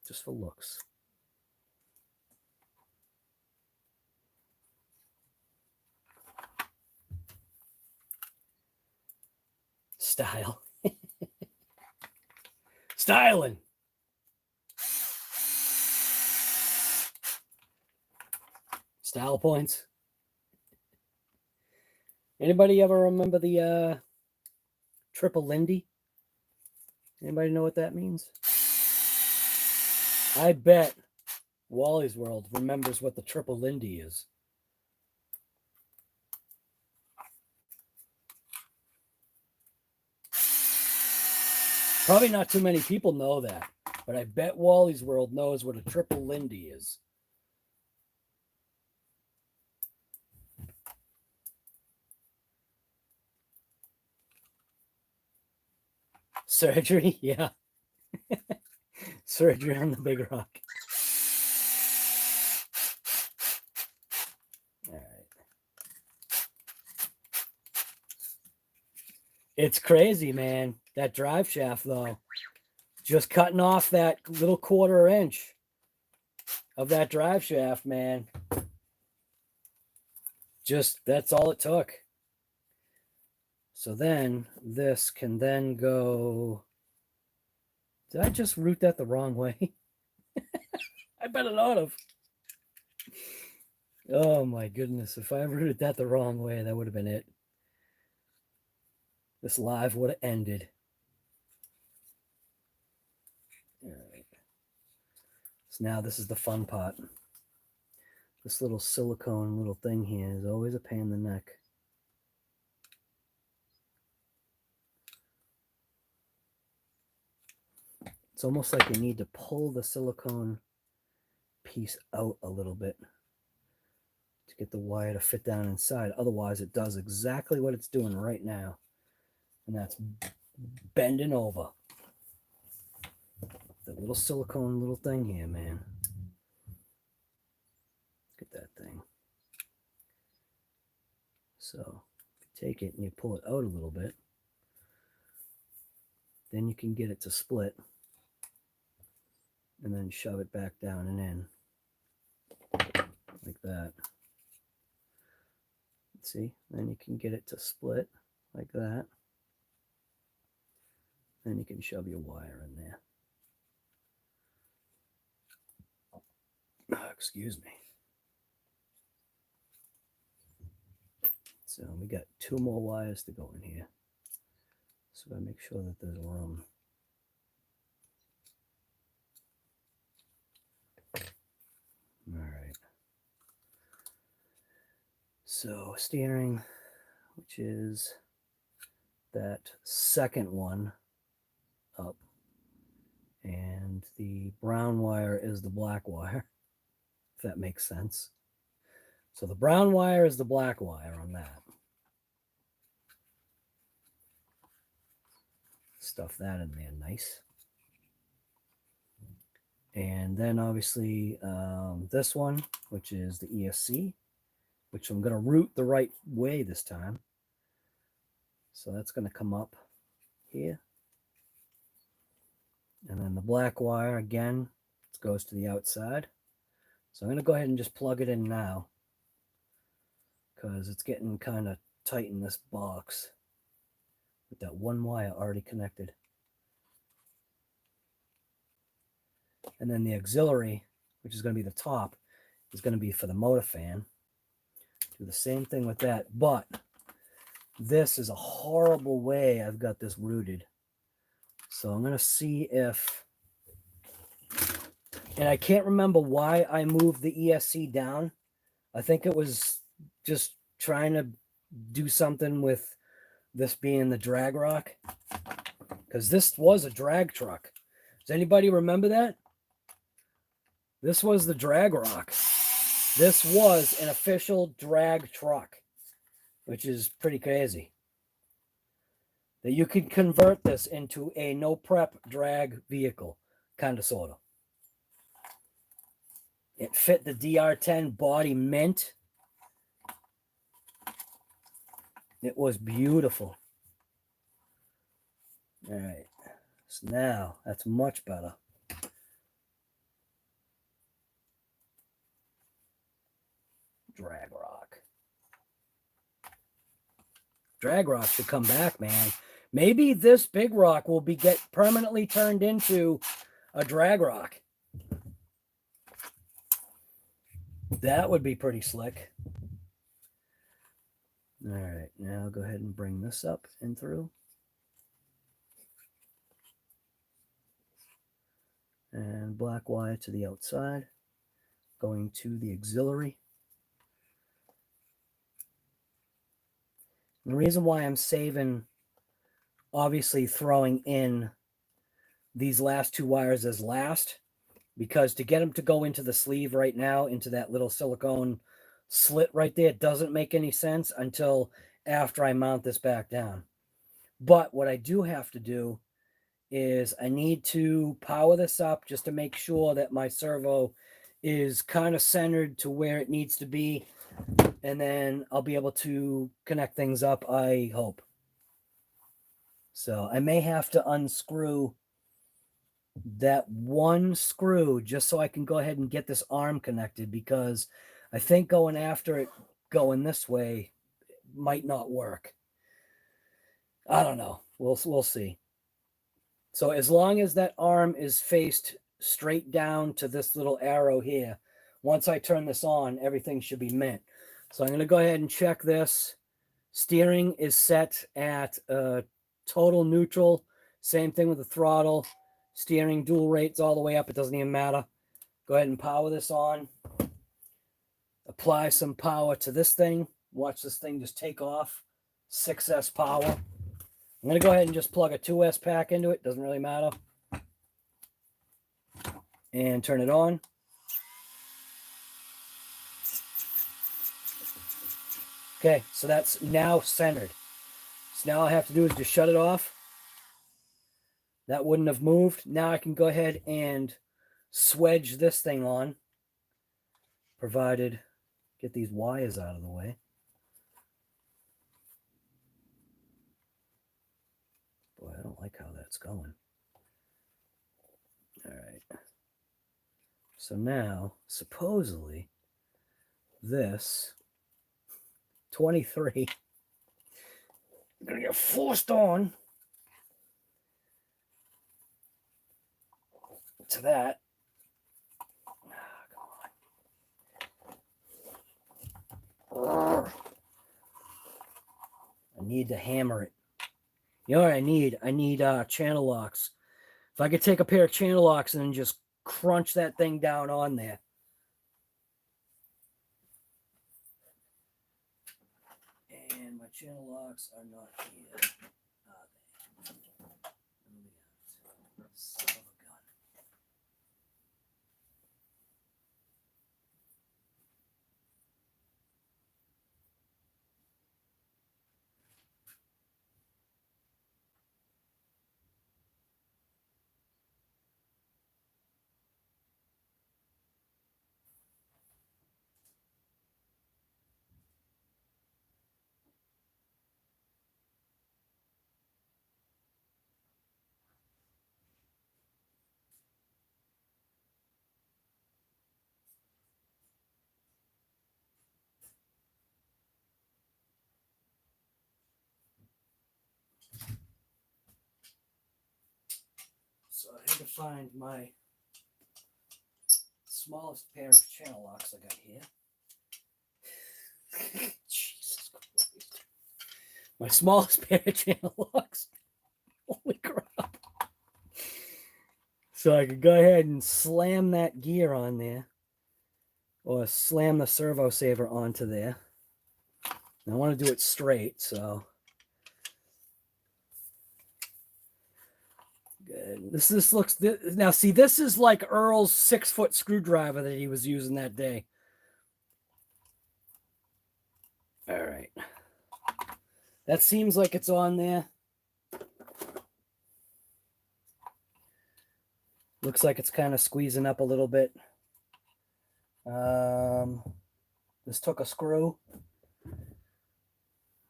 Just for looks. Style. Styling. Style points. Anybody ever remember the triple Lindy? Anybody know what that means? I bet Wally's World remembers what the triple Lindy is. Probably not too many people know that, but I bet Wally's World knows what a triple Lindy is. Surgery, yeah. Surgery on the Big Rock. All right. It's crazy, man. That drive shaft, though. Just cutting off that little 1/4 inch of that drive shaft, man. Just, that's all it took. So then this can then go. Did I just route that the wrong way? I better not have. Oh my goodness. If I routed that the wrong way, that would have been it. This live would have ended. All right. So now this is the fun part. This little silicone little thing here is always a pain in the neck. It's almost like you need to pull the silicone piece out a little bit to get the wire to fit down inside. Otherwise, it does exactly what it's doing right now. And that's bending over. The little silicone little thing here, man. Look at that thing. So, if you take it and you pull it out a little bit, then you can get it to split. And then shove it back down and in. Like that. See? Then you can get it to split like that. Then you can shove your wire in there. Oh, excuse me. So we got 2 more wires to go in here. So I make sure that there's room. All right. So steering, which is that second one up, and the brown wire is the black wire, if that makes sense. So the brown wire is the black wire on that. Stuff that in there nice. And then obviously this one, which is the ESC, which I'm going to route the right way this time. So that's going to come up here. And then the black wire, again, goes to the outside. So I'm going to go ahead and just plug it in now, because it's getting kind of tight in this box with that one wire already connected. And then the auxiliary, which is going to be the top, is going to be for the motor fan. Do the same thing with that, but this is a horrible way I've got this routed. So I'm going to see if And I can't remember why I moved the ESC down. I think it was just trying to do something with this being the drag rock. Because this was a drag truck. Does anybody remember that? This was the drag rock. This was an official drag truck, which is pretty crazy. That you could convert this into a no prep drag vehicle, kind of, sort of. It fit the DR10 body mint. It was beautiful. All right. So now that's much better. Drag rock. Drag rock should come back, man. Maybe this big rock will get permanently turned into a drag rock. That would be pretty slick. All right, now go ahead and bring this up and through. And black wire to the outside, going to the auxiliary. And the reason why I'm saving, obviously throwing in these last two wires as last, because to get them to go into the sleeve right now, into that little silicone slit right there, doesn't make any sense until after I mount this back down. But what I do have to do is I need to power this up just to make sure that my servo is kind of centered to where it needs to be. And then I'll be able to connect things up, I hope. So I may have to unscrew that one screw just so I can go ahead and get this arm connected, because I think going after it going this way might not work. I don't know. We'll see. So as long as that arm is faced straight down to this little arrow here, once I turn this on, everything should be mint. So I'm going to go ahead and check this. Steering is set at total neutral. Same thing with the throttle. Steering dual rates all the way up. It doesn't even matter. Go ahead and power this on. Apply some power to this thing. Watch this thing just take off. 6S power. I'm going to go ahead and just plug a 2S pack into it. Doesn't really matter. And turn it on. Okay, so that's now centered. So now all I have to do is just shut it off. That wouldn't have moved. Now I can go ahead and swedge this thing on, provided get these wires out of the way. Boy, I don't like how that's going. All right. So now, supposedly, this 23 is going to get forced on to that. Oh, I need to hammer it. You know what I need? I need channel locks. If I could take a pair of channel locks and then just crunch that thing down on there. And my channel locks are not here. Son of a gun. So I had to find my smallest pair of channel locks I got here. Jesus Christ. My smallest pair of channel locks. Holy crap. So I could go ahead and slam that gear on there, or slam the servo saver onto there. And I want to do it straight, so good. This looks now. See, this is like Earl's 6-foot screwdriver that he was using that day. All right, that seems like it's on there. Looks like it's kind of squeezing up a little bit. This took a screw.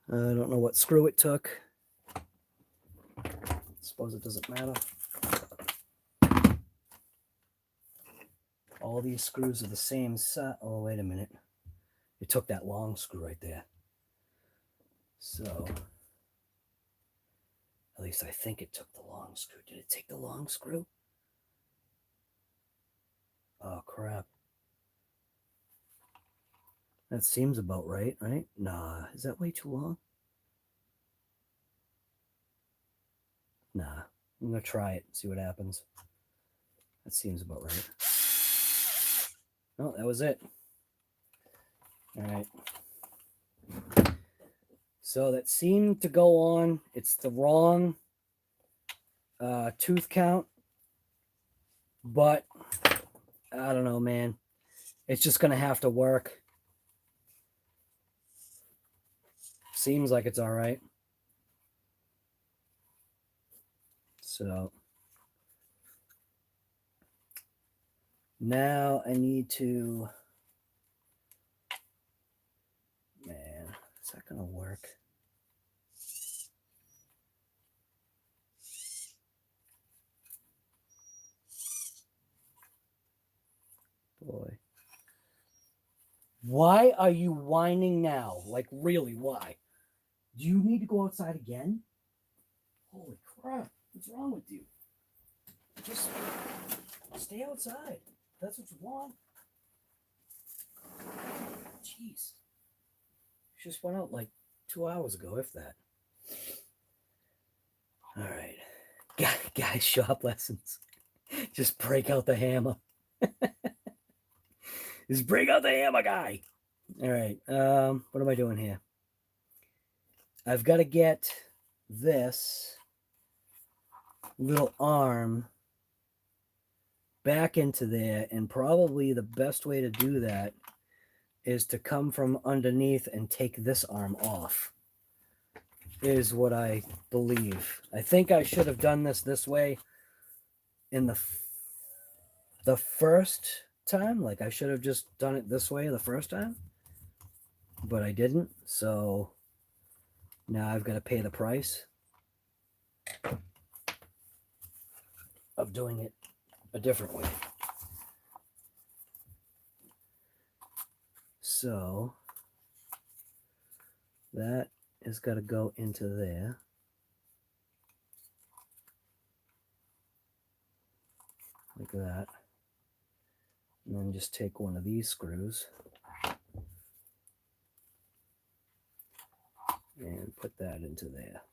I don't know what screw it took. Suppose it doesn't matter. All these screws are the same size. Oh, wait a minute. It took that long screw right there. So, at least I think it took the long screw. Did it take the long screw? Oh, crap. That seems about right, right? Nah, is that way too long? Nah, I'm going to try it, see what happens. That seems about right. Oh, that was it. All right. So that seemed to go on. It's the wrong tooth count, but I don't know, man. It's just going to have to work. Seems like it's all right. So now I need to, man, is that going to work? Boy. Why are you whining now? Like, really, why? Do you need to go outside again? Holy crap. What's wrong with you? Just stay outside. That's what you want. Jeez. Just went out like 2 hours ago, if that. All right. Guys, shop lessons. Just break out the hammer. Just break out the hammer, guy. All right. What am I doing here? I've got to get this little arm back into there, and probably the best way to do that is to come from underneath and take this arm off, is what I believe. I think I should have done this way in the first time. Like, I should have just done it this way the first time, but I didn't. So now I've got to pay the price of doing it a different way. So that is got to go into there. Like that. And then just take one of these screws and put that into there.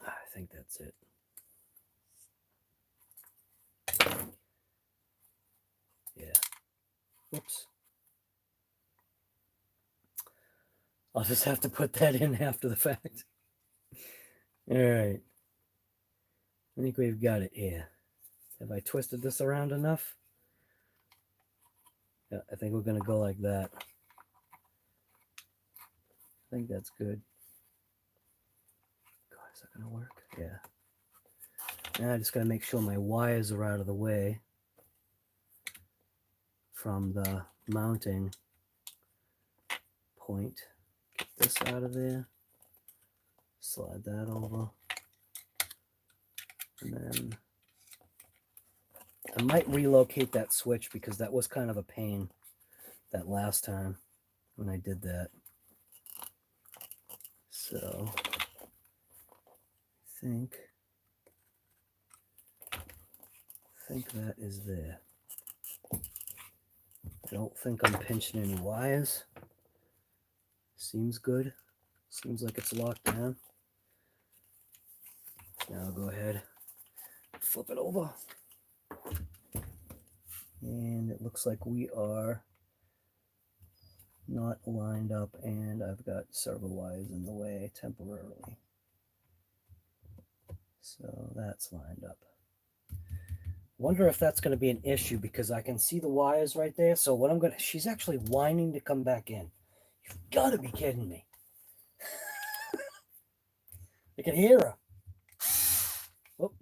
I think that's it. Yeah. Whoops. I'll just have to put that in after the fact. All right. I think we've got it here. Have I twisted this around enough? Yeah, I think we're going to go like that. I think that's good. God, is that going to work? Yeah. Now I just got to make sure my wires are out of the way from the mounting point. Get this out of there. Slide that over. And then I might relocate that switch because that was kind of a pain that last time when I did that. So I think that is there. I don't think I'm pinching any wires. Seems good. Seems like it's locked down. Now I'll go ahead, flip it over. And it looks like we are not lined up, and I've got servo wires in the way temporarily. So that's lined up. Wonder if that's going to be an issue because I can see the wires right there. So what I'm going to, she's actually whining to come back in. You've got to be kidding me. I can hear her. Whoop.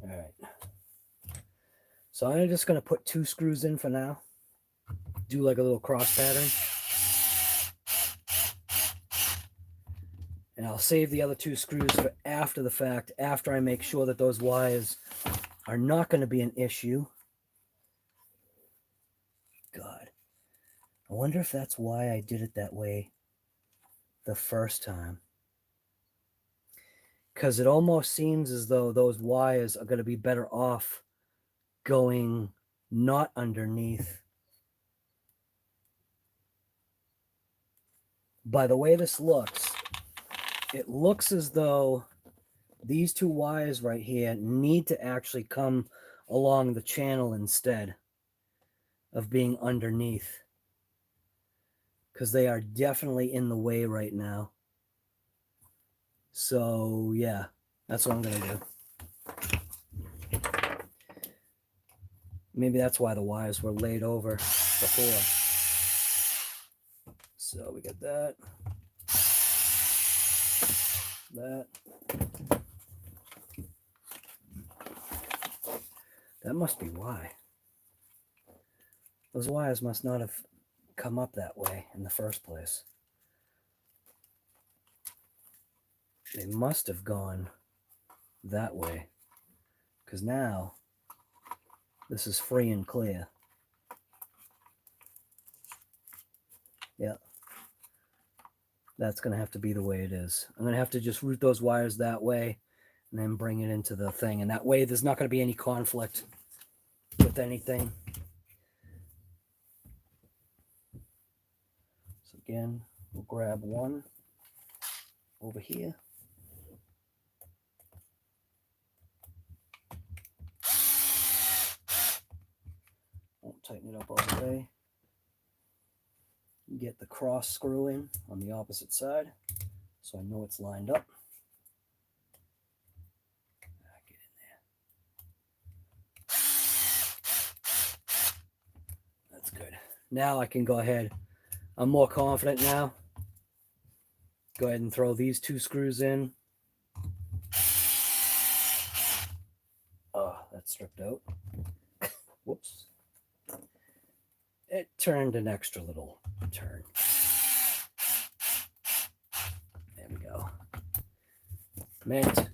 All right. So I'm just going to put 2 screws in for now. Do like a little cross pattern. And I'll save the other 2 screws for after the fact, after I make sure that those wires are not going to be an issue. God. I wonder if that's why I did it that way the first time. Because it almost seems as though those wires are going to be better off going not underneath. By the way this looks, it looks as though these 2 wires right here need to actually come along the channel instead of being underneath, because they are definitely in the way right now. So yeah, that's what I'm going to do. Maybe that's why the wires were laid over before. So we got that. That must be why. Those wires must not have come up that way in the first place. They must have gone that way, because now this is free and clear. Yeah. That's going to have to be the way it is. I'm going to have to just route those wires that way and then bring it into the thing. And that way there's not going to be any conflict with anything. So again, we'll grab one over here. Won't tighten it up all the way. Get the cross screw in on the opposite side so I know it's lined up. Get in there. That's good. Now I can go ahead. I'm more confident now. Go ahead and throw these 2 screws in. Oh, that's stripped out. Whoops. It turned an extra little turn. There we go. Meant.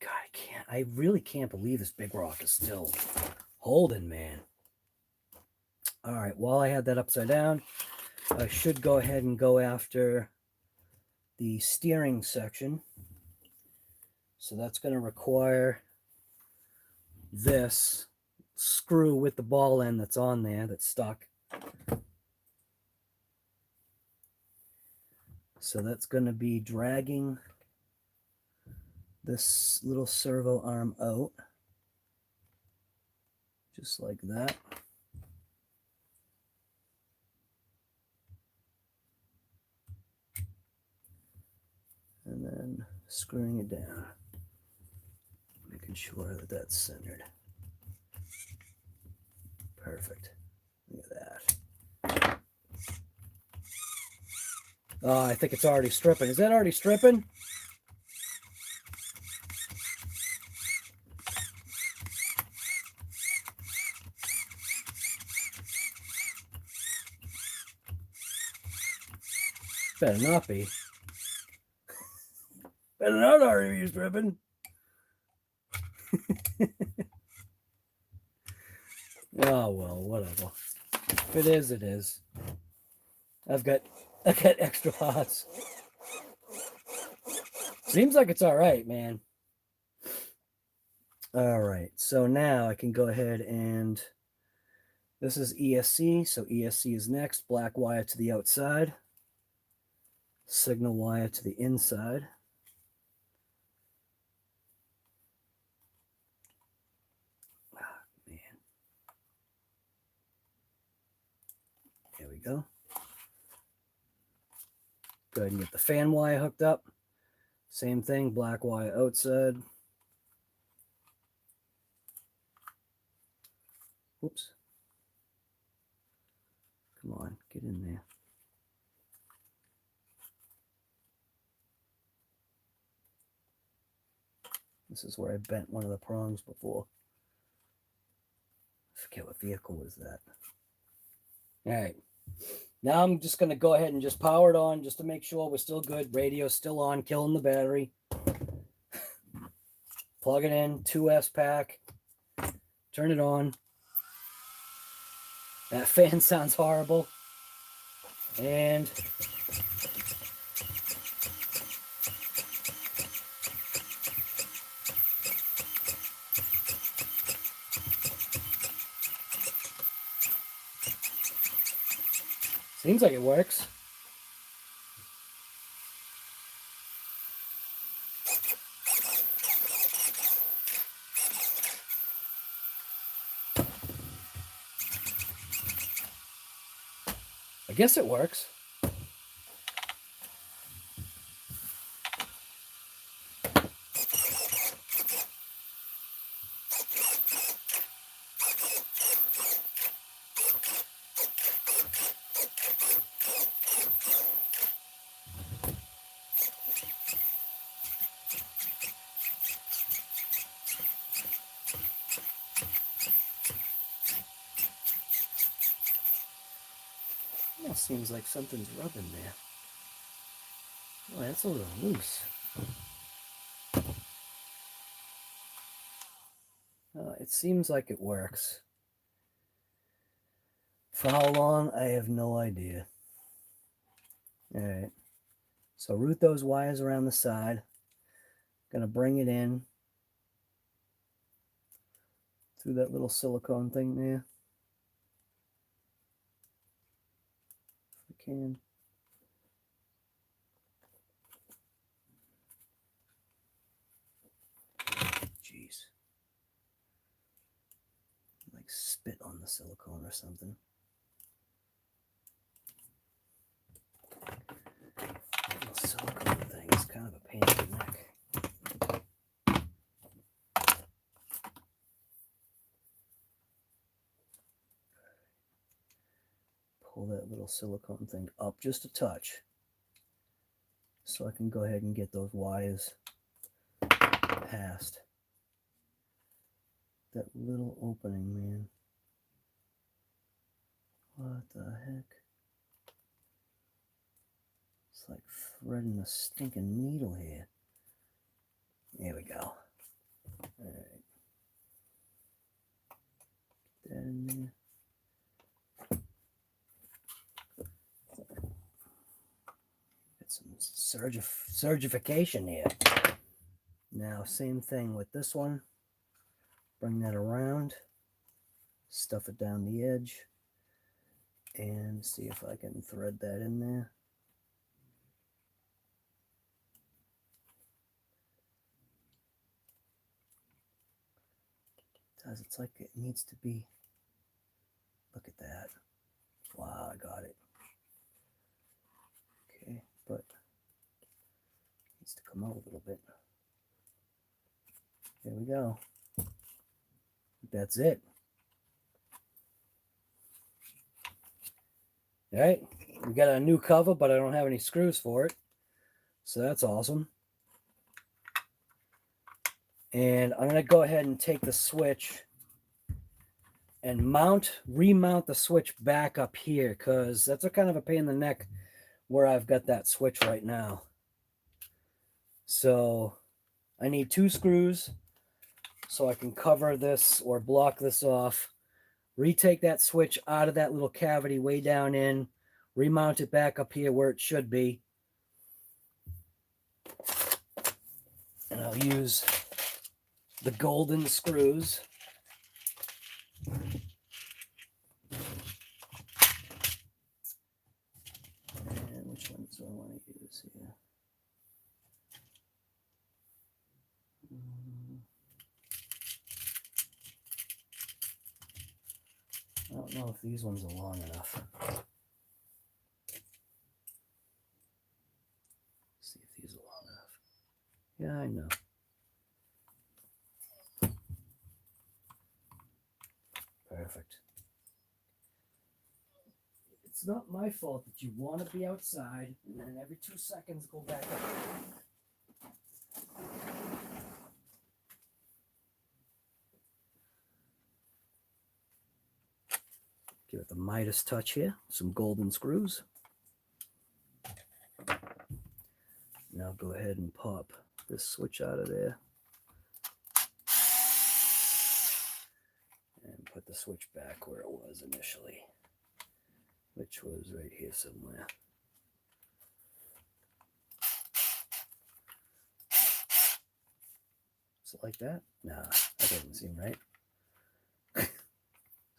God, I really can't believe this big rock is still holding, man. All right, while I had that upside down, I should go ahead and go after the steering section. So that's going to require this screw with the ball end that's on there, that's stuck. So that's going to be dragging this little servo arm out, just like that. And then screwing it down, making sure that that's centered. Perfect. Look at that. Oh, I think it's already stripping. Is that already stripping? Better not be. Better not already be stripping. Oh well, whatever. If it is, it is. I've got extra parts. Seems like it's all right, man. All right, so now I can go ahead and This is ESC, so ESC is next. Black wire to the outside. Signal wire to the inside. Ah, man. There we go. Go ahead and get the fan wire hooked up. Same thing, black wire outside. Whoops. Come on, get in there. This is where I bent one of the prongs before. I forget what vehicle was that. All right. Now I'm just going to go ahead and just power it on just to make sure we're still good. Radio's still on, killing the battery. Plug it in, 2S pack. Turn it on. That fan sounds horrible. And seems like it works. I guess it works. Almost seems like something's rubbing there. Oh, that's a little loose. It seems like it works. For how long, I have no idea. Alright. So route those wires around the side. Gonna bring it in through that little silicone thing there. If I can. Jeez. Like spit on the silicone or something. Little silicone thing is kind of a pain in the neck. Pull that little silicone thing up just a touch so I can go ahead and get those wires past that little opening, man. What the heck? It's like threading a stinking needle here. There we go. All right. Get that in there. Some surgification here. Now, same thing with this one. Bring that around, stuff it down the edge, and see if I can thread that in there. It does. It's like it needs to be. Look at that. Wow, I got it. Okay, but it needs to come out a little bit. There we go. That's it. All right, we got a new cover, but I don't have any screws for it, so that's awesome. And I'm gonna go ahead and take the switch and remount the switch back up here, because that's a kind of a pain in the neck where I've got that switch right now. So I need 2 screws so I can cover this or block this off. Retake that switch out of that little cavity way down in, remount it back up here where it should be. And I'll use the golden screws. this here. I don't know if these ones are long enough. See if these are long enough. Yeah, I know. Perfect. It's not my fault that you want to be outside and then every 2 seconds go back up. Give it the Midas touch here. Some golden screws. Now go ahead and pop this switch out of there. And put the switch back where it was initially, which was right here somewhere. Is it like that? Nah, that doesn't seem right.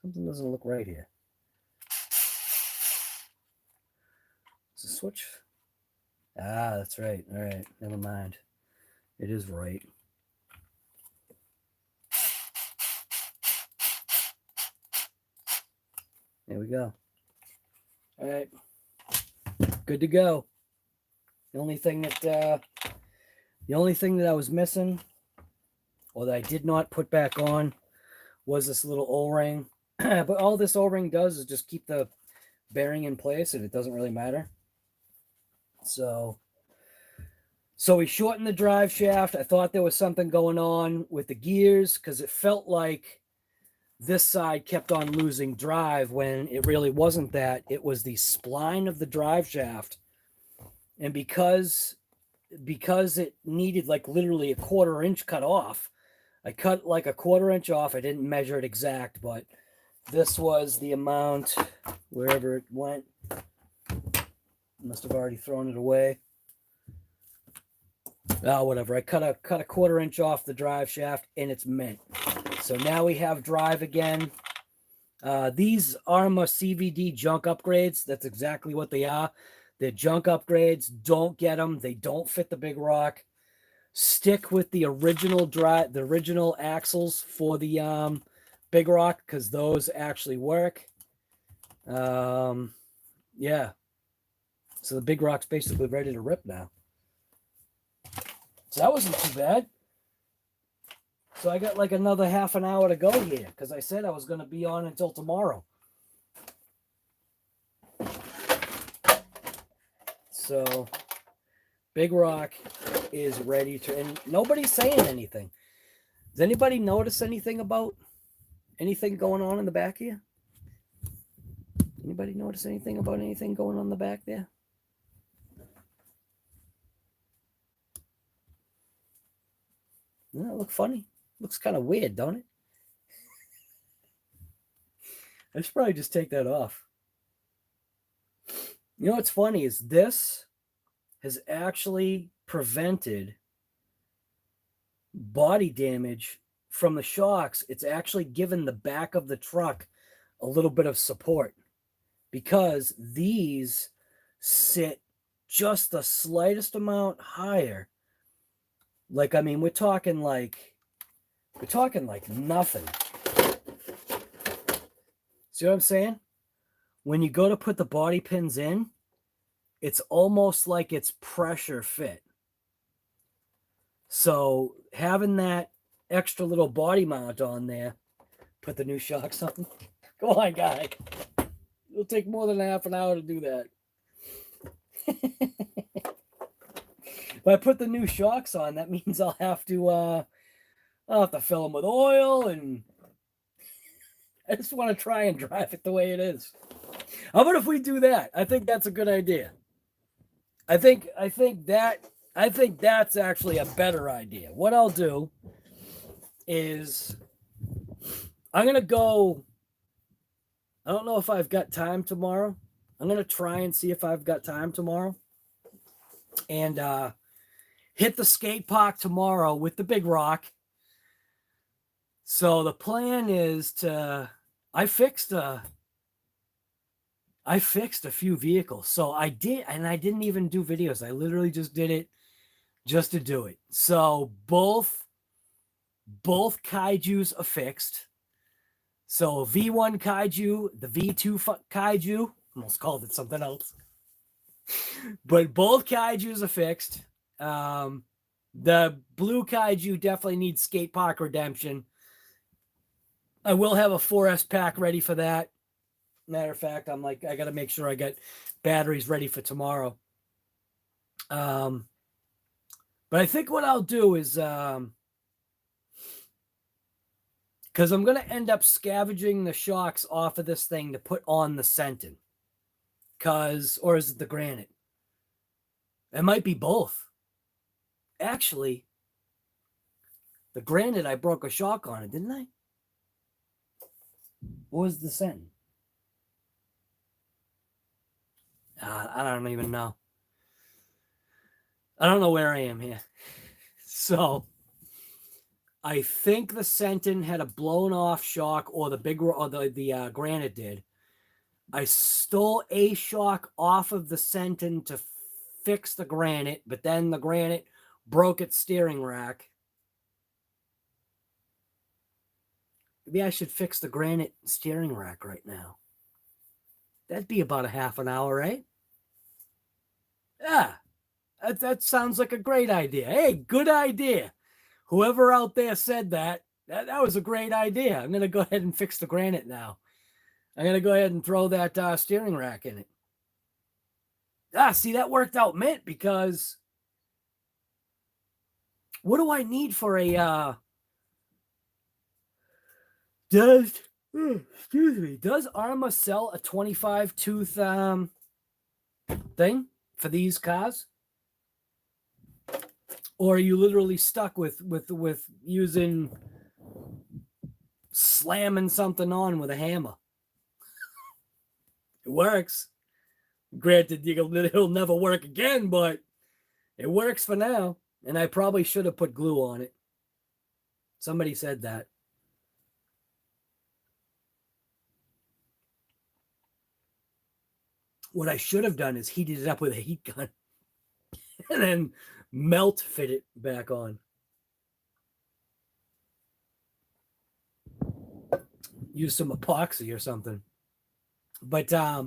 Something doesn't look right here. Is the switch? Ah, that's right. All right, never mind. It is right. There we go. All right, good to go. The only thing that I was missing, or that I did not put back on, was this little O-ring. But all this O-ring does is just keep the bearing in place, and it doesn't really matter. So we shortened the drive shaft. I thought there was something going on with the gears because it felt like this side kept on losing drive when it really wasn't that. It was the spline of the drive shaft. And because it needed like literally a 1/4 inch cut off, I cut like a 1/4 inch off. I didn't measure it exact, but this was the amount wherever it went. Must have already thrown it away. Oh, whatever. I cut a 1/4 inch off the drive shaft and it's mint. So now we have drive again. These Arrma CVD junk upgrades, that's exactly what they are. They're junk upgrades. Don't get them. They don't fit the Big Rock. Stick with the original drive, the original axles for the Big Rock, because those actually work. Yeah. So the Big Rock's basically ready to rip now. So that wasn't too bad. So I got like another half an hour to go here because I said I was going to be on until tomorrow. So Big Rock is ready to, and nobody's saying anything. Does anybody notice anything about anything going on in the back here? Anybody notice anything about anything going on in the back there? Doesn't that look funny? Looks kind of weird, don't it? I should probably just take that off. You know what's funny is this has actually prevented body damage from the shocks. It's actually given the back of the truck a little bit of support because these sit just the slightest amount higher. Like, I mean, we're talking like nothing. See what I'm saying? When you go to put the body pins in, it's almost like it's pressure fit. So having that extra little body mount on there, put the new shocks on. Go on, guy. It'll take more than half an hour to do that. If I put the new shocks on, that means I'll have to fill them with oil, and I just want to try and drive it the way it is. How about if we do that? I think that's a good idea. I think that's actually a better idea. What I'll do is I'm going to go, I don't know if I've got time tomorrow. I'm going to try and see if I've got time tomorrow and hit the skate park tomorrow with the Big Rock. So the plan is I fixed a I fixed a few vehicles. So I did, and I didn't even do videos. I literally just did it just to do it. So both kaijus are fixed. So V1 kaiju, the V2 kaiju, almost called it something else. But both kaijus are fixed. The blue kaiju definitely needs Skatepark redemption. I will have a 4S pack ready for that. Matter of fact, I'm like, I got to make sure I get batteries ready for tomorrow. But I think what I'll do is, because I'm going to end up scavenging the shocks off of this thing to put on the Sentin. Or is it the Granite? It might be both. Actually, the Granite, I broke a shock on it, didn't I? What was the Sentin? I don't even know. I don't know where I am here. So, I think the Sentin had a blown off shock, or the Granite did. I stole a shock off of the Sentin to fix the Granite, but then the Granite broke its steering rack. Maybe I should fix the Granite steering rack right now. That'd be about a half an hour, right? Yeah, that sounds like a great idea. Hey, good idea. Whoever out there said that was a great idea. I'm going to go ahead and fix the Granite now. I'm going to go ahead and throw that steering rack in it. See, that worked out mint, because what do I need for a does Arrma sell a 25 tooth thing for these cars? Or are you literally stuck with using slamming something on with a hammer? It works. Granted, it'll never work again, but it works for now. And I probably should have put glue on it. Somebody said that. What I should have done is heated it up with a heat gun and then melt fit it back on. Use some epoxy or something. But I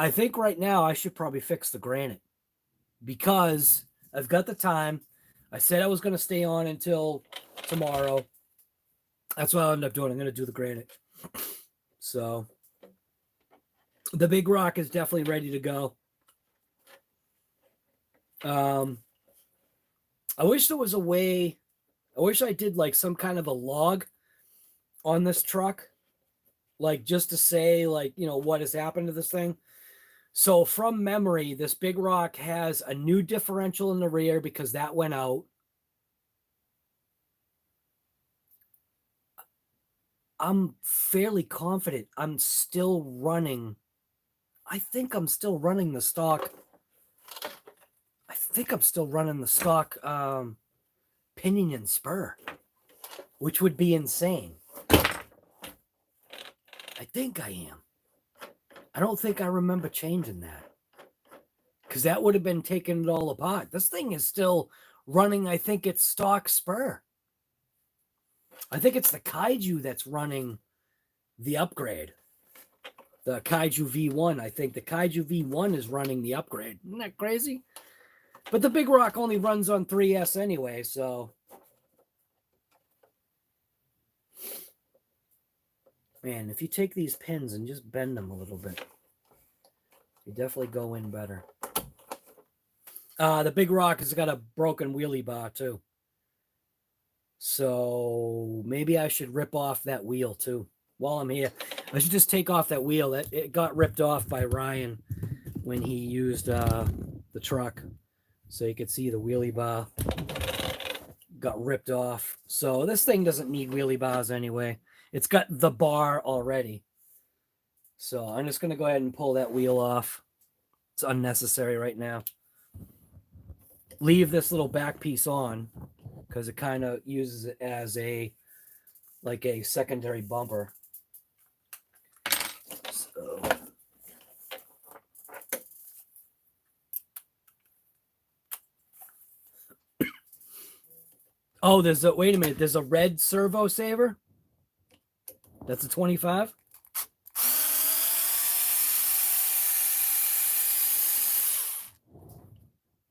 think right now I should probably fix the Granite, because I've got the time. I said I was going to stay on until tomorrow. That's what I'll end up doing. I'm going to do the Granite. So the Big Rock is definitely ready to go. I wish there was a way. I wish I did like some kind of a log on this truck, like just to say, like, what has happened to this thing. So from memory, this Big Rock has a new differential in the rear because that went out. I'm fairly confident I'm still running. I think I'm still running the stock. I think I'm still running the stock Pinion spur, which would be insane. I think I am. I don't think I remember changing that, because that would have been taking it all apart. This thing is still running. I think it's stock spur. I think it's the Kaiju that's running the upgrade. The Kaiju V1. I think the Kaiju V1 is running the upgrade. Isn't that crazy? But the Big Rock only runs on 3S anyway, so. Man, if you take these pins and just bend them a little bit, you definitely go in better. The Big Rock has got a broken wheelie bar too. So maybe I should rip off that wheel too. While I'm here, I should just take off that wheel. It got ripped off by Ryan when he used the truck. So you could see the wheelie bar got ripped off. So this thing doesn't need wheelie bars anyway. It's got the bar already. So I'm just going to go ahead and pull that wheel off. It's unnecessary right now. Leave this little back piece on because it kind of uses it as a secondary bumper. So Oh, there's a, wait a minute. There's a red servo saver. That's a 25.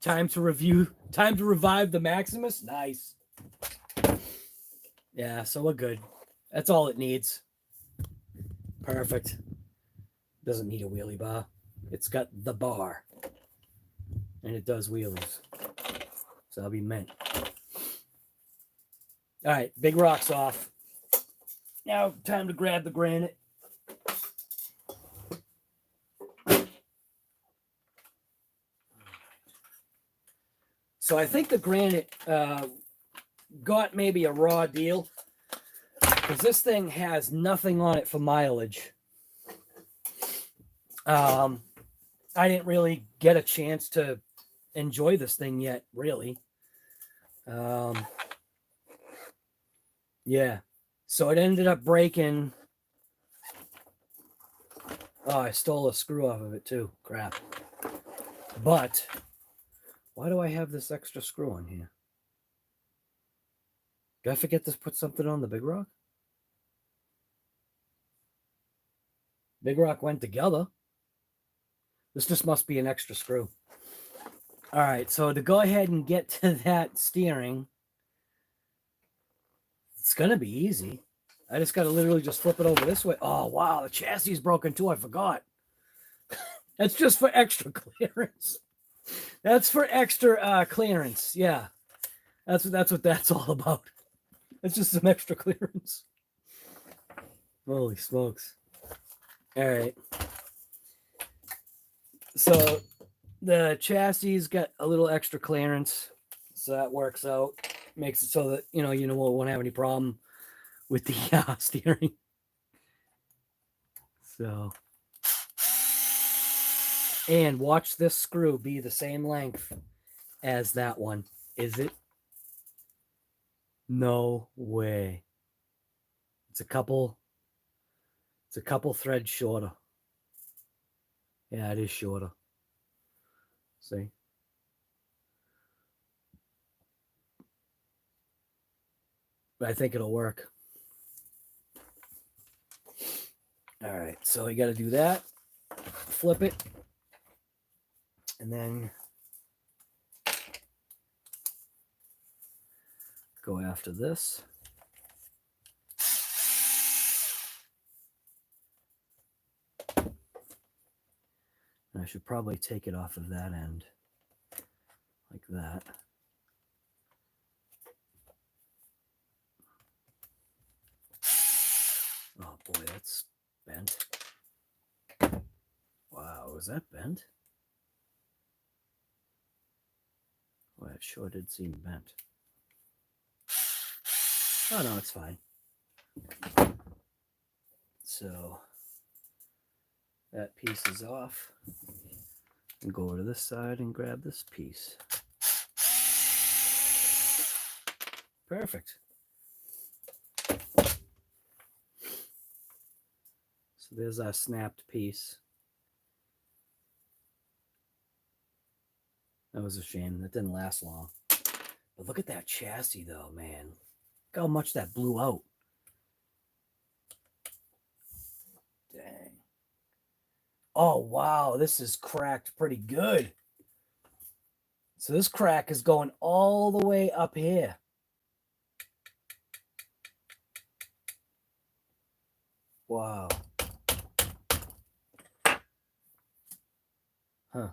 Time to revive the Maximus. Nice. Yeah, so we're good. That's all it needs. Perfect. Doesn't need a wheelie bar. It's got the bar. And it does wheelies. So I'll be meant. All right, big rock's off. Now time to grab the granite. So I think the granite got maybe a raw deal because this thing has nothing on it for mileage. I didn't really get a chance to enjoy this thing yet, really. Yeah. So it ended up breaking. Oh, I stole a screw off of it too. Crap. But why do I have this extra screw on here? Did I forget to put something on the Big Rock? Big Rock went together. This just must be an extra screw. All right, so to go ahead and get to that steering, it's going to be easy. I just got to literally just flip it over this way. Oh, wow, the chassis is broken too. I forgot. That's just for extra clearance. That's for extra clearance. Yeah, that's what that's all about. It's just some extra clearance. Holy smokes. All right. So the chassis got a little extra clearance. So that works out. Makes it so that, you won't have any problem with the steering. So. And watch this screw be the same length as that one. Is it? No way. It's a couple threads shorter. Yeah, it is shorter. See? But I think it'll work. All right, so you got to do that. Flip it. And then go after this. I should probably take it off of that end like that. Oh boy, that's bent. Wow, was that bent? Well, it sure did seem bent. Oh no, it's fine. So that piece is off. And go over to this side and grab this piece. Perfect. So there's our snapped piece. That was a shame. That didn't last long. But look at that chassis though, man. Look how much that blew out. Dang. Oh, wow. This is cracked pretty good. So this crack is going all the way up here. Wow. Huh.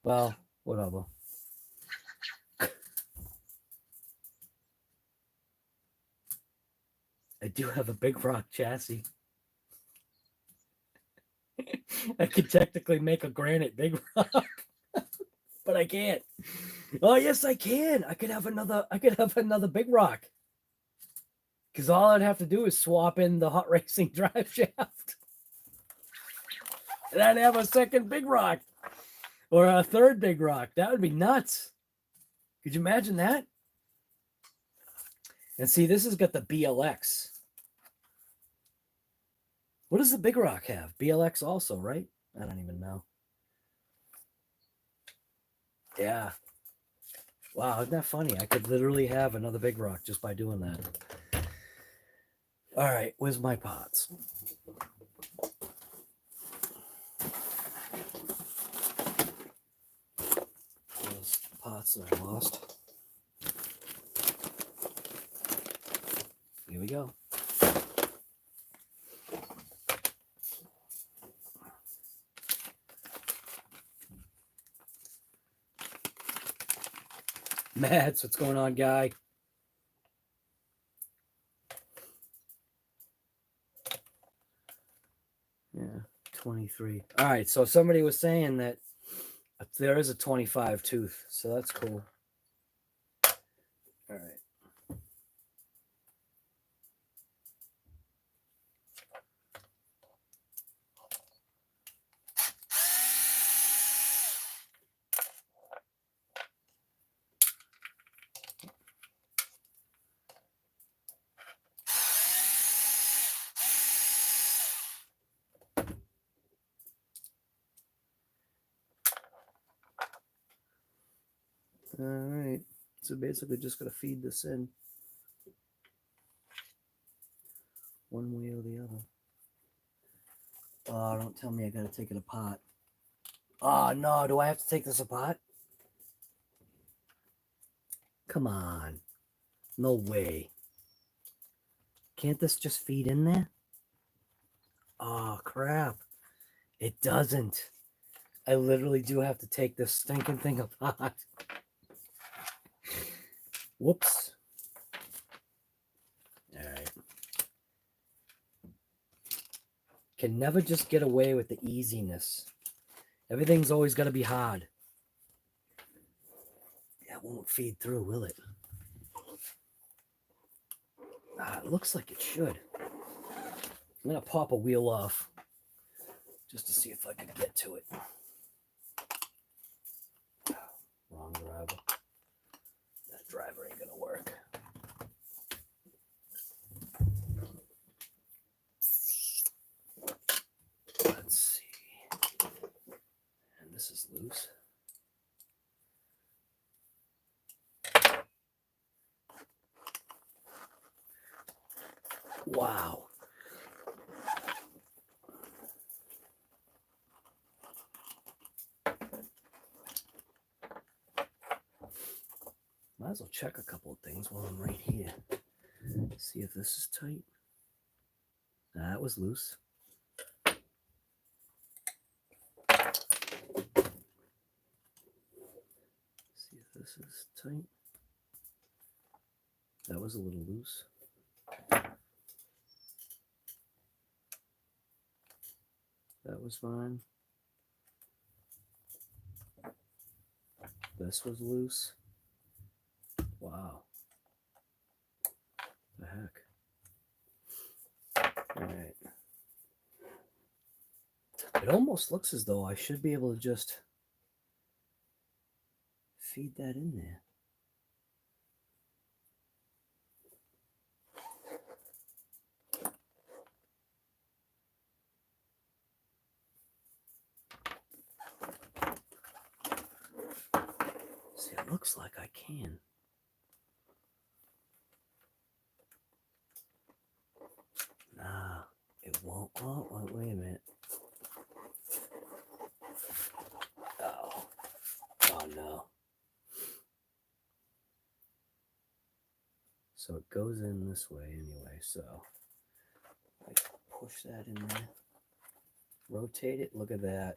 Well, whatever. I do have a Big Rock chassis. I could technically make a granite Big Rock, but I can't. Oh yes, I can. I could have another Big Rock. Because all I'd have to do is swap in the hot racing drive shaft. And I'd have a second Big Rock. Or a third Big Rock. That would be nuts. Could you imagine that? And see, this has got the BLX. What does the Big Rock have? BLX also, right? I don't even know. Yeah. Wow, isn't that funny? I could literally have another big rock just by doing that. All right, where's my pots? Those pots that I lost. Here we go. Mads, what's going on, guy? Yeah, 23. All right, so somebody was saying that there is a 25 tooth, so that's cool. All right. All right, so basically just got to feed this in one way or the other. Oh, don't tell me I got to take it apart. Oh, no, do I have to take this apart? Come on. No way. Can't this just feed in there? Oh, crap. It doesn't. I literally do have to take this stinking thing apart. Whoops. All right. Can never just get away with the easiness. Everything's always got to be hard. That won't feed through, will it? It looks like it should. I'm going to pop a wheel off just to see if I can get to it. Wrong driver. That driver ain't going to work. Let's see. And this is loose. Wow. Might as well check a couple of things while I'm right here. See if this is tight. That was loose. See if this is tight. That was a little loose. That was fine. This was loose. Wow. The heck. All right. It almost looks as though I should be able to just feed that in there. See, it looks like I can. Nah, it won't. Oh, wait a minute. Oh. Oh, no. So it goes in this way anyway, so I push that in there. Rotate it. Look at that.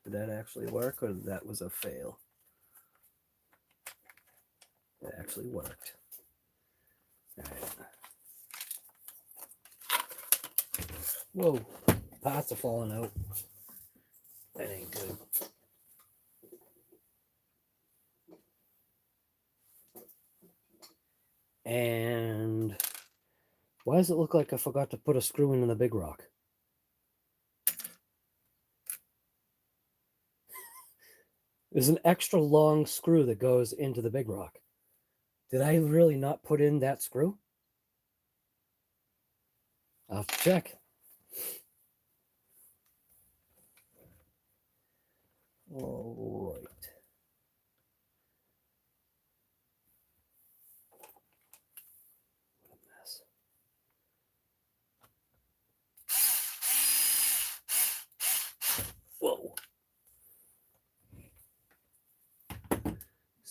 Did that actually work, or that was a fail? It actually worked. All right. Whoa, parts are falling out. That ain't good. And why does it look like I forgot to put a screw in the big rock? There's an extra long screw that goes into the big rock. Did I really not put in that screw? I'll have to check. All right.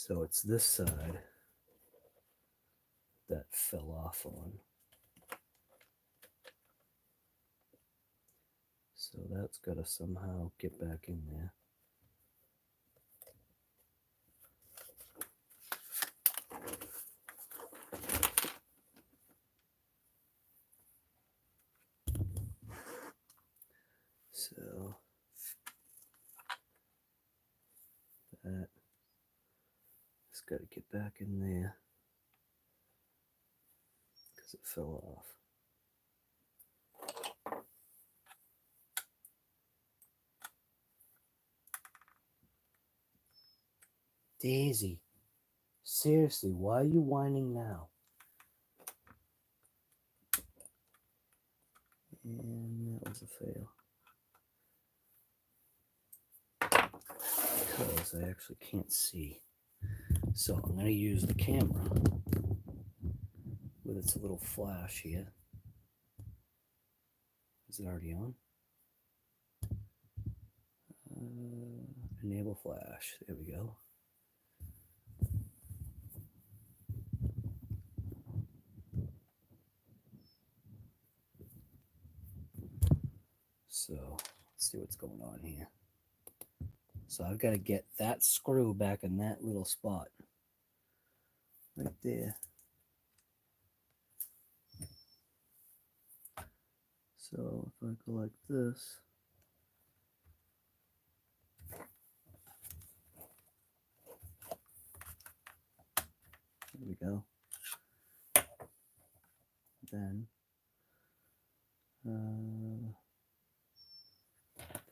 So it's this side that fell off on. So that's got to somehow get back in there. So that's got to get back in there because it fell off. Daisy, seriously, why are you whining now? And that was a fail. Because I actually can't see. So I'm going to use the camera with its little flash here. Is it already on? Enable flash. There we go. So let's see what's going on here. So I've got to get that screw back in that little spot right there. So if I go like this, there we go. Then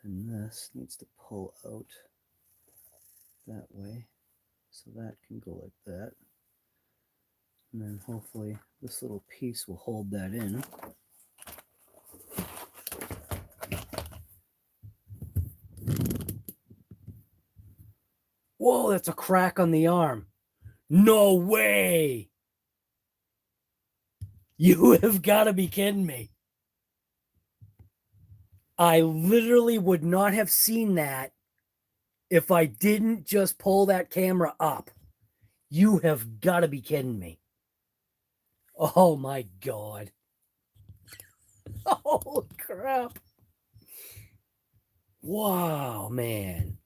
this needs to pull out that way, so that can go like that, and then hopefully this little piece will hold that in. Whoa, that's a crack on the arm. No way! You have got to be kidding me. I literally would not have seen that if I didn't just pull that camera up. You have got to be kidding me. Oh my God. Holy crap. Wow, man.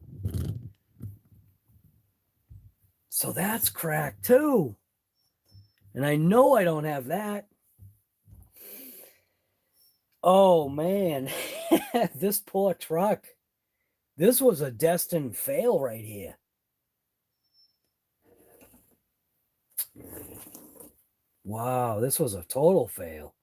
So that's cracked too. And I know I don't have that. Oh man. This poor truck. This was a destined fail right here. Wow, this was a total fail.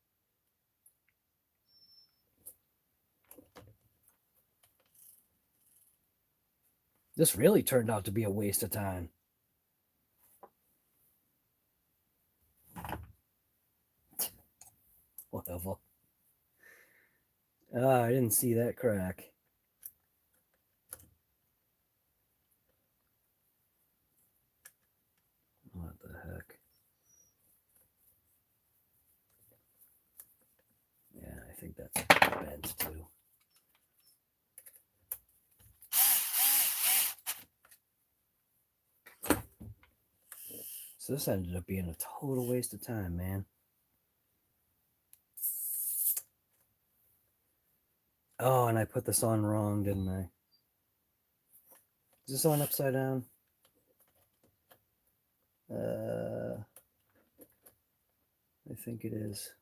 This really turned out to be a waste of time. Whatever. I didn't see that crack. What the heck? Yeah, I think that's bent too. So this ended up being a total waste of time, man. Oh, and I put this on wrong, didn't I? Is this on upside down? I think it is.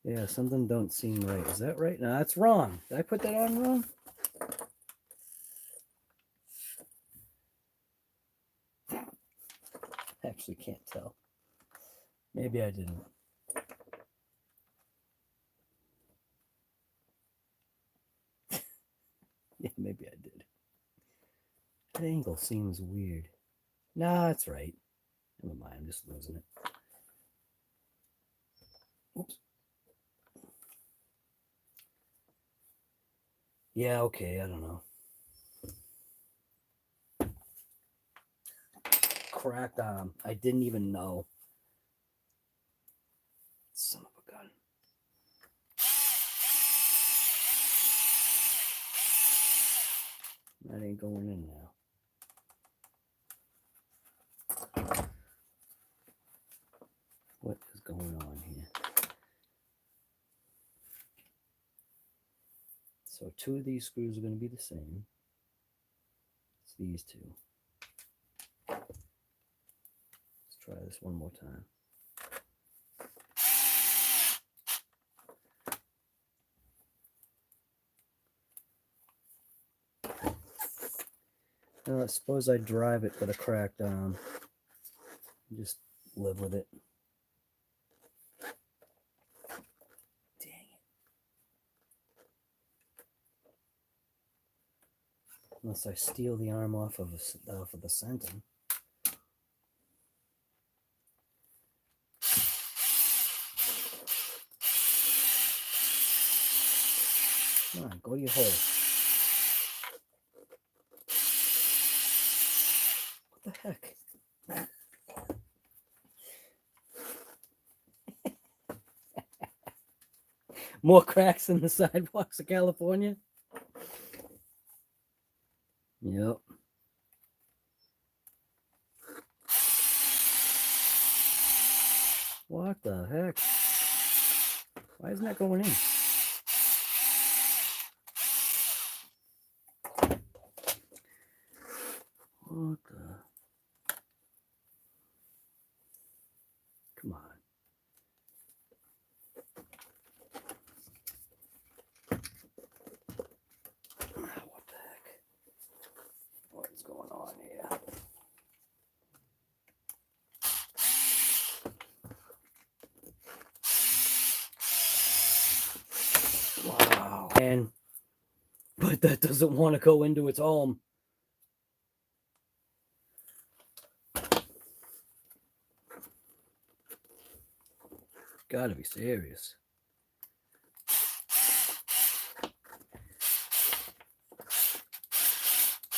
Yeah, something don't seem right. Is that right? No, that's wrong. Did I put that on wrong? Actually can't tell. Maybe I didn't. Yeah, maybe I did. That angle seems weird. Nah, that's right. Never mind, I'm just losing it. Oops. Yeah, okay, I don't know. Cracked arm. I didn't even know. Son of a gun. That ain't going in now. So 2 of these screws are going to be the same. It's these 2. Let's try this one more time. I suppose I drive it with a cracked arm. Just live with it. Dang it. Unless I steal the arm off of the center. Come on, go to your hole. What the heck? More cracks in the sidewalks of California? Yep. What the heck? Why isn't that going in? What the? Come on. What the heck? What is going on here? Wow. And but that doesn't want to go into its home. Gotta be serious.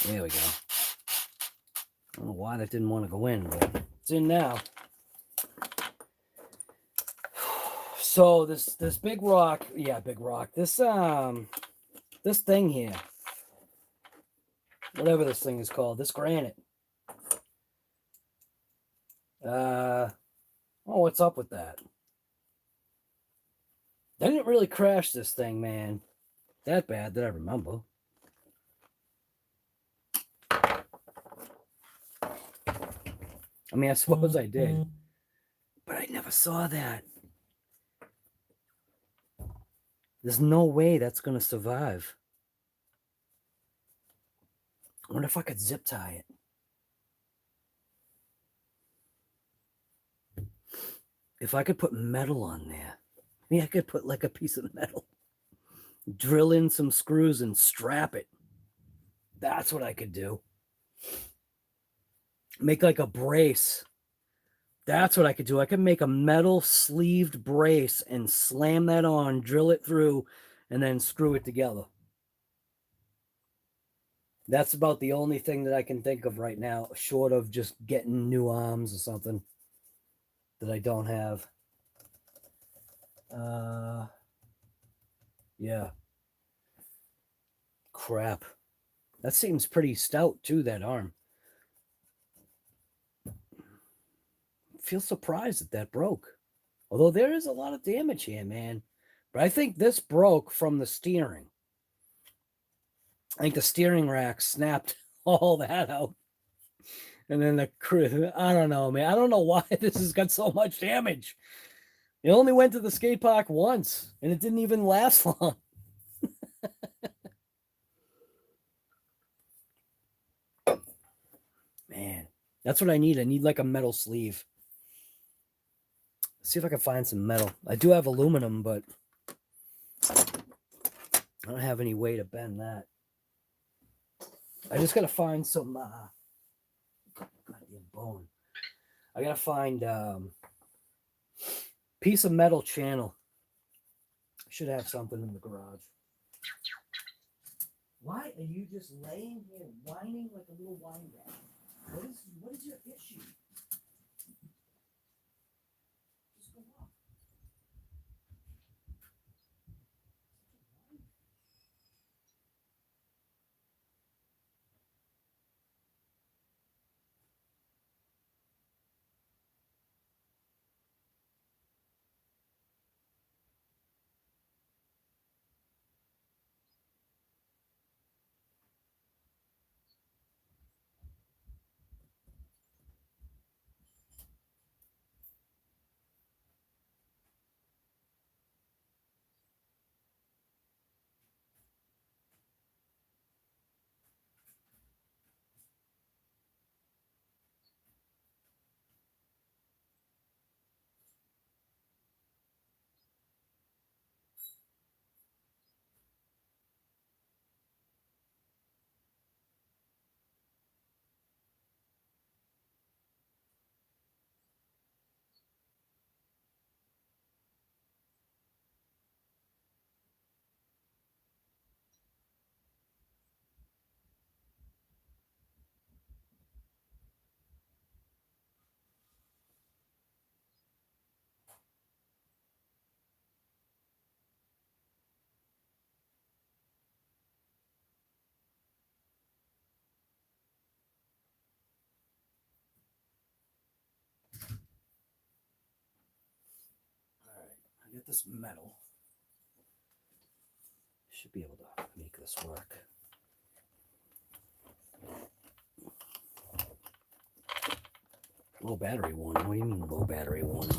There we go. I don't know why that didn't want to go in, but it's in now. So this big rock, yeah, big rock. This thing here, whatever this thing is called, this granite. Oh, what's up with that? I didn't really crash this thing, man. That bad that I remember. I mean, I suppose I did, but I never saw that. There's no way that's going to survive. I wonder if I could zip tie it. If I could put metal on there. Maybe I could put like a piece of metal. Drill in some screws and strap it. That's what I could do. Make like a brace. That's what I could do. I could make a metal sleeved brace and slam that on, drill it through, and then screw it together. That's about the only thing that I can think of right now, short of just getting new arms or something that I don't have. Yeah. Crap. That seems pretty stout too, that arm. Feel surprised that that broke. Although there is a lot of damage here, man. But I think this broke from the steering. I think the steering rack snapped all that out. And then I don't know, man. I don't know why this has got so much damage. It only went to the skate park once, and it didn't even last long. Man, that's what I need. I need like a metal sleeve. Let's see if I can find some metal. I do have aluminum, but I don't have any way to bend that. I just got to find some goddamn bone. I got to find piece of metal channel. I should have something in the garage. Why are you just laying here whining like a little whine bag? What is your issue? Just go up. get this metal. Should be able to make this work. Low battery warning. What do you mean low battery warning?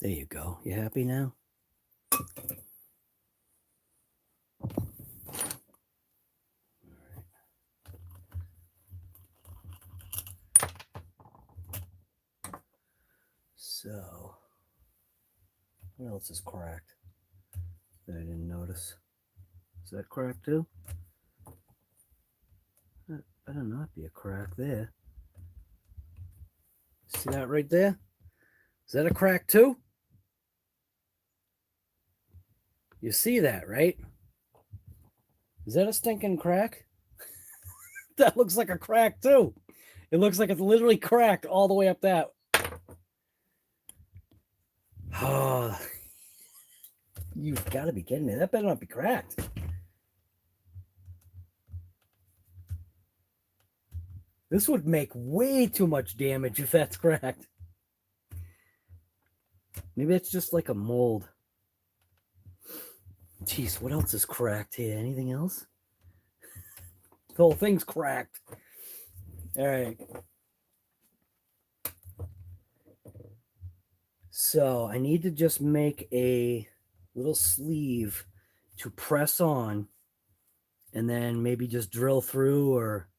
There you go. You happy now? So, what else is cracked that I didn't notice? Is that cracked too? That better not be a crack there. See that right there? Is that a crack too? You see that, right? Is that a stinking crack? That looks like a crack too. It looks like it's literally cracked all the way up that. Oh, you've got to be kidding me. That better not be cracked. This would make way too much damage if that's cracked. Maybe it's just like a mold. Jeez, what else is cracked here? Anything else? The whole thing's cracked. All right. So I need to just make a little sleeve to press on and then maybe just drill through or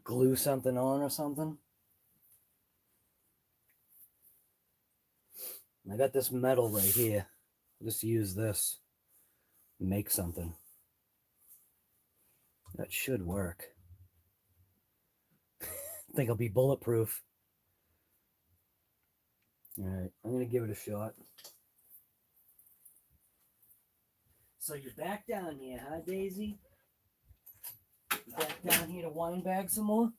glue something on or something. I got this metal right here. I'll just use this to make something. That should work. I think I'll be bulletproof. All right, I'm going to give it a shot. So you're back down here, huh, Daisy? You're back down here to wine bag some more?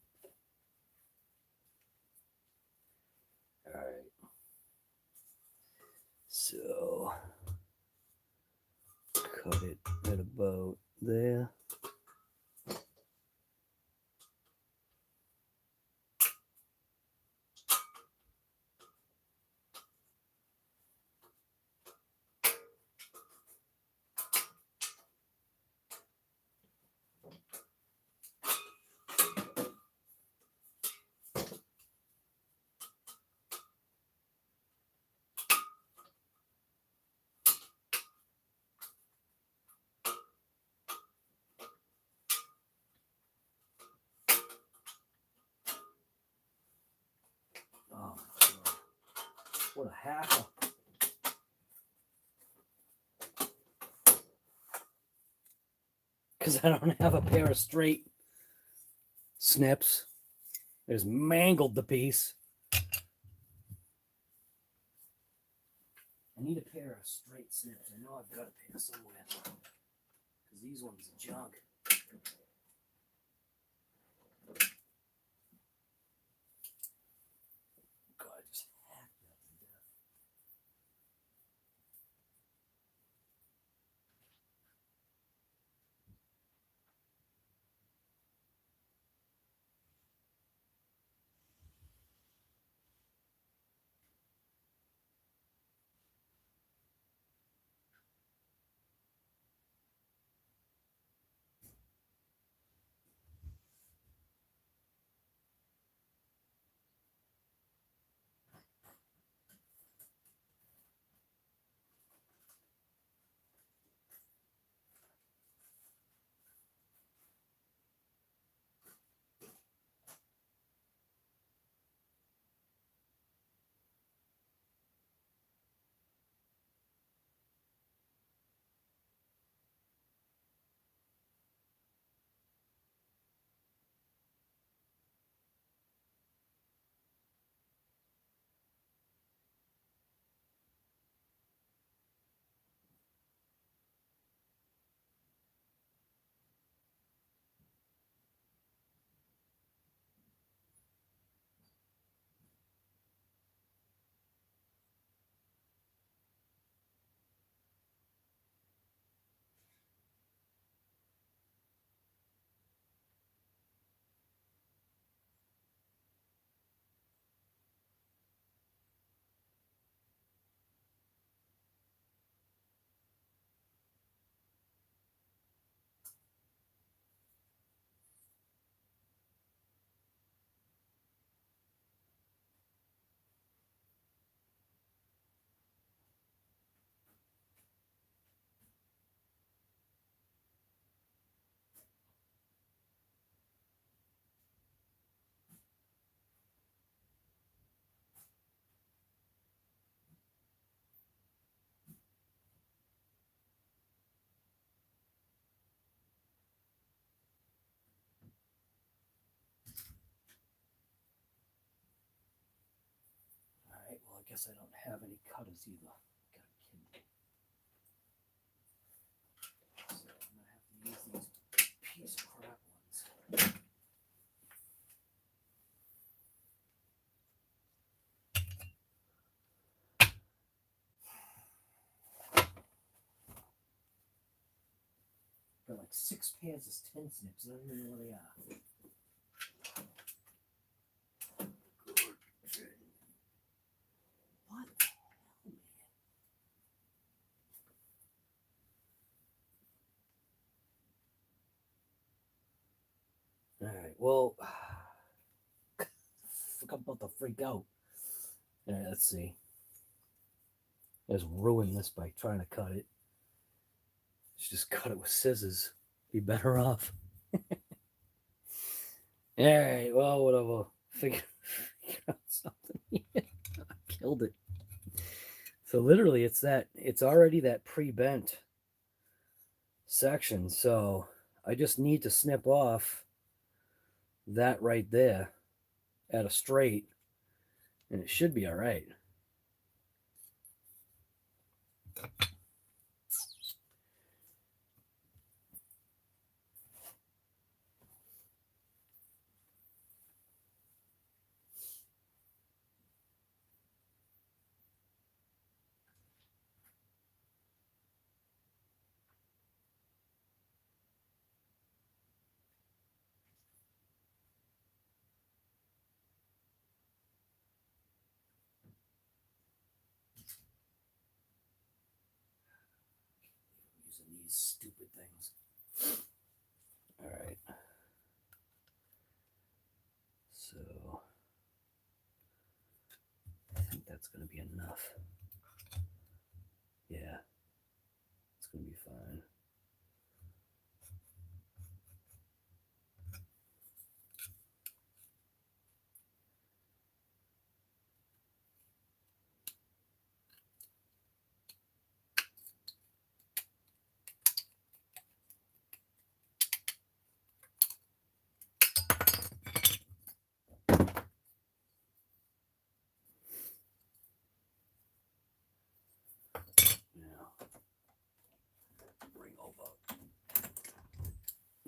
All right. So, cut it at about there. Oh, what a hassle. Because I don't have a pair of straight snips. I just mangled the piece. I need a pair of straight snips. I know I've got a pair somewhere. Because these ones are junk. God, I just hacked that to death. guess I don't have any cutters either. Gotta kid me. So I'm gonna have to use these piece of crap ones. They're like 6 pairs of tin snips. I don't even know where they are. What the hell, man? Alright, well, I'm about to freak out. Alright, let's see. Just ruin this by trying to cut it. Just cut it with scissors. Be better off. Alright, well, whatever. Figure out something. I killed it. So literally it's already that pre-bent section. So I just need to snip off that right there at a straight, and it should be all right. These stupid things. All right. So I think that's going to be enough. Yeah, it's going to be fine.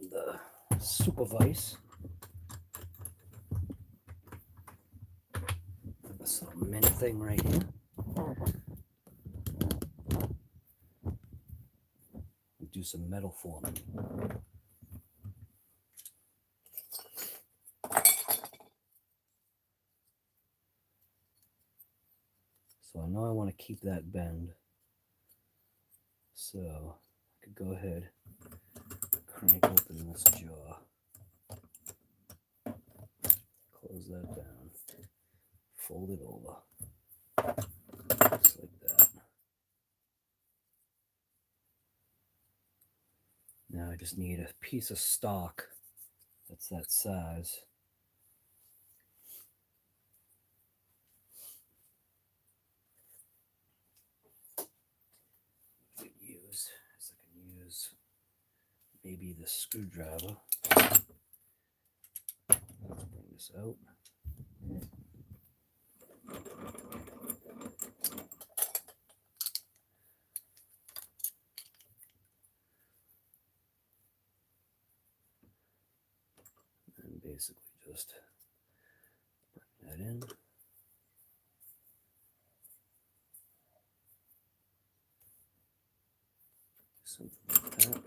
The supervise. This little mint thing right here. Do some metal forming. So I know I want to keep that bend. So I could go ahead, crank open this jaw, close that down, fold it over, just like that. Now I just need a piece of stock that's that size. I can use maybe the screwdriver. Let's bring this out. And basically just bring that in. Something like that.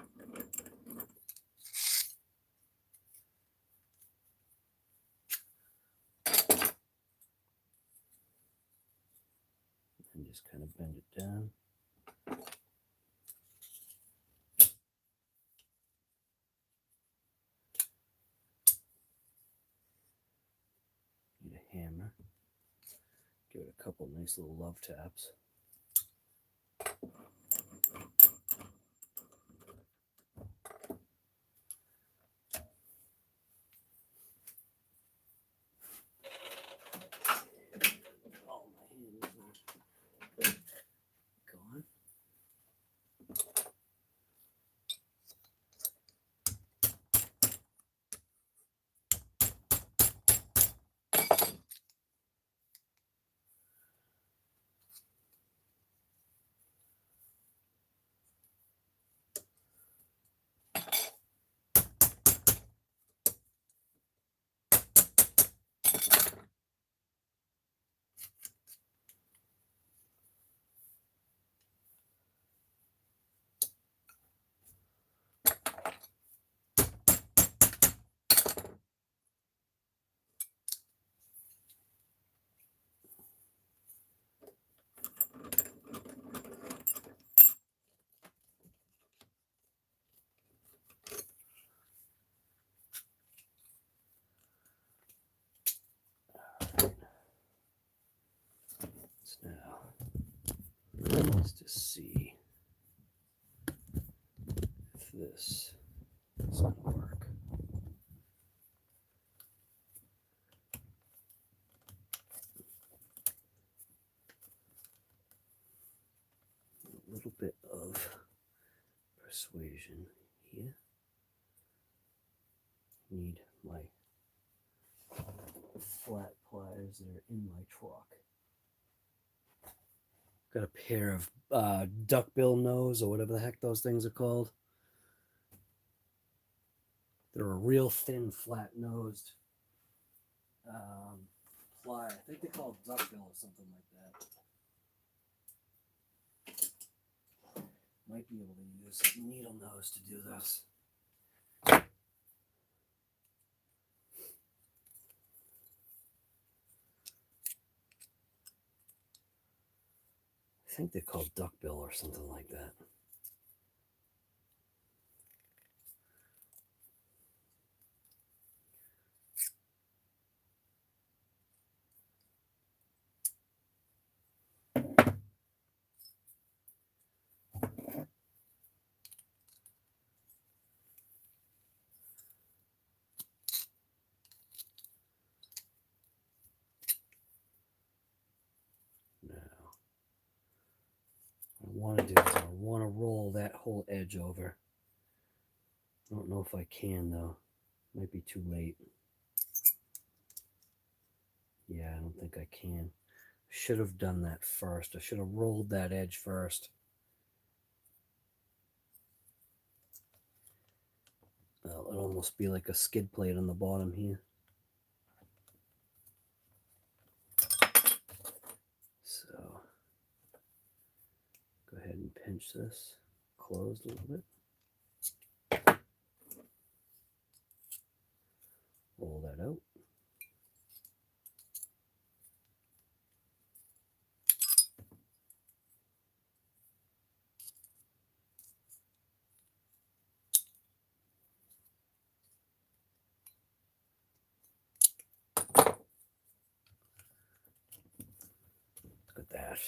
And just kind of bend it down. Need a hammer. Give it a couple nice little love taps. So now, let's just see if this is going to work. A little bit of persuasion here. Need my flat pliers that are in my truck. Got a pair of duckbill nose or whatever the heck those things are called. They're a real thin, flat-nosed plier. I think they're called duckbill or something like that. Might be able to use a needle nose to do this. I think they're called duckbill or something like that. Want to do is I want to roll that whole edge over. I don't know if I can though. Might be too late. Yeah, I don't think I can. Should have done that first. I should have rolled that edge first. Well, it'll almost be like a skid plate on the bottom here. So go ahead and pinch this closed a little bit. Roll that out. Look at that.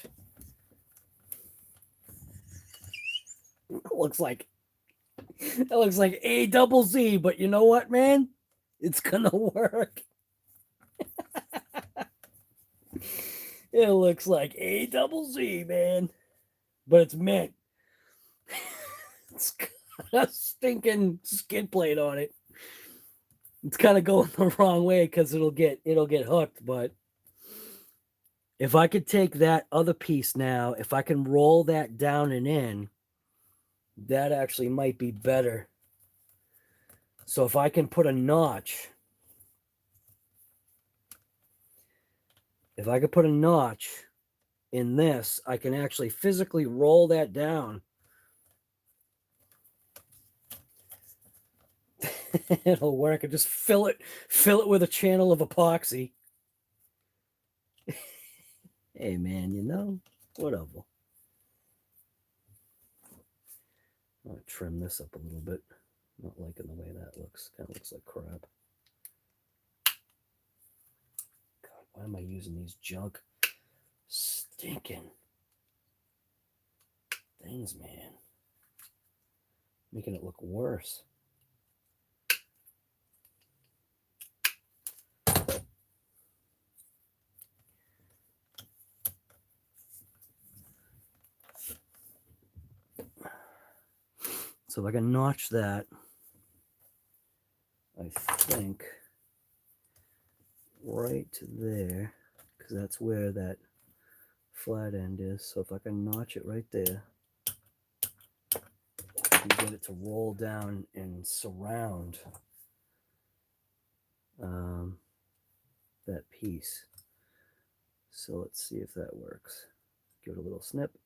That looks like A double Z, but you know what, man? It's gonna work. It looks like A double Z, man. But it's mint. It's got a stinking skid plate on it. It's kind of going the wrong way because it'll get hooked, but if I could take that other piece now, if I can roll that down and in, that actually might be better. So if I can put a notch, if I could put a notch in this, I can actually physically roll that down. It'll work. I just fill it with a channel of epoxy. Hey man, you know, whatever. I'm gonna trim this up a little bit. Not liking the way that looks. Kind of looks like crap. God, why am I using these junk stinking things, man? Making it look worse. So if I can notch that, I think right to there, because that's where that flat end is. So if I can notch it right there, and get it to roll down and surround that piece. So let's see if that works. Give it a little snip.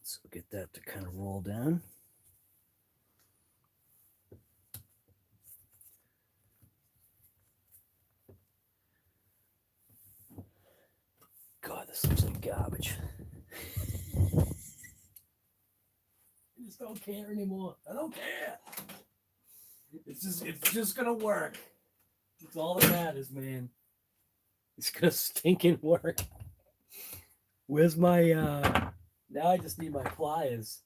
So get that to kind of roll down. God, this looks like garbage. I just don't care anymore. I don't care. It's just gonna work. It's all that matters, man. It's gonna stinking work. Where's my now I just need my pliers.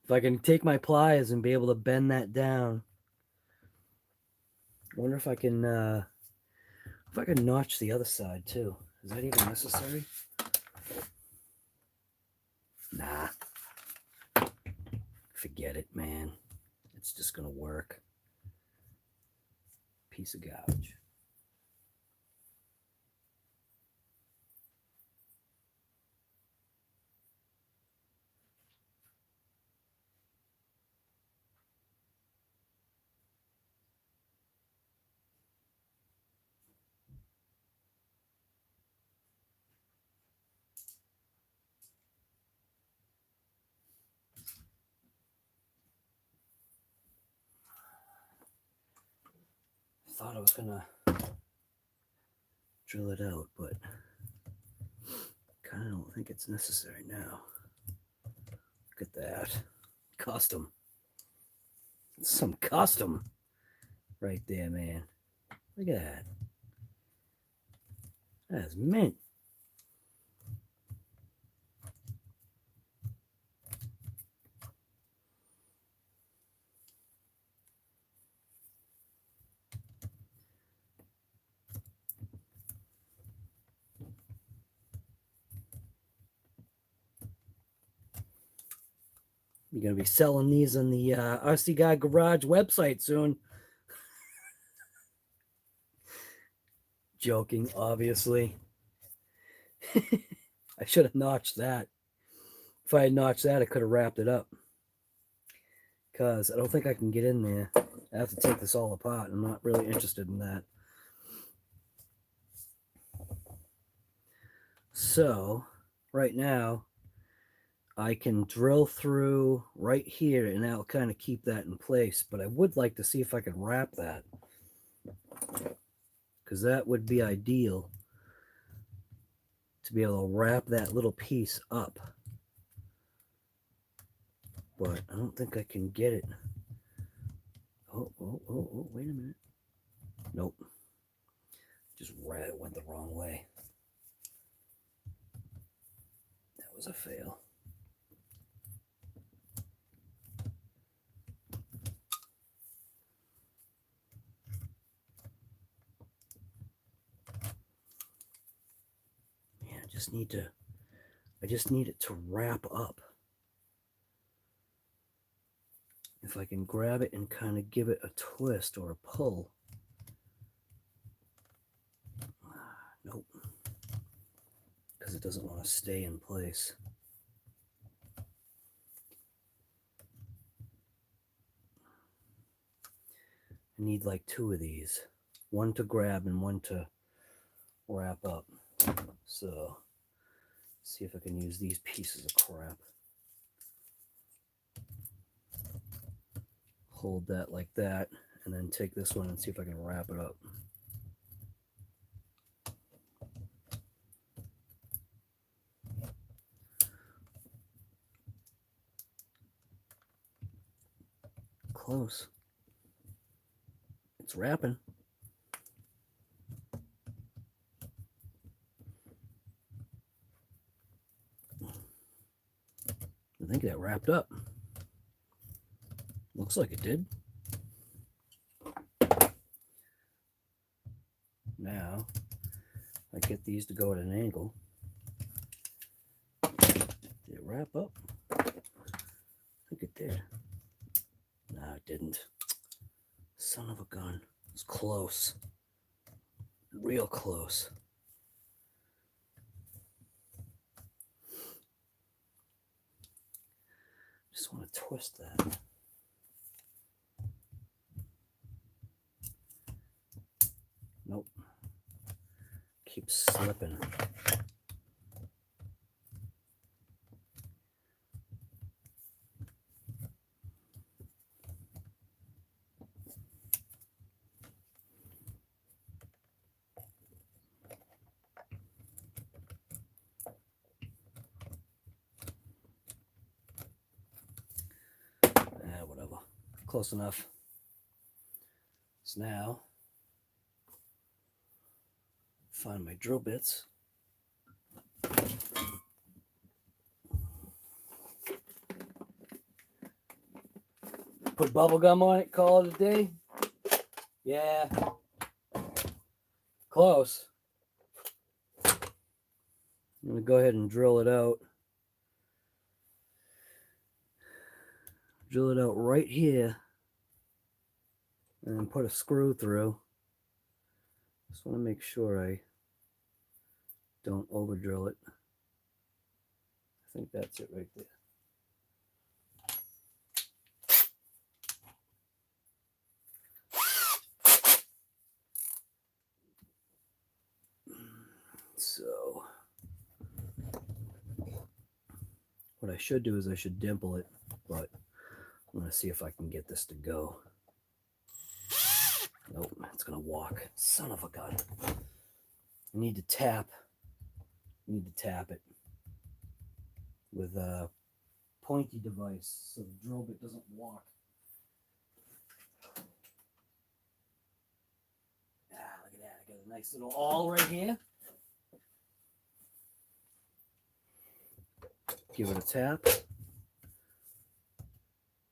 If I can take my pliers and be able to bend that down. I wonder if I can notch the other side too. Is that even necessary? Nah. Forget it, man. It's just gonna work. Piece of garbage. Thought I was gonna drill it out, but kind of don't think it's necessary now. Look at that. Custom. Some custom right there, man. Look at that. That's mint. You're going to be selling these on the RC Guy Garage website soon. Joking, obviously. I should have notched that. If I had notched that, I could have wrapped it up. Because I don't think I can get in there. I have to take this all apart. I'm not really interested in that. So, right now, I can drill through right here and that'll kind of keep that in place. But I would like to see if I can wrap that. Because that would be ideal. To be able to wrap that little piece up. But I don't think I can get it. Oh, wait a minute. Nope. Just went the wrong way. That was a fail. Man, I just need it to wrap up. If I can grab it and kind of give it a twist or a pull. Nope. Because it doesn't want to stay in place. I need like two of these. One to grab and one to wrap up. So, see if I can use these pieces of crap. Hold that like that, and then take this one and see if I can wrap it up. Close. It's wrapping. I think that wrapped up. Looks like it did. Now, I get these to go at an angle. Did it wrap up? I think it did. No, it didn't. Son of a gun. It's close. Real close. Just want to twist that. Nope. Keeps slipping. Whatever. close enough. So now, find my drill bits. Put bubble gum on it, call it a day. Yeah. Close. I'm going to go ahead and drill it out. Drill it out right here. And then put a screw through. Just want to make sure I don't over drill it. I think that's it right there. So what I should do is I should dimple it, but I'm going to see if I can get this to go. Nope, it's going to walk. Son of a gun. I need to tap. I need to tap it with a pointy device so the drill bit doesn't walk. Ah, look at that. I got a nice little awl right here. Give it a tap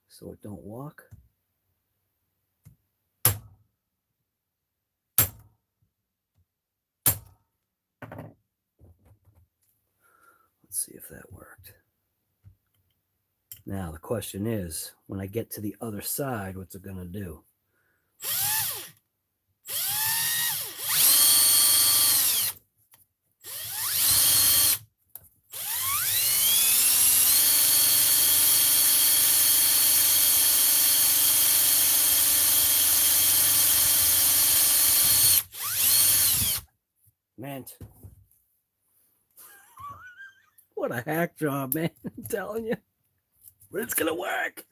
so it don't walk. Let's see if that worked. Now the question is, when I get to the other side, what's it gonna do? Meant. What a hack job, man. I'm telling you. But it's gonna work.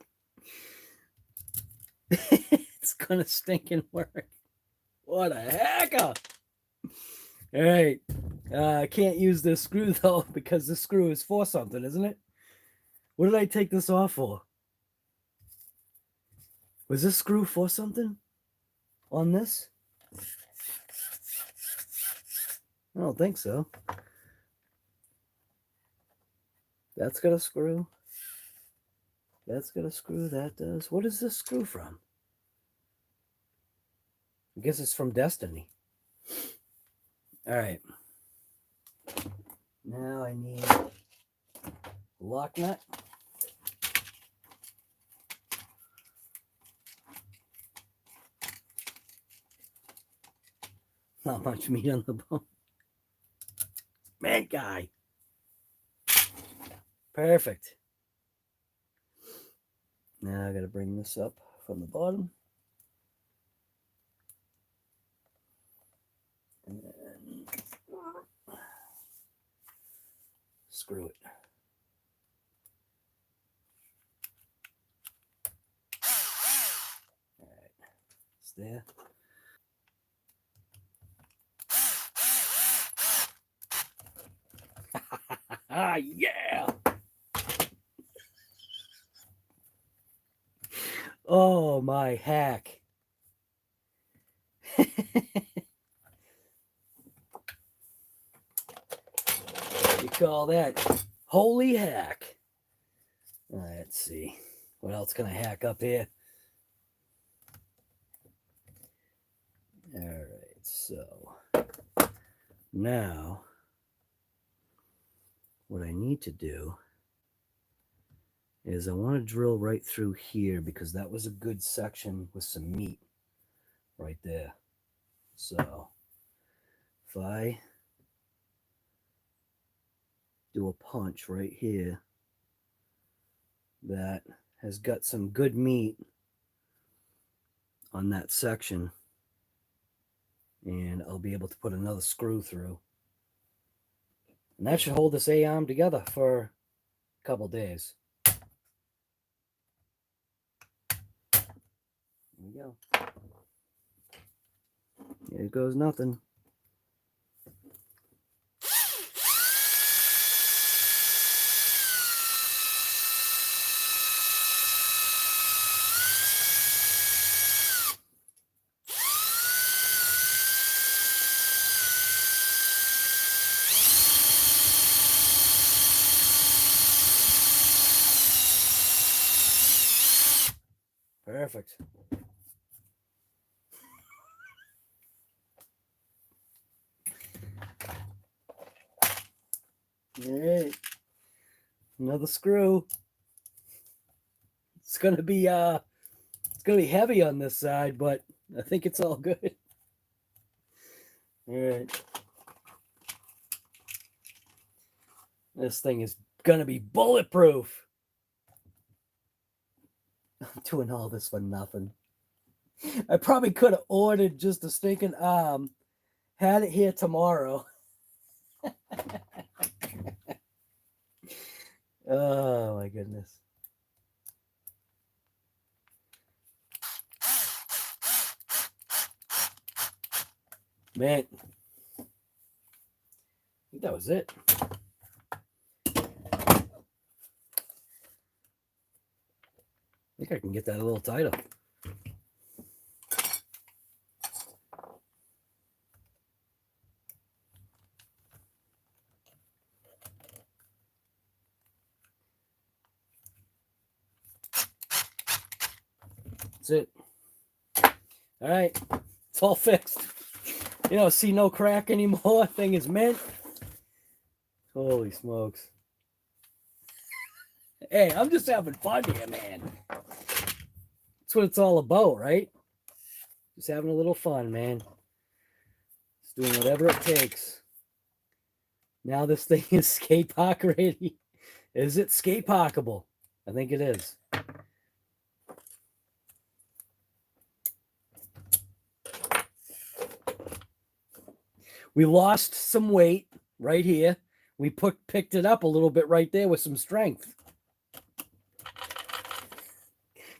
It's gonna stinking work. What a hacker. All right. I can't use this screw though because the screw is for something, isn't it? What did I take this off for? Was this screw for something on this? I don't think so. That's got a screw. That's got a screw. That does. What is this screw from? I guess it's from Destiny. All right. Now I need a lock nut. Not much meat on the bone. Man guy. Perfect. Now I got to bring this up from the bottom. And screw it. All right. It's there. Ah, yeah. Oh, my hack. You call that holy hack. Let's see. What else can I hack up here? All right. So now what I need to do is I want to drill right through here because that was a good section with some meat right there. So if I do a punch right here that has got some good meat on that section, and I'll be able to put another screw through. And that should hold this A-arm together for a couple days. There we go. Here goes nothing. perfect. All right. Another screw. It's gonna be heavy on this side, but I think it's all good. All right. This thing is gonna be bulletproof. I'm doing all this for nothing. I probably could have ordered just a stinking arm, had it here tomorrow. Oh my goodness. Man, I think that was it. I think I can get that a little tighter. That's it. All right, it's all fixed. You don't see no crack anymore. Thing is mint. Holy smokes. Hey, I'm just having fun here, man. That's what it's all about, right? Just having a little fun, man. Just doing whatever it takes. Now this thing is skate park ready. Is it skate parkable? I think it is. We lost some weight right here. We picked it up a little bit right there with some strength.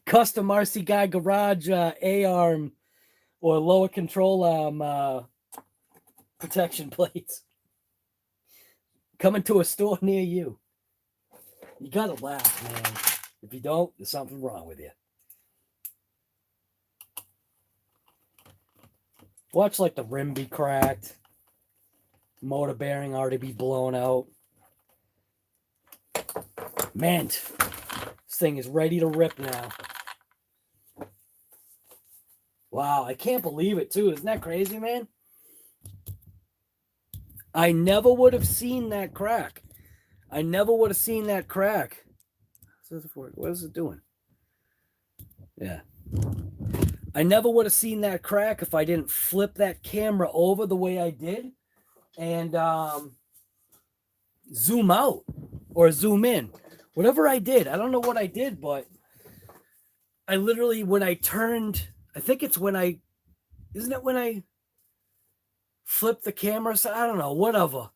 Custom RCGuygarage A-arm or lower control arm protection plates. Coming to a store near you. You gotta laugh, man. If you don't, there's something wrong with you. Watch like the rim be cracked. Motor bearing already be blown out. Man, this thing is ready to rip now. Wow, I can't believe it too. Isn't that crazy, man? I never would have seen that crack. I never would have seen that crack. What is it doing? Yeah. I never would have seen that crack if I didn't flip that camera over the way I did and zoom out or zoom in. Whatever I did. I don't know what I did, but I literally, when I turned, I think it's when I, isn't it when I flipped the camera? So I don't know, whatever.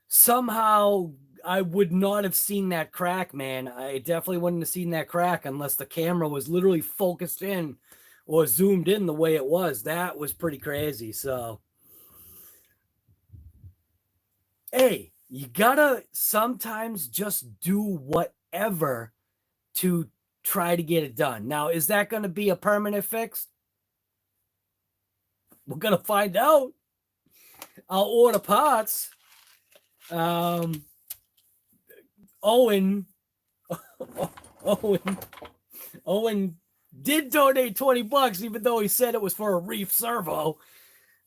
Somehow I would not have seen that crack, man. I definitely wouldn't have seen that crack unless the camera was literally focused in or zoomed in the way it was. That was pretty crazy. So, hey, you gotta sometimes just do whatever to try to get it done. Now, is that going to be a permanent fix? We're going to find out. I'll order parts. Owen did donate $20, even though he said it was for a reef servo.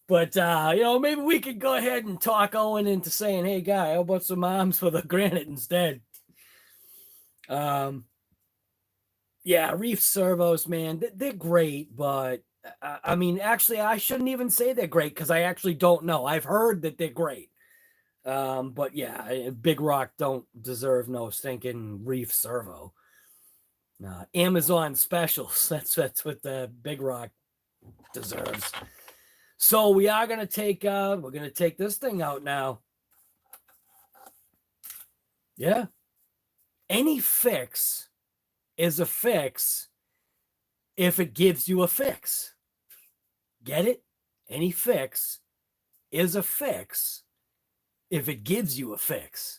But, you know, maybe we could go ahead and talk Owen into saying, hey, guy, how about some arms for the Granite instead? Yeah, reef servos, man, they're great. But, I mean, actually, I shouldn't even say they're great because I actually don't know. I've heard that they're great. But, yeah, Big Rock don't deserve no stinking reef servo. Amazon specials, that's what the Big Rock deserves. So we are going to take, we're going to take this thing out now. Yeah. Any fix is a fix if it gives you a fix. Get it? Any fix is a fix if it gives you a fix.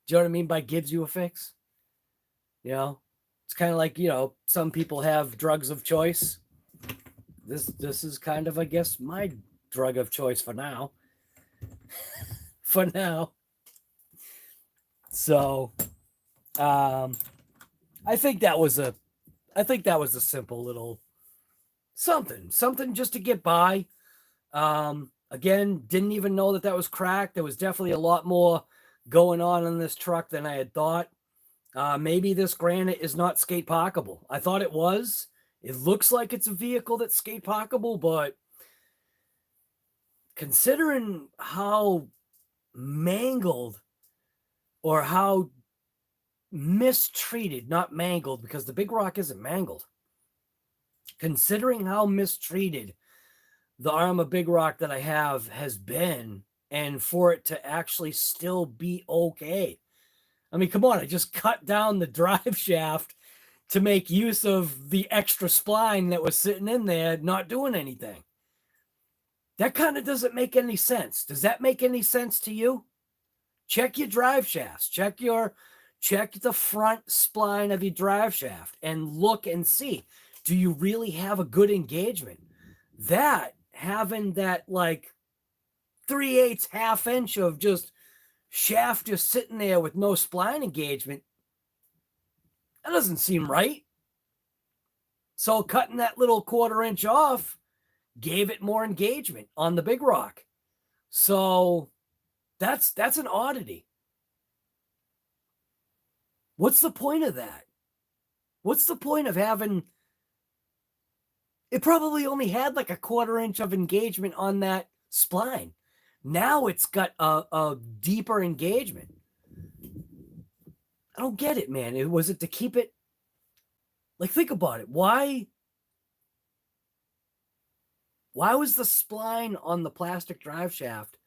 Do you know what I mean by gives you a fix? You know, it's kind of like, you know, some people have drugs of choice. This is kind of, I guess, my drug of choice for now. For now. So, I think that was a I think that was a simple little something just to get by. Again, didn't even know that was cracked. There was definitely a lot more going on in this truck than I had thought. Maybe this Granite is not skate parkable. I thought it was. It looks like it's a vehicle that's skate parkable, but considering how mangled or how mistreated, not mangled, because the Big Rock isn't mangled. Considering how mistreated the Arrma Big Rock that I have has been, and for it to actually still be okay. I mean, come on, I just cut down the drive shaft to make use of the extra spline that was sitting in there, not doing anything. That kind of doesn't make any sense. Does that make any sense to you? Check your drive shafts. Check the front spline of your drive shaft and look and see, do you really have a good engagement? That, having that like 3/8 half inch of just shaft just sitting there with no spline engagement, that doesn't seem right. So cutting that little 1/4 inch off gave it more engagement on the Big Rock. So that's an oddity. What's the point of that? What's the point of having... It probably only had like a 1/4 inch of engagement on that spline. Now it's got a deeper engagement. I don't get it, man. Was it to keep it... Like, think about it. Why was the spline on the plastic drive shaft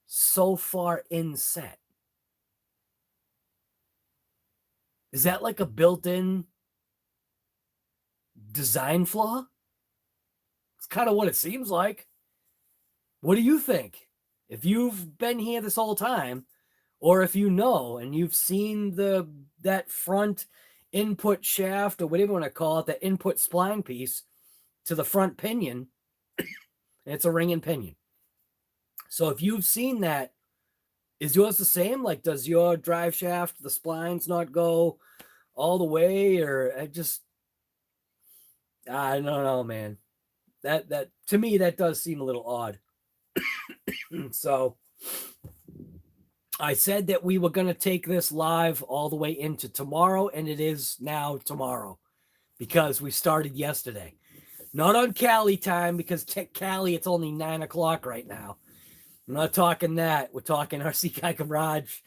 so far inset? Is that like a built-in design flaw? It's kind of what it seems like. What do you think? If you've been here this whole time, or if you know and you've seen that front input shaft, or whatever you want to call it, that input spline piece to the front pinion, it's a ring and pinion. So if you've seen that, is yours the same? Like, does your drive shaft, the splines not go all the way? Or I don't know, man. That to me, that does seem a little odd. So I said that we were going to take this live all the way into tomorrow, and it is now tomorrow because we started yesterday. Not on Cali time, because Cali, it's only 9 o'clock right now. I'm not talking that. We're talking RC Guy Garage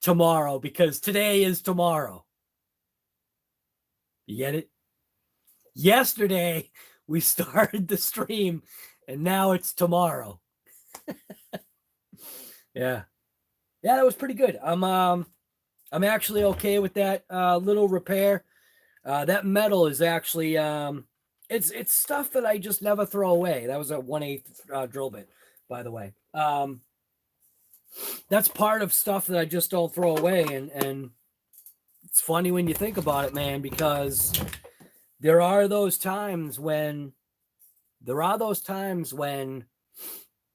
tomorrow, because today is tomorrow. You get it? Yesterday, we started the stream, and now it's tomorrow. Yeah, that was pretty good. I'm actually okay with that little repair. That metal is actually it's stuff that I just never throw away. That was a 1/8 drill bit, by the way. That's part of stuff that I just don't throw away, and it's funny when you think about it, man, because there are those times when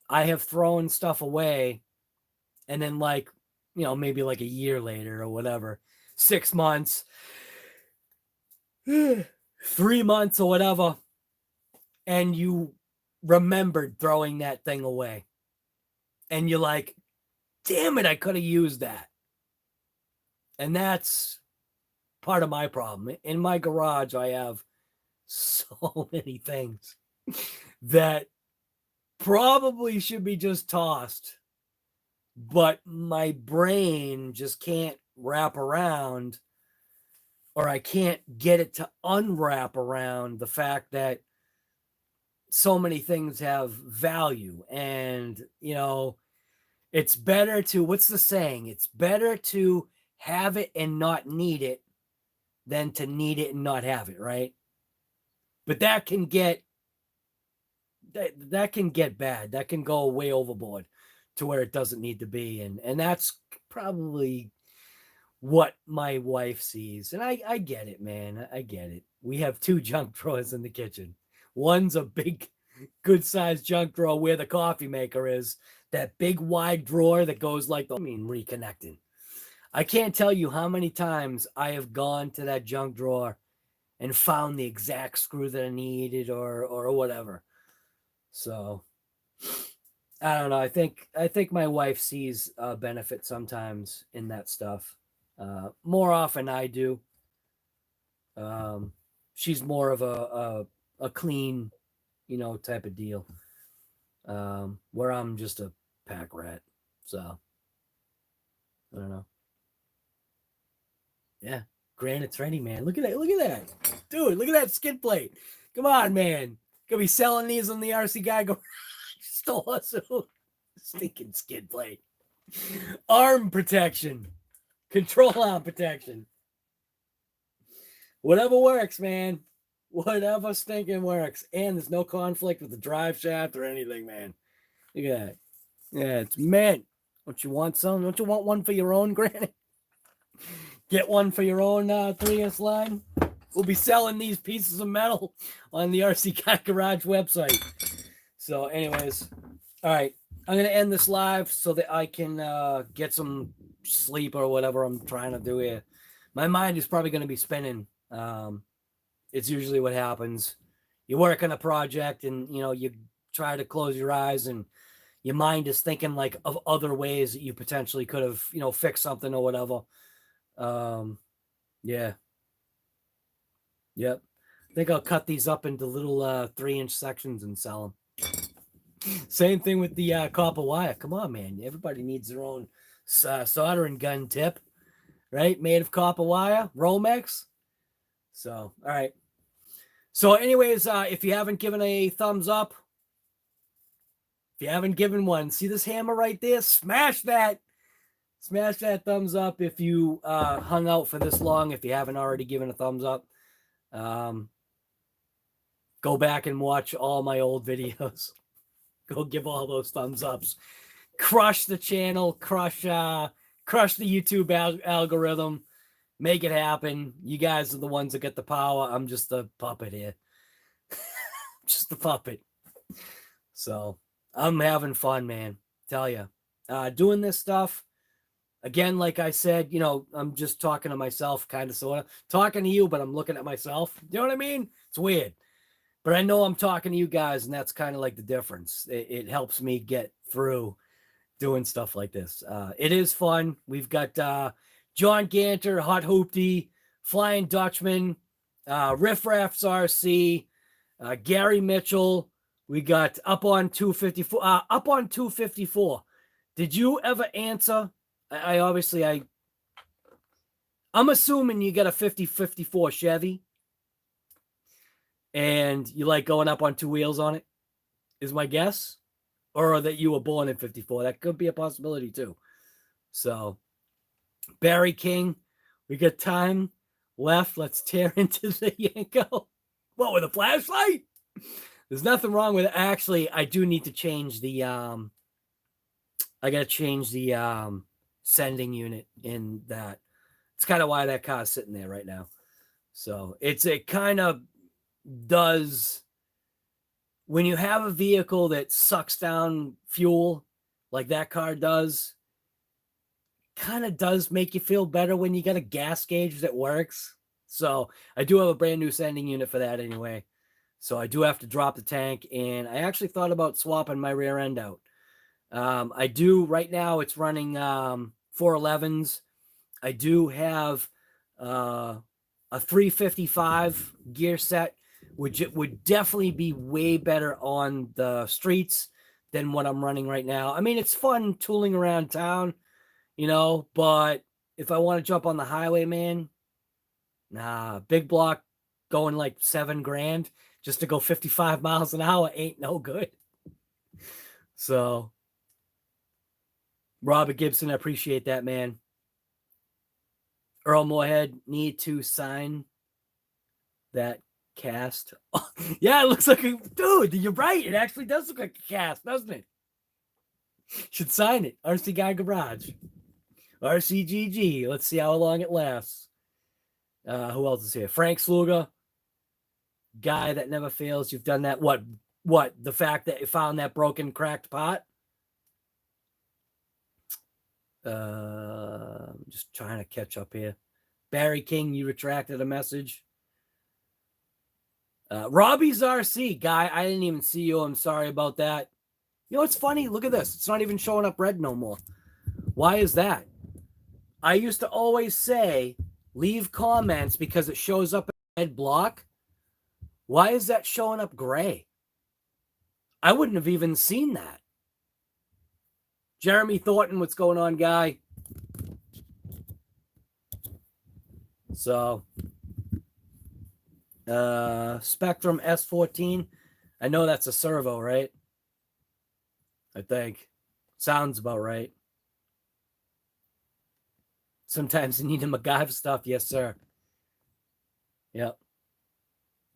I have thrown stuff away, and then, like, you know, maybe like a year later or whatever, 6 months, 3 months or whatever, and you remembered throwing that thing away. And you're like, damn it, I could have used that. And that's part of my problem. In my garage, I have so many things that probably should be just tossed, but my brain just can't wrap around, or I can't get it to unwrap around the fact that so many things have value. And, you know, it's better to, what's the saying? It's better to have it and not need it than to need it and not have it, right? But that can get bad. That can go way overboard to where it doesn't need to be. And that's probably what my wife sees. And I get it, man. I get it. We have 2 junk drawers in the kitchen. One's a big, good-sized junk drawer where the coffee maker is. That big, wide drawer that goes like reconnecting. I can't tell you how many times I have gone to that junk drawer and found the exact screw that I needed or whatever. So I don't know. I think my wife sees a benefit sometimes in that stuff. More often I do. She's more of a clean, type of deal. Where I'm just a pack rat. So I don't know. Yeah. Granite's ready, man. Look at that. Look at that. Dude, look at that skid plate. Come on, man. Gonna be selling these on the RC guy garage. Stole us a stinking skid plate. Arm protection. Control arm protection. Whatever works, man. Whatever stinking works. And there's no conflict with the drive shaft or anything, man. Look at that. Yeah, it's mint. Don't you want some? Don't you want one for your own, Granite? Get one for your own 3S line. We'll be selling these pieces of metal on the RC Guy Garage website. So anyways, all right. I'm going to end this live so that I can get some sleep or whatever I'm trying to do here. My mind is probably going to be spinning. It's usually what happens. You work on a project and, you try to close your eyes and your mind is thinking like of other ways that you potentially could have, fixed something or whatever. Yeah. Yep. I think I'll cut these up into little 3-inch sections and sell them. Same thing with the copper wire. Come on, man. Everybody needs their own soldering gun tip, right? Made of copper wire, Romex. So, all right. So anyways, if you haven't given a thumbs up, if you haven't given one, see this hammer right there? Smash that. Smash that thumbs up if you hung out for this long, if you haven't already given a thumbs up. Go back and watch all my old videos. Go give all those thumbs ups. Crush the channel, crush the YouTube algorithm. Make it happen. You guys are the ones that get the power. I'm just a puppet here. Just a puppet. So I'm having fun, man. Tell you. Doing this stuff. Again, like I said, I'm just talking to myself, kind of, sort of. Talking to you, but I'm looking at myself. You know what I mean? It's weird. But I know I'm talking to you guys, and that's kind of like the difference. It helps me get through doing stuff like this. It is fun. We've got John Ganter, Hot Hoopty, Flying Dutchman, Riff Raffs RC, Gary Mitchell. We got Up on 254. Up on 254. Did you ever answer? I'm assuming you got a 50-54 Chevy and you like going up on two wheels on it, is my guess. Or that you were born in 54. That could be a possibility too. So, Barry King, we got time left. Let's tear into the Yanko. What, with a flashlight? There's nothing wrong with it. Actually, I do need to change the I gotta change the sending unit in that. It's kind of why that car's sitting there right now. So it kind of does, when you have a vehicle that sucks down fuel like that car does, kind of does make you feel better when you got a gas gauge that works. So I do have a brand new sending unit for that anyway. So I do have to drop the tank, and I actually thought about swapping my rear end out. I do right now. It's running 411s. I do have a 355 gear set, which it would definitely be way better on the streets than what I'm running right now. I mean, it's fun tooling around town, but if I want to jump on the highway, man, nah, big block going like $7,000 just to go 55 miles an hour ain't no good. So, Robert Gibson, I appreciate that, man. Earl Moorhead, need to sign that cast. Oh, yeah, it looks like a dude. You're right. It actually does look like a cast, doesn't it? Should sign it. RC Guy Garage. RCGG. Let's see how long it lasts. Who else is here? Frank Sluga. Guy that never fails. You've done that. What? The fact that you found that broken, cracked pot? I'm just trying to catch up here. Barry King, you retracted a message. Robbie's RC, guy, I didn't even see you. I'm sorry about that. You know, it's funny. Look at this. It's not even showing up red no more. Why is that? I used to always say, leave comments because it shows up in red block. Why is that showing up gray? I wouldn't have even seen that. Jeremy Thornton, what's going on, guy? So, SPEKTRUM S14. I know that's a servo, right? I think. Sounds about right. Sometimes you need a MacGyver stuff. Yes, sir. Yep.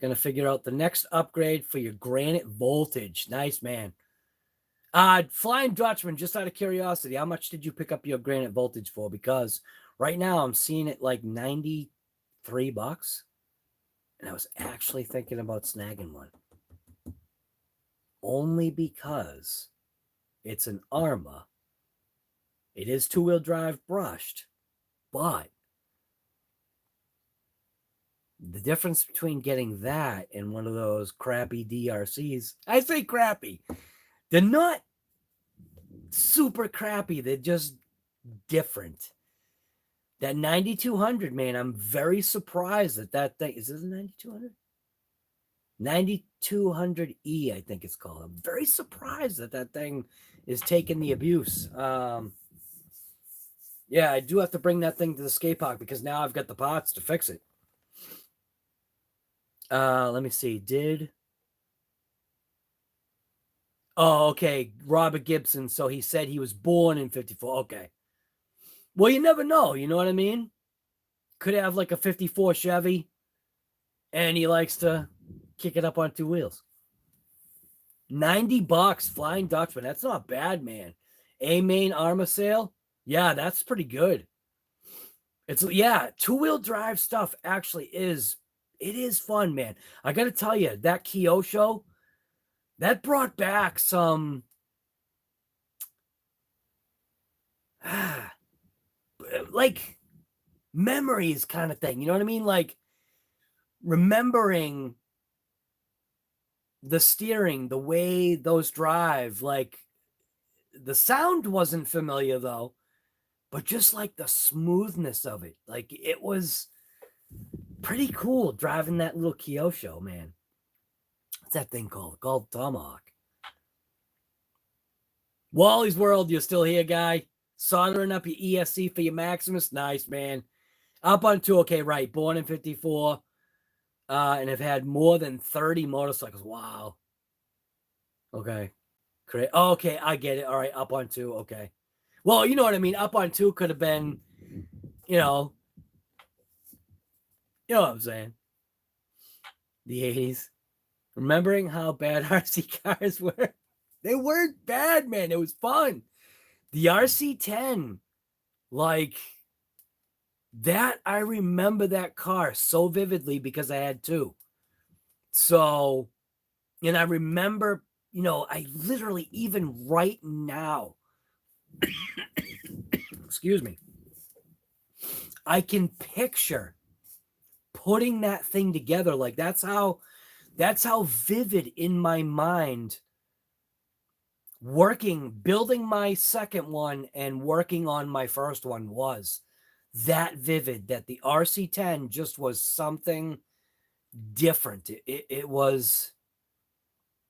Gonna figure out the next upgrade for your Granite voltage. Nice, man. Flying Dutchman, just out of curiosity, how much did you pick up your Granite voltage for? Because right now I'm seeing it like $93. And I was actually thinking about snagging one. Only because it's an Arrma. It is two-wheel drive brushed, but the difference between getting that and one of those crappy DRCs, I say crappy, they're not super crappy. They're just different. That 9200, man, I'm very surprised that that thing, is this a 9200? 9200E, I think it's called. I'm very surprised that that thing is taking the abuse. Yeah, I do have to bring that thing to the skate park because now I've got the parts to fix it. Let me see. Oh, okay. Robert Gibson. So he said he was born in 54. Okay. Well, you never know. You know what I mean? Could have like a 54 Chevy and he likes to kick it up on two wheels. $90 Flying Dutchman. That's not bad, man. A-main Arrma sale. Yeah, that's pretty good. It's, yeah, two-wheel drive stuff actually is, it is fun, man. I got to tell you, that Kyosho, that brought back some, like, memories kind of thing. You know what I mean? Like, remembering the steering, the way those drive, like, the sound wasn't familiar, though. But just like the smoothness of it, like it was pretty cool driving that little Kyosho, man. What's that thing called? Called Tomahawk. Wally's World, you're still here, guy. Soldering up your ESC for your Maximus. Nice, man. Up on 2, okay, right. Born in 54. And have had more than 30 motorcycles. Wow. Okay. Great. Oh, okay, I get it. All right, up on 2, okay. Well, you know what I mean. Up on 2 could have been, you know what I'm saying. The 80s. Remembering how bad RC cars were. They weren't bad, man. It was fun. The RC10, like that, I remember that car so vividly because I had 2. So, and I remember, I literally, even right now, excuse me, I can picture putting that thing together. Like that's how vivid in my mind building my second one and working on my first one was that vivid, that the RC10 just was something different. It was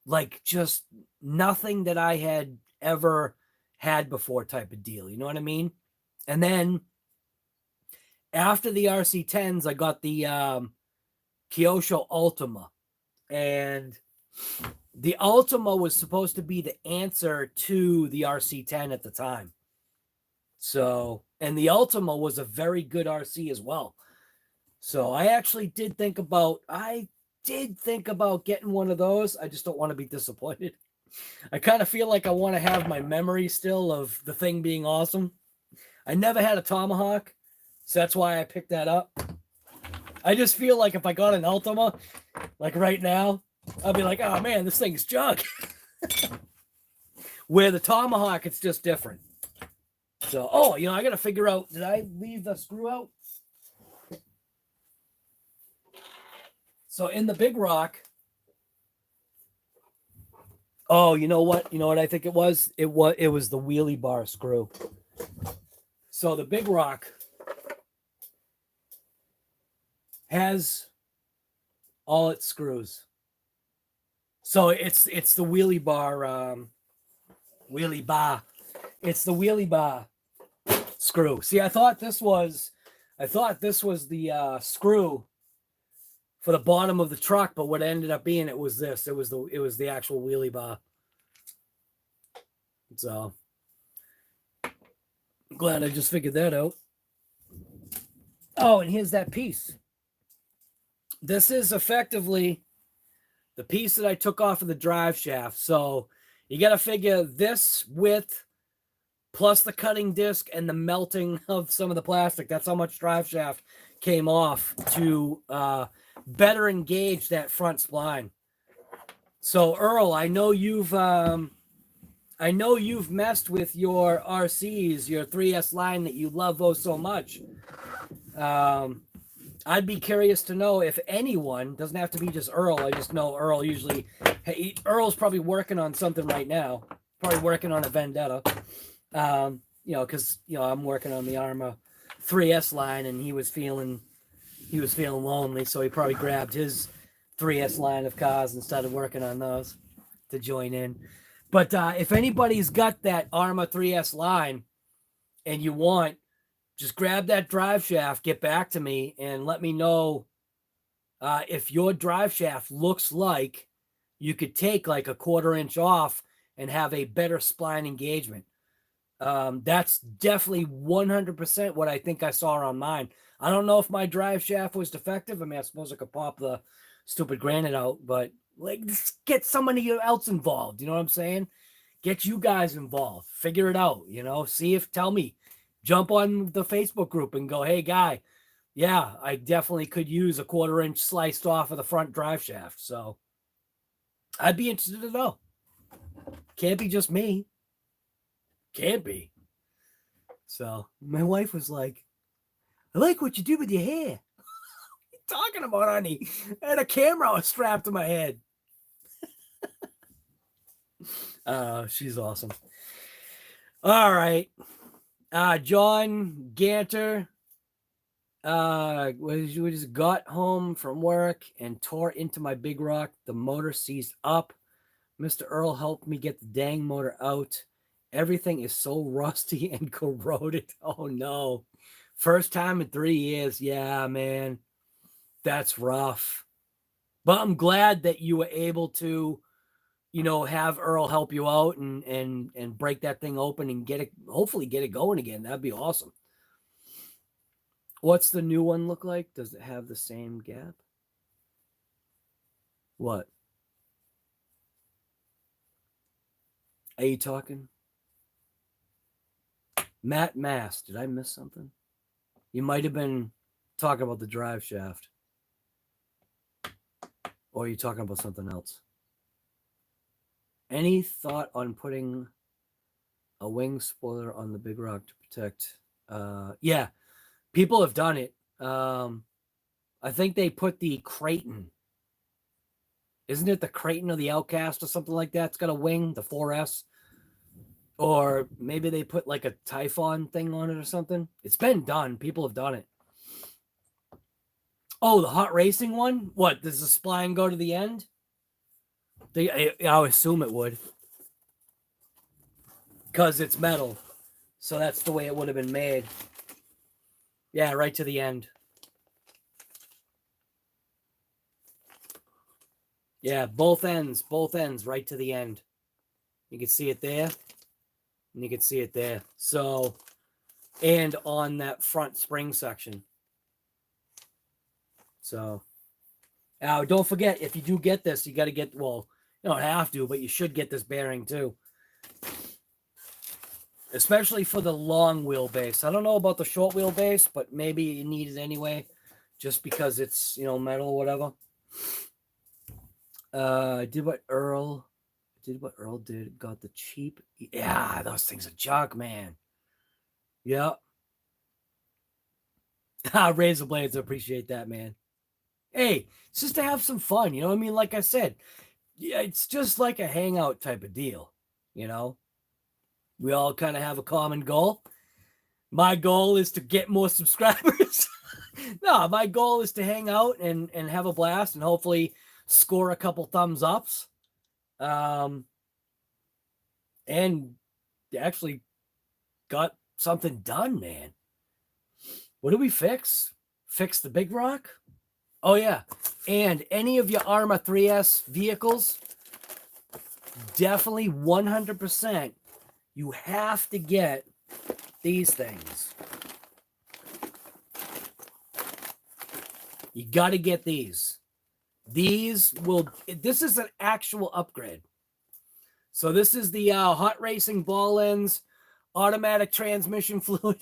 like just nothing that I had ever had before type of deal. You know what I mean? And then after the RC10s, I got the Kyosho Ultima. And the Ultima was supposed to be the answer to the RC10 at the time. So, and the Ultima was a very good RC as well. So I actually did think about getting one of those. I just don't want to be disappointed. I kind of feel like I want to have my memory still of the thing being awesome. I never had a Tomahawk, so that's why I picked that up. I just feel like if I got an Ultima, like right now, I'll be like, oh man, this thing's junk. Where the Tomahawk, it's just different. So, I got to figure out, did I leave the screw out? So in the Big Rock, Oh, you know what? You know what I think it was? It was the wheelie bar screw. So the Big Rock has all its screws. So it's the wheelie bar It's the wheelie bar screw. See, I thought this was the screw for the bottom of the truck, but what it ended up being, it was this. It was the actual wheelie bar. So I'm glad I just figured that out. Oh, and here's that piece. This is effectively the piece that I took off of the drive shaft. So you got to figure this width plus the cutting disc and the melting of some of the plastic. That's how much drive shaft came off to better engage that front spline. So Earl, I know you've messed with your RCs, your 3S line that you love oh so much. I'd be curious to know if anyone, doesn't have to be just Earl. I just know Earl usually, Earl's probably working on something right now, probably working on a Vendetta. Because I'm working on the Arrma 3S line, and he was feeling lonely, so he probably grabbed his 3S line of cars and started working on those to join in. But if anybody's got that Arrma 3S line and you want, just grab that drive shaft, get back to me, and let me know if your drive shaft looks like you could take like a 1/4 inch off and have a better spline engagement. That's definitely 100% what I think I saw on mine. I don't know if my drive shaft was defective. I mean, I suppose I could pop the stupid granite out, but like, get somebody else involved. You know what I'm saying? Get you guys involved. Figure it out. Tell me. Jump on the Facebook group and go, hey, guy, yeah, I definitely could use a 1/4 inch sliced off of the front drive shaft. So I'd be interested to know. Can't be just me. Can't be. So my wife was like, I like what you do with your hair. What are you talking about, honey? I had a camera strapped to my head. She's awesome. All right. John Ganter. We just got home from work and tore into my Big Rock. The motor seized up. Mr. Earl helped me get the dang motor out. Everything is so rusty and corroded. Oh no. First time in 3 years. Yeah, man. That's rough. But I'm glad that you were able to, have Earl help you out and break that thing open and hopefully get it going again. That'd be awesome. What's the new one look like? Does it have the same gap? What? Are you talking? Matt Mass, did I miss something? You might have been talking about the drive shaft. Or are you talking about something else? Any thought on putting a wing spoiler on the Big Rock to protect? Yeah, people have done it. I think they put the Kraton. Isn't it the Kraton or the Outcast or something like that? It's got a wing, the 4S. Or maybe they put like a Typhon thing on it or something. It's been done. People have done it. Oh, the hot racing one? What, does the spline go to the end? I would assume it would. Because it's metal. So that's the way it would have been made. Yeah, right to the end. Yeah, both ends right to the end. You can see it there. And you can see it there. So, and on that front spring section. So, now don't forget, if you do get this, you got to get, well, you don't have to, but you should get this bearing too. Especially for the long wheelbase. I don't know about the short wheelbase, but maybe you need it anyway, just because it's, metal or whatever. I did what Earl did. Got the cheap. Yeah, those things are junk, man. Yeah. Razor blades, I appreciate that, man. Hey, it's just to have some fun. You know what I mean? Like I said, Yeah, it's just like a hangout type of deal, you know. We all kind of have a common goal. My goal is to get more subscribers. No, my goal is to hang out and have a blast and hopefully score a couple thumbs ups. And actually got something done, man. What did we fix? Fix the Big Rock? Oh, yeah. And any of your Arrma 3S vehicles, definitely 100%, you have to get these things. You got to get these. This is an actual upgrade. So this is the hot racing ball ends, automatic transmission fluid,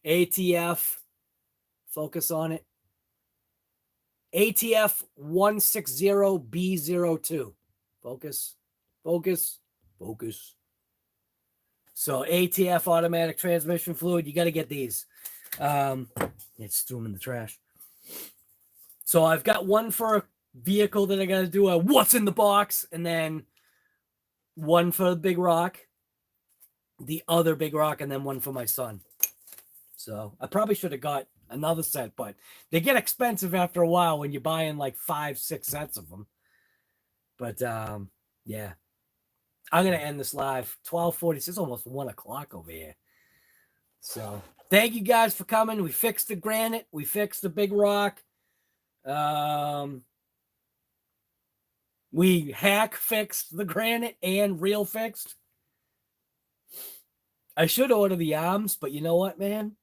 ATF, focus on it. ATF 160B02. Focus, focus, focus. So ATF automatic transmission fluid, you got to get these. Just threw them in the trash. So I've got one for a vehicle that I got to do a what's in the box, and then one for the Big Rock, the other Big Rock, and then one for my son. So I probably should have got another set, but they get expensive after a while when you're buying like 5-6 sets of them. But yeah, I'm gonna end this live 12:46. It's almost 1 o'clock over here. So thank you guys for coming. We fixed the Granite, we fixed the Big Rock. We hack fixed the Granite and real fixed. I should order the arms, but you know what, man?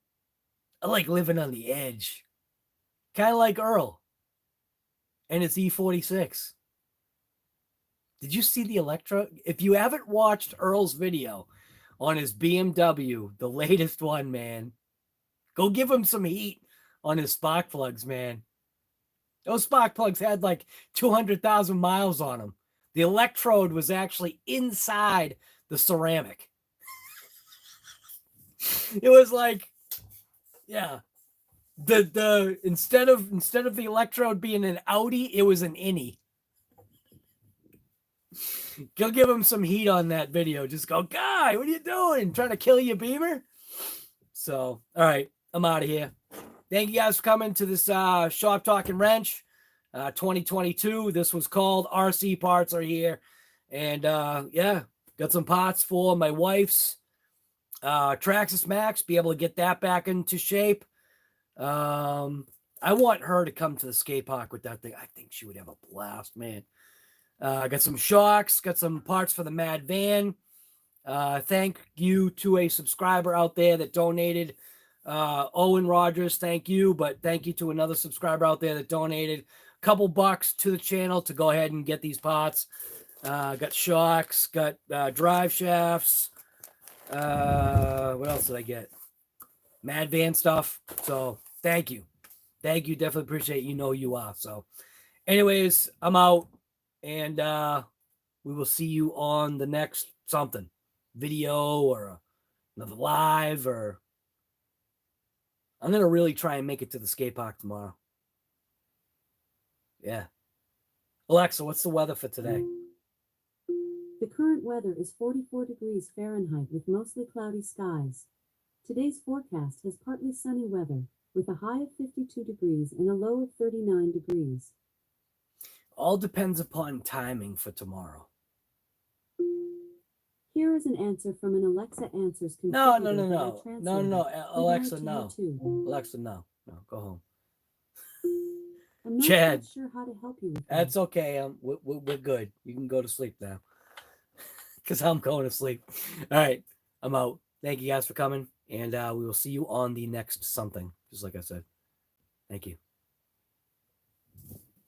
I like living on the edge. Kind of like Earl. And it's E46. Did you see the Electro? If you haven't watched Earl's video on his BMW, the latest one, man, go give him some heat on his spark plugs, man. Those spark plugs had like 200,000 miles on them. The electrode was actually inside the ceramic. It was like, yeah, the instead of the electrode being an Audi, it was an innie. Go give him some heat on that video. Just go, guy, what are you doing? Trying to kill your Beamer? So, all right, I'm out of here. Thank you guys for coming to this Shop Talking Wrench 2022. This was called RC Parts Are Here. And yeah, got some parts for my wife's Traxxas Max, be able to get that back into shape. I want her to come to the skate park with that thing. I think she would have a blast, man. Got some shocks, got some parts for the Mad Van. Thank you to a subscriber out there that donated. Owen Rogers, thank you. But thank you to another subscriber out there that donated a couple bucks to the channel to go ahead and get these parts. Got shocks, got drive shafts. What else did I get? Mad Van stuff. So thank you. Thank you. Definitely appreciate you know you are. So anyways, I'm out. And we will see you on the next something. Video or another live, or I'm going to really try and make it to the skate park tomorrow. Yeah. Alexa, what's the weather for today? The current weather is 44 degrees Fahrenheit with mostly cloudy skies. Today's forecast has partly sunny weather with a high of 52 degrees and a low of 39 degrees. All depends upon timing for tomorrow. Here is an answer from an Alexa Answers No. Alexa, no. Alexa, no. No, go home. I'm not Chad, quite sure how to help you with that's that. okay. We're good. You can go to sleep now. Because I'm going to sleep. All right. I'm out. Thank you guys for coming. And we will see you on the next something. Just like I said. Thank you.